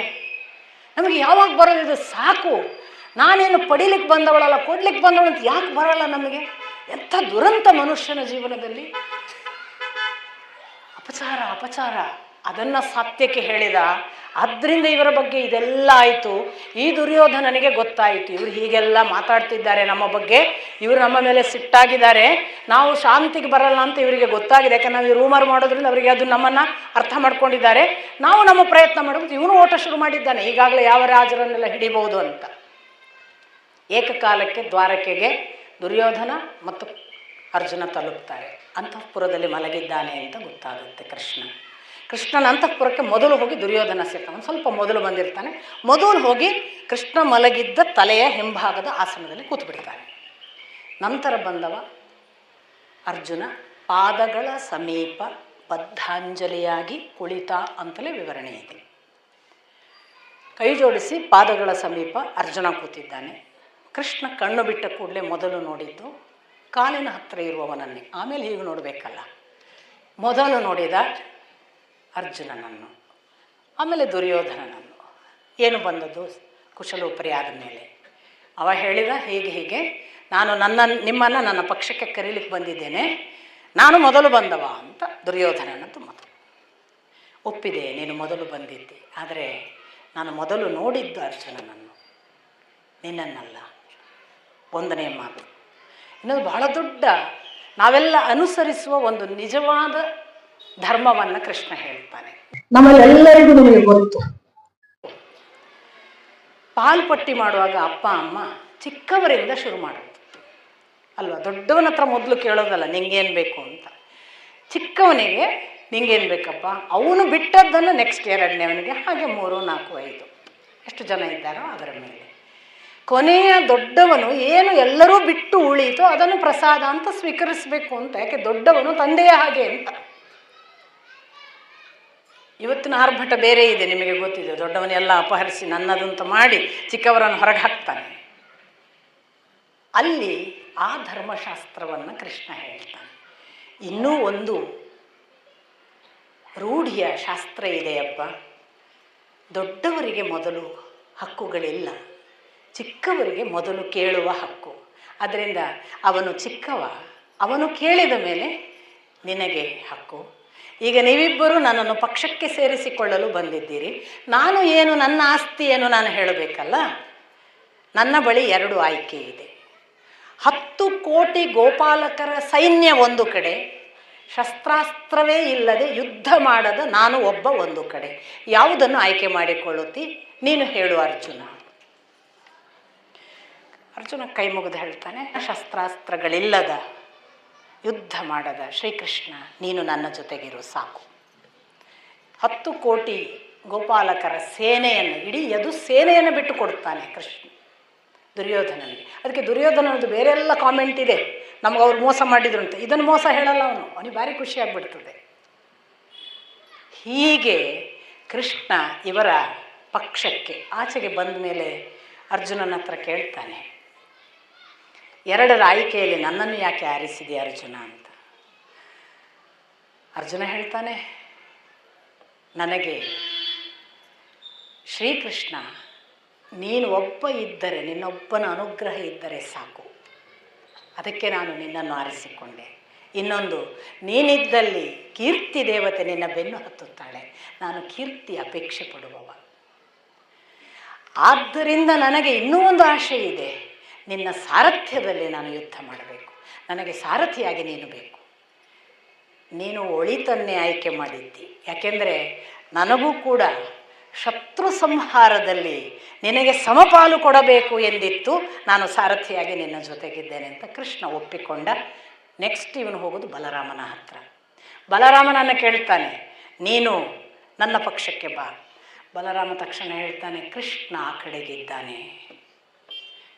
ನಮಗೆ ಯಾವಾಗ ಬರೋದಿದು? ಸಾಕು, ನಾನೇನು ಪಡೀಲಿಕ್ಕೆ ಬಂದವಳಲ್ಲ, ಕೊಡ್ಲಿಕ್ಕೆ ಬಂದವಳು ಅಂತ ಯಾಕೆ ಬರಲ್ಲ ನಮಗೆ? ಎಂಥ ದುರಂತ ಮನುಷ್ಯನ ಜೀವನದಲ್ಲಿ. ಅಪಚಾರ ಅಪಚಾರ ಅದನ್ನು ಸಾತ್ಯಕ್ಕೆ ಹೇಳಿದ. ಆದ್ದರಿಂದ ಇವರ ಬಗ್ಗೆ ಇದೆಲ್ಲ ಆಯಿತು. ಈ ದುರ್ಯೋಧನನಿಗೆ ಗೊತ್ತಾಯಿತು, ಇವರು ಹೀಗೆಲ್ಲ ಮಾತಾಡ್ತಿದ್ದಾರೆ ನಮ್ಮ ಬಗ್ಗೆ, ಇವರು ನಮ್ಮ ಮೇಲೆ ಸಿಟ್ಟಾಗಿದ್ದಾರೆ, ನಾವು ಶಾಂತಿಗೆ ಬರಲ್ಲ ಅಂತ ಇವರಿಗೆ ಗೊತ್ತಾಗಿದೆ. ಯಾಕಂದ್ರೆ ನಾವು ಈ ರೂಮರ್ ಮಾಡೋದ್ರಿಂದ ಅವರಿಗೆ ಅದು ನಮ್ಮನ್ನು ಅರ್ಥ ಮಾಡ್ಕೊಂಡಿದ್ದಾರೆ. ನಾವು ನಮ್ಮ ಪ್ರಯತ್ನ ಮಾಡಬಹುದು. ಇವನು ಓಟ ಶುರು ಮಾಡಿದ್ದಾನೆ, ಈಗಾಗಲೇ ಯಾವ ರಾಜರನ್ನೆಲ್ಲ ಹಿಡಿಬಹುದು ಅಂತ. ಏಕಕಾಲಕ್ಕೆ ದ್ವಾರಕೆಗೆ ದುರ್ಯೋಧನ ಮತ್ತು ಅರ್ಜುನ ತಲುಪ್ತಾರೆ. ಅಂತಃಪುರದಲ್ಲಿ ಮಲಗಿದ್ದಾನೆ ಅಂತ ಗೊತ್ತಾಗುತ್ತೆ ಕೃಷ್ಣನ ಅಂತಃಪುರಕ್ಕೆ ಮೊದಲು ಹೋಗಿ ದುರ್ಯೋಧನ ಸೇರ್ತಾನೆ. ಸ್ವಲ್ಪ ಮೊದಲು ಬಂದಿರ್ತಾನೆ. ಮೊದಲು ಹೋಗಿ ಕೃಷ್ಣ ಮಲಗಿದ್ದ ತಲೆಯ ಹಿಂಭಾಗದ ಆಸನದಲ್ಲಿ ಕೂತ್ಬಿಡ್ತಾನೆ. ನಂತರ ಬಂದವ ಅರ್ಜುನ ಪಾದಗಳ ಸಮೀಪ ಬದ್ಧಾಂಜಲಿಯಾಗಿ ಕುಳಿತ ಅಂತಲೇ ವಿವರಣೆ ಇದೆ. ಕೈ ಜೋಡಿಸಿ ಪಾದಗಳ ಸಮೀಪ ಅರ್ಜುನ ಕೂತಿದ್ದಾನೆ. ಕೃಷ್ಣ ಕಣ್ಣು ಬಿಟ್ಟ ಕೂಡಲೇ ಮೊದಲು ನೋಡಿದ್ದು ಕಾಲಿನ ಹತ್ತಿರ ಇರುವವನನ್ನೇ, ಆಮೇಲೆ ಹೀಗೆ ನೋಡಬೇಕಲ್ಲ. ಮೊದಲು ನೋಡಿದ ಅರ್ಜುನನನ್ನು, ಆಮೇಲೆ ದುರ್ಯೋಧನನನ್ನು. ಏನು ಬಂದದ್ದು? ಕುಶಲೋಪರಿ ಆದ ಮೇಲೆ ಅವ ಹೇಳಿದ, ಹೀಗೆ ನಾನು ನಿಮ್ಮನ್ನು ನನ್ನ ಪಕ್ಷಕ್ಕೆ ಕರೀಲಿಕ್ಕೆ ಬಂದಿದ್ದೇನೆ, ನಾನು ಮೊದಲು ಬಂದವ ಅಂತ ದುರ್ಯೋಧನನದ್ದು ಮೊದಲು. ಒಪ್ಪಿದೆ, ನೀನು ಮೊದಲು ಬಂದಿದ್ದೆ, ಆದರೆ ನಾನು ಮೊದಲು ನೋಡಿದ್ದು ಅರ್ಜುನನನ್ನು, ನಿನ್ನನ್ನಲ್ಲ. ಒಂದನೇ ಮಾತು. ಇನ್ನೊಂದು ಬಹಳ ದೊಡ್ಡ, ನಾವೆಲ್ಲ ಅನುಸರಿಸುವ ಒಂದು ನಿಜವಾದ ಧರ್ಮವನ್ನು ಕೃಷ್ಣ ಹೇಳ್ತಾನೆ. ನಮ್ಮಲ್ಲೆಲ್ಲರಿಗೂ ನಿಮಗೆ ಗೊತ್ತು, ಪಾಲ್ಪಟ್ಟಿ ಮಾಡುವಾಗ ಅಪ್ಪ ಅಮ್ಮ ಚಿಕ್ಕವರಿಂದ ಶುರು ಮಾಡೋದು ಅಲ್ವಾ. ದೊಡ್ಡವನ ಹತ್ರ ಮೊದಲು ಕೇಳೋದಲ್ಲ ನಿಂಗೇನು ಬೇಕು ಅಂತ. ಚಿಕ್ಕವನಿಗೆ ನಿಂಗೇನು ಬೇಕಪ್ಪ, ಅವನು ಬಿಟ್ಟದ್ದನ್ನು ನೆಕ್ಸ್ಟ್ ಎರಡನೇವನಿಗೆ, ಹಾಗೆ 3, 4, 5 ಎಷ್ಟು ಜನ ಇದ್ದಾರೋ ಅದರ ಮೇಲೆ. ಕೊನೆಯ ದೊಡ್ಡವನು ಏನು ಎಲ್ಲರೂ ಬಿಟ್ಟು ಉಳೀತೋ ಅದನ್ನು ಪ್ರಸಾದ ಅಂತ ಸ್ವೀಕರಿಸಬೇಕು ಅಂತ. ಯಾಕೆ ದೊಡ್ಡವನು ತಂದೆಯ ಹಾಗೆ ಅಂತ. ಇವತ್ತಿನ ಆರ್ಭಟ ಬೇರೆ ಇದೆ, ನಿಮಗೆ ಗೊತ್ತಿದೆ. ದೊಡ್ಡವನೆಲ್ಲ ಅಪಹರಿಸಿ ನನ್ನದಂತ ಮಾಡಿ ಚಿಕ್ಕವರನ್ನು ಹೊರಗೆ ಹಾಕ್ತಾನೆ. ಅಲ್ಲಿ ಆ ಧರ್ಮಶಾಸ್ತ್ರವನ್ನು ಕೃಷ್ಣ ಹೇಳ್ತಾನೆ. ಇನ್ನೂ ಒಂದು ರೂಢಿಯ ಶಾಸ್ತ್ರ ಇದೆಯಪ್ಪ, ದೊಡ್ಡವರಿಗೆ ಮೊದಲು ಹಕ್ಕುಗಳಿಲ್ಲ, ಚಿಕ್ಕವರಿಗೆ ಮೊದಲು ಕೇಳುವ ಹಕ್ಕು. ಅದರಿಂದ ಅವನು ಚಿಕ್ಕವ, ಅವನು ಕೇಳಿದ ಮೇಲೆ ನಿನಗೆ ಹಕ್ಕು. ಈಗ ನೀವಿಬ್ಬರು ನನ್ನನ್ನು ಪಕ್ಷಕ್ಕೆ ಸೇರಿಸಿಕೊಳ್ಳಲು ಬಂದಿದ್ದೀರಿ. ನಾನು ಏನು, ನನ್ನ ಆಸ್ತಿ ಏನು ನಾನು ಹೇಳಬೇಕಲ್ಲ. ನನ್ನ ಬಳಿ 2 ಆಯ್ಕೆ ಇದೆ. 10 ಕೋಟಿ ಗೋಪಾಲಕರ ಸೈನ್ಯ ಒಂದು ಕಡೆ, ಶಸ್ತ್ರಾಸ್ತ್ರವೇ ಇಲ್ಲದೆ ಯುದ್ಧ ಮಾಡದ ನಾನು ಒಬ್ಬ ಒಂದು ಕಡೆ. ಯಾವುದನ್ನು ಆಯ್ಕೆ ಮಾಡಿಕೊಳ್ಳುತ್ತಿ ನೀನು ಹೇಳು ಅರ್ಜುನ. ಅರ್ಜುನ ಕೈ ಮುಗಿದು ಹೇಳ್ತಾನೆ, ಶಸ್ತ್ರಾಸ್ತ್ರಗಳಿಲ್ಲದ ಯುದ್ಧ ಮಾಡದ ಶ್ರೀಕೃಷ್ಣ ನೀನು ನನ್ನ ಜೊತೆಗಿರು ಸಾಕು. 10 ಕೋಟಿ ಗೋಪಾಲಕರ ಸೇನೆಯನ್ನು, ಇಡೀ ಯದು ಸೇನೆಯನ್ನು ಬಿಟ್ಟು ಕೊಡ್ತಾನೆ ಕೃಷ್ಣ ದುರ್ಯೋಧನನಿಗೆ. ಅದಕ್ಕೆ ದುರ್ಯೋಧನದ್ದು ಬೇರೆ ಎಲ್ಲ ಕಾಮೆಂಟ್ ಇದೆ, ನಮ್ಗೆ ಅವ್ರು ಮೋಸ ಮಾಡಿದ್ರು ಅಂತ. ಇದನ್ನು ಮೋಸ ಹೇಳಲ್ಲ ಅವನು, ಅವನಿಗೆ ಭಾರಿ ಖುಷಿಯಾಗ್ಬಿಡ್ತದೆ. ಹೀಗೆ ಕೃಷ್ಣ ಇವರ ಪಕ್ಷಕ್ಕೆ ಆಚೆಗೆ ಬಂದ ಮೇಲೆ ಅರ್ಜುನನ ಹತ್ರ ಕೇಳ್ತಾನೆ, 2ರ ಆಯ್ಕೆಯಲ್ಲಿ ನನ್ನನ್ನು ಯಾಕೆ ಆರಿಸಿದೆ ಅರ್ಜುನ ಅಂತ. ಅರ್ಜುನ ಹೇಳ್ತಾನೆ, ನನಗೆ ಶ್ರೀಕೃಷ್ಣ ನೀನು ಒಬ್ಬ ಇದ್ದರೆ, ನಿನ್ನೊಬ್ಬನ ಅನುಗ್ರಹ ಇದ್ದರೆ ಸಾಕು, ಅದಕ್ಕೆ ನಾನು ನಿನ್ನನ್ನು ಆರಿಸಿಕೊಂಡೆ. ಇನ್ನೊಂದು, ನೀನಿದ್ದಲ್ಲಿ ಕೀರ್ತಿ ದೇವತೆ ನಿನ್ನ ಬೆನ್ನು ಹತ್ತುತ್ತಾಳೆ, ನಾನು ಕೀರ್ತಿ ಅಪೇಕ್ಷೆ ಪಡುವವ. ಆದ್ದರಿಂದ ನನಗೆ ಇನ್ನೂ ಒಂದು ಆಶೆ ಇದೆ, ನಿನ್ನ ಸಾರಥ್ಯದಲ್ಲಿ ನಾನು ಯುದ್ಧ ಮಾಡಬೇಕು, ನನಗೆ ಸಾರಥಿಯಾಗಿ ನೀನು ಬೇಕು. ನೀನು ಒಳಿತನ್ನೇ ಆಯ್ಕೆ ಮಾಡಿದ್ದಿ, ಯಾಕೆಂದರೆ ನನಗೂ ಕೂಡ ಶತ್ರು ಸಂಹಾರದಲ್ಲಿ ನಿನಗೆ ಸಮಪಾಲು ಕೊಡಬೇಕು ಎಂದಿತ್ತು, ನಾನು ಸಾರಥಿಯಾಗಿ ನಿನ್ನ ಜೊತೆಗಿದ್ದೇನೆ ಅಂತ ಕೃಷ್ಣ ಒಪ್ಪಿಕೊಂಡ. ನೆಕ್ಸ್ಟ್ ಇವನು ಹೋಗೋದು ಬಲರಾಮನ ಹತ್ರ. ಬಲರಾಮನನ್ನು ಕೇಳ್ತಾನೆ, ನೀನು ನನ್ನ ಪಕ್ಷಕ್ಕೆ ಬಾ. ಬಲರಾಮ ತಕ್ಷಣ ಹೇಳ್ತಾನೆ, ಕೃಷ್ಣ ಆ ಕಡೆಗಿದ್ದಾನೆ,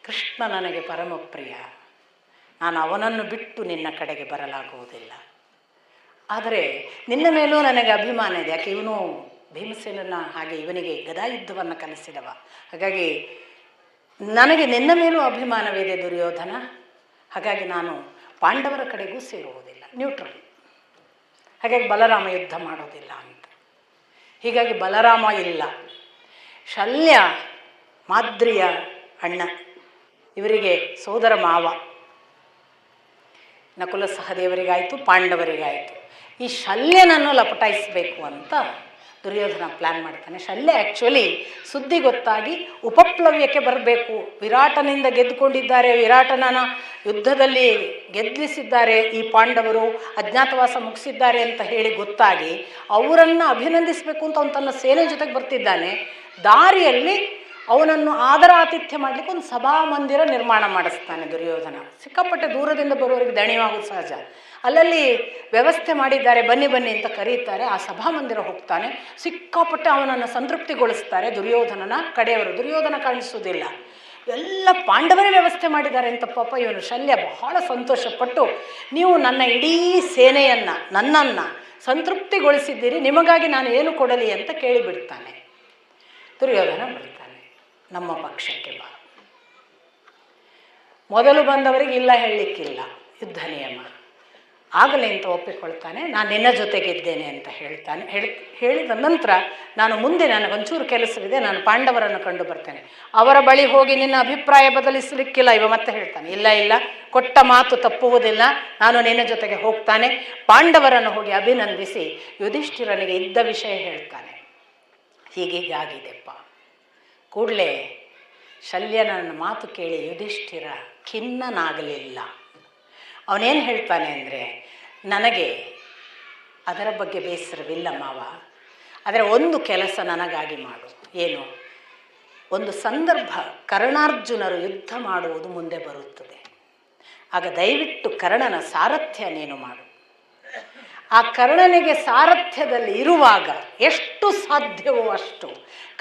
ಕೃಷ್ಣ ನನಗೆ ಪರಮ ಪ್ರಿಯ, ನಾನು ಅವನನ್ನು ಬಿಟ್ಟು ನಿನ್ನ ಕಡೆಗೆ ಬರಲಾಗುವುದಿಲ್ಲ. ಆದರೆ ನಿನ್ನ ಮೇಲೂ ನನಗೆ ಅಭಿಮಾನ ಇದೆ, ಯಾಕೆ ಇವನು ಭೀಮಸೇನನ ಹಾಗೆ ಇವನಿಗೆ ಗದಾಯುದ್ಧವನ್ನು ಕಲಿಸಿದವ. ಹಾಗಾಗಿ ನನಗೆ ನಿನ್ನ ಮೇಲೂ ಅಭಿಮಾನವಿದೆ ದುರ್ಯೋಧನ, ಹಾಗಾಗಿ ನಾನು ಪಾಂಡವರ ಕಡೆಗೂ ಸೇರುವುದಿಲ್ಲ, ನ್ಯೂಟ್ರಲ್. ಹಾಗಾಗಿ ಬಲರಾಮ ಯುದ್ಧ ಮಾಡೋದಿಲ್ಲ ಅಂತ. ಹೀಗಾಗಿ ಬಲರಾಮ ಇಲ್ಲ. ಶಲ್ಯ ಮಾದ್ರಿಯ ಅಣ್ಣ, ಇವರಿಗೆ ಸೋದರ ಮಾವ, ನಕುಲ ಸಹದೇವರಿಗಾಯಿತು, ಪಾಂಡವರಿಗಾಯಿತು. ಈ ಶಲ್ಯನನ್ನು ಲಪಟಾಯಿಸಬೇಕು ಅಂತ ದುರ್ಯೋಧನ ಪ್ಲ್ಯಾನ್ ಮಾಡ್ತಾನೆ. ಶಲ್ಯ ಆ್ಯಕ್ಚುಲಿ ಸುದ್ದಿ ಗೊತ್ತಾಗಿ ಉಪಪ್ಲವ್ಯಕ್ಕೆ ಬರಬೇಕು, ವಿರಾಟನಿಂದ ಗೆದ್ದುಕೊಂಡಿದ್ದಾರೆ, ವಿರಾಟನನ ಯುದ್ಧದಲ್ಲಿ ಗೆದ್ದಿಸಿದ್ದಾರೆ ಈ ಪಾಂಡವರು, ಅಜ್ಞಾತವಾಸ ಮುಗಿಸಿದ್ದಾರೆ ಅಂತ ಹೇಳಿ ಗೊತ್ತಾಗಿ ಅವರನ್ನು ಅಭಿನಂದಿಸಬೇಕು ಅಂತ ಅವನು ತನ್ನ ಸೇನೆ ಜೊತೆಗೆ ಬರ್ತಿದ್ದಾನೆ. ದಾರಿಯಲ್ಲಿ ಅವನನ್ನು ಆದರ ಆತಿಥ್ಯ ಮಾಡಲಿಕ್ಕೆ ಒಂದು ಸಭಾಮಂದಿರ ನಿರ್ಮಾಣ ಮಾಡಿಸ್ತಾನೆ ದುರ್ಯೋಧನ. ಸಿಕ್ಕಾಪಟ್ಟೆ ದೂರದಿಂದ ಬರುವವರಿಗೆ ದಣಿವಾಗೋದು ಸಹಜ. ಅಲ್ಲಲ್ಲಿ ವ್ಯವಸ್ಥೆ ಮಾಡಿದ್ದಾರೆ, ಬನ್ನಿ ಬನ್ನಿ ಅಂತ ಕರೀತಾರೆ. ಆ ಸಭಾಮಂದಿರ ಹೋಗ್ತಾನೆ, ಸಿಕ್ಕಾಪಟ್ಟೆ ಅವನನ್ನು ಸಂತೃಪ್ತಿಗೊಳಿಸ್ತಾರೆ ದುರ್ಯೋಧನನ ಕಡೆಯವರು. ದುರ್ಯೋಧನ ಕಾಣಿಸೋದಿಲ್ಲ, ಎಲ್ಲ ಪಾಂಡವರೇ ವ್ಯವಸ್ಥೆ ಮಾಡಿದ್ದಾರೆ ಅಂತ ಪಾಪ ಇವನು ಶಲ್ಯ ಬಹಳ ಸಂತೋಷಪಟ್ಟು, ನೀವು ನನ್ನ ಇಡೀ ಸೇನೆಯನ್ನು, ನನ್ನನ್ನು ಸಂತೃಪ್ತಿಗೊಳಿಸಿದ್ದೀರಿ, ನಿಮಗಾಗಿ ನಾನು ಏನು ಕೊಡಲಿ ಅಂತ ಕೇಳಿಬಿಡ್ತಾನೆ. ದುರ್ಯೋಧನ ಬರ್ತಾನೆ, ನಮ್ಮ ಪಕ್ಷಕ್ಕೆ ಬಾ. ಮೊದಲು ಬಂದವರಿಗೆ ಇಲ್ಲ ಹೇಳಲಿಕ್ಕಿಲ್ಲ, ಯುದ್ಧ ನಿಯಮ. ಆಗಲೇ ಅಂತ ಒಪ್ಪಿಕೊಳ್ತಾನೆ, ನಾನು ನಿನ್ನ ಜೊತೆಗಿದ್ದೇನೆ ಅಂತ ಹೇಳ್ತಾನೆ. ಹೇಳಿದ ನಂತರ ನಾನು ಮುಂದೆ ನನಗೊಂಚೂರು ಕೆಲಸವಿದೆ, ನಾನು ಪಾಂಡವರನ್ನು ಕಂಡು ಬರ್ತೇನೆ, ಅವರ ಬಳಿ ಹೋಗಿ ನಿನ್ನ ಅಭಿಪ್ರಾಯ ಬದಲಿಸಲಿಕ್ಕಿಲ್ಲ. ಇವ ಮತ್ತೆ ಹೇಳ್ತಾನೆ, ಇಲ್ಲ ಇಲ್ಲ, ಕೊಟ್ಟ ಮಾತು ತಪ್ಪುವುದಿಲ್ಲ, ನಾನು ನಿನ್ನ ಜೊತೆಗೆ ಹೋಗ್ತಾನೆ. ಪಾಂಡವರನ್ನು ಹೋಗಿ ಅಭಿನಂದಿಸಿ ಯುಧಿಷ್ಠಿರನಿಗೆ ಇದ್ದ ವಿಷಯ ಹೇಳ್ತಾನೆ. ಹೀಗೀಗಾಗಿದೆಪ್ಪ. ಕೂಡಲೇ ಶಲ್ಯನ ಮಾತು ಕೇಳಿ ಯುಧಿಷ್ಠಿರ ಖಿನ್ನನಾಗಲಿಲ್ಲ. ಅವನೇನು ಹೇಳ್ತಾನೆ ಅಂದರೆ, ನನಗೆ ಅದರ ಬಗ್ಗೆ ಬೇಸರವಿಲ್ಲ ಮಾವ. ಆದರೆ ಒಂದು ಕೆಲಸ ನನಗಾಗಿ ಮಾಡು. ಏನು? ಒಂದು ಸಂದರ್ಭ ಕರ್ಣಾರ್ಜುನರು ಯುದ್ಧ ಮಾಡುವುದು ಮುಂದೆ ಬರುತ್ತದೆ. ಆಗ ದಯವಿಟ್ಟು ಕರ್ಣನ ಸಾರಥ್ಯ ನೀನು ಮಾಡು. ಆ ಕರ್ಣನಿಗೆ ಸಾರಥ್ಯದಲ್ಲಿ ಇರುವಾಗ ಎಷ್ಟು ಸಾಧ್ಯವೋ ಅಷ್ಟು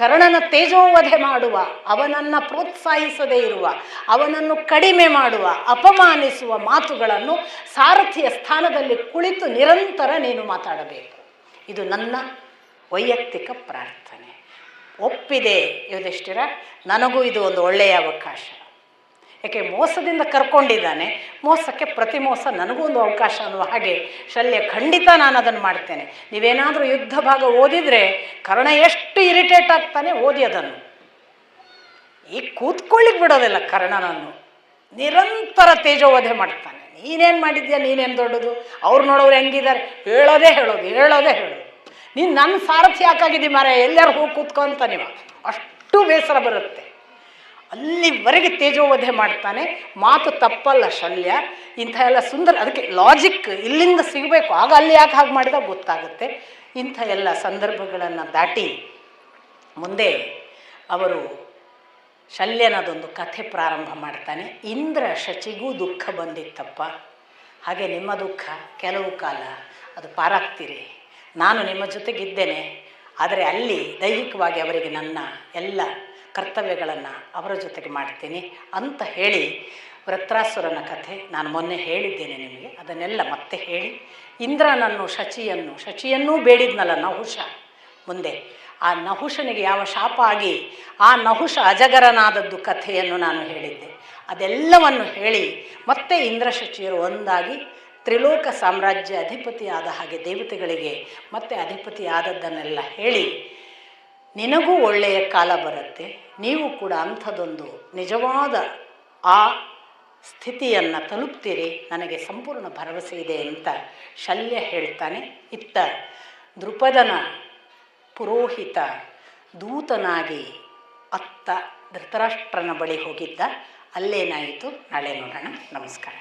ಕರ್ಣನ ತೇಜೋವಧೆ ಮಾಡುವ, ಅವನನ್ನು ಪ್ರೋತ್ಸಾಹಿಸದೇ ಇರುವ, ಅವನನ್ನು ಕಡಿಮೆ ಮಾಡುವ, ಅಪಮಾನಿಸುವ ಮಾತುಗಳನ್ನು ಸಾರಥಿಯ ಸ್ಥಾನದಲ್ಲಿ ಕುಳಿತು ನಿರಂತರ ನೀನು ಮಾತಾಡಬೇಕು. ಇದು ನನ್ನ ವೈಯಕ್ತಿಕ ಪ್ರಾರ್ಥನೆ. ಒಪ್ಪಿದೆ ಯುಧಿಷ್ಠಿರ, ನನಗೂ ಇದು ಒಂದು ಒಳ್ಳೆಯ ಅವಕಾಶ. ಯಾಕೆ ಮೋಸದಿಂದ ಕರ್ಕೊಂಡಿದ್ದಾನೆ, ಮೋಸಕ್ಕೆ ಪ್ರತಿ ಮೋಸ ನನಗೂ ಒಂದು ಅವಕಾಶ ಅನ್ನುವ ಹಾಗೆ ಶಲ್ಯ ಖಂಡಿತ ನಾನು ಅದನ್ನು ಮಾಡ್ತೇನೆ. ನೀವೇನಾದರೂ ಯುದ್ಧ ಭಾಗ ಓದಿದರೆ ಕರ್ಣ ಎಷ್ಟು ಇರಿಟೇಟ್ ಆಗ್ತಾನೆ, ಓದಿ ಅದನ್ನು. ಈಗ ಕೂತ್ಕೊಳ್ಳಿಕ್ಕೆ ಬಿಡೋದಿಲ್ಲ ಕರ್ಣನನ್ನು, ನಿರಂತರ ತೇಜೋವಧೆ ಮಾಡ್ತಾನೆ. ನೀನೇನು ಮಾಡಿದ್ಯಾ, ನೀನೇನು ದೊಡ್ಡದು, ಅವ್ರು ನೋಡೋರು ಹೆಂಗಿದ್ದಾರೆ, ಹೇಳೋದೇ ಹೇಳೋದು. ನೀನು ನನ್ನ ಸಾರಥಿ ಯಾಕಾಗಿದ್ದಿ ಮಾರ, ಎಲ್ಲರೂ ಹೋಗಿ ಕೂತ್ಕೊಂತ ನೀವು, ಅಷ್ಟು ಬೇಸರ ಬರುತ್ತೆ. ಅಲ್ಲಿವರೆಗೆ ತೇಜೋವಧೆ ಮಾಡ್ತಾನೆ. ಮಾತು ತಪ್ಪಲ್ಲ ಶಲ್ಯ, ಇಂಥ ಎಲ್ಲ ಸುಂದರ, ಅದಕ್ಕೆ ಲಾಜಿಕ್ ಇಲ್ಲಿಂದ ಸಿಗಬೇಕು, ಆಗ ಅಲ್ಲಿ ಯಾಕೆ ಹಾಗೆ ಮಾಡಿದಾಗ ಗೊತ್ತಾಗುತ್ತೆ. ಇಂಥ ಎಲ್ಲ ಸಂದರ್ಭಗಳನ್ನು ದಾಟಿ ಮುಂದೆ ಅವರು ಶಲ್ಯನದೊಂದು ಕಥೆ ಪ್ರಾರಂಭ ಮಾಡ್ತಾನೆ. ಇಂದ್ರ ಶಚಿಗೂ ದುಃಖ ಬಂದಿತ್ತಪ್ಪ, ಹಾಗೆ ನಿಮ್ಮ ದುಃಖ ಕೆಲವು ಕಾಲ ಅದು ಪಾರಾಗ್ತೀರಿ, ನಾನು ನಿಮ್ಮ ಜೊತೆಗಿದ್ದೇನೆ. ಆದರೆ ಅಲ್ಲಿ ದೈಹಿಕವಾಗಿ ಅವರಿಗೆ ನನ್ನ ಎಲ್ಲ ಕರ್ತವ್ಯಗಳನ್ನು ಅವರ ಜೊತೆಗೆ ಮಾಡ್ತೀನಿ ಅಂತ ಹೇಳಿ ವೃತ್ರಾಸುರನ ಕಥೆ ನಾನು ಮೊನ್ನೆ ಹೇಳಿದ್ದೇನೆ ನಿಮಗೆ, ಅದನ್ನೆಲ್ಲ ಮತ್ತೆ ಹೇಳಿ ಇಂದ್ರನನ್ನು ಶಚಿಯನ್ನೂ ಬೇಡಿದ್ನಲ್ಲ ನಹುಷ, ಮುಂದೆ ಆ ನಹುಷನಿಗೆ ಯಾವ ಶಾಪ ಆಗಿ ಆ ನಹುಷ ಅಜಗರನಾದದ್ದು ಕಥೆಯನ್ನು ನಾನು ಹೇಳಿದ್ದೆ. ಅದೆಲ್ಲವನ್ನು ಹೇಳಿ ಮತ್ತೆ ಇಂದ್ರಶಚಿಯರು ಒಂದಾಗಿ ತ್ರಿಲೋಕ ಸಾಮ್ರಾಜ್ಯ ಅಧಿಪತಿ ಆದ ಹಾಗೆ ದೇವತೆಗಳಿಗೆ ಮತ್ತೆ ಅಧಿಪತಿ ಆದದ್ದನ್ನೆಲ್ಲ ಹೇಳಿ, ನಿನಗೂ ಒಳ್ಳೆಯ ಕಾಲ ಬರುತ್ತೆ, ನೀವು ಕೂಡ ಅಂಥದ್ದೊಂದು ನಿಜವಾದ ಆ ಸ್ಥಿತಿಯನ್ನು ತಲುಪ್ತೀರಿ, ನನಗೆ ಸಂಪೂರ್ಣ ಭರವಸೆ ಇದೆ ಅಂತ ಶಲ್ಯ ಹೇಳ್ತಾನೆ. ಇತ್ತ ದೃಪದನ ಪುರೋಹಿತ ದೂತನಾಗಿ ಅತ್ತ ಧೃತರಾಷ್ಟ್ರನ ಬಳಿ ಹೋಗಿದ್ದ. ಅಲ್ಲೇನಾಯಿತು ನಾಳೆ ನೋಡೋಣ. ನಮಸ್ಕಾರ.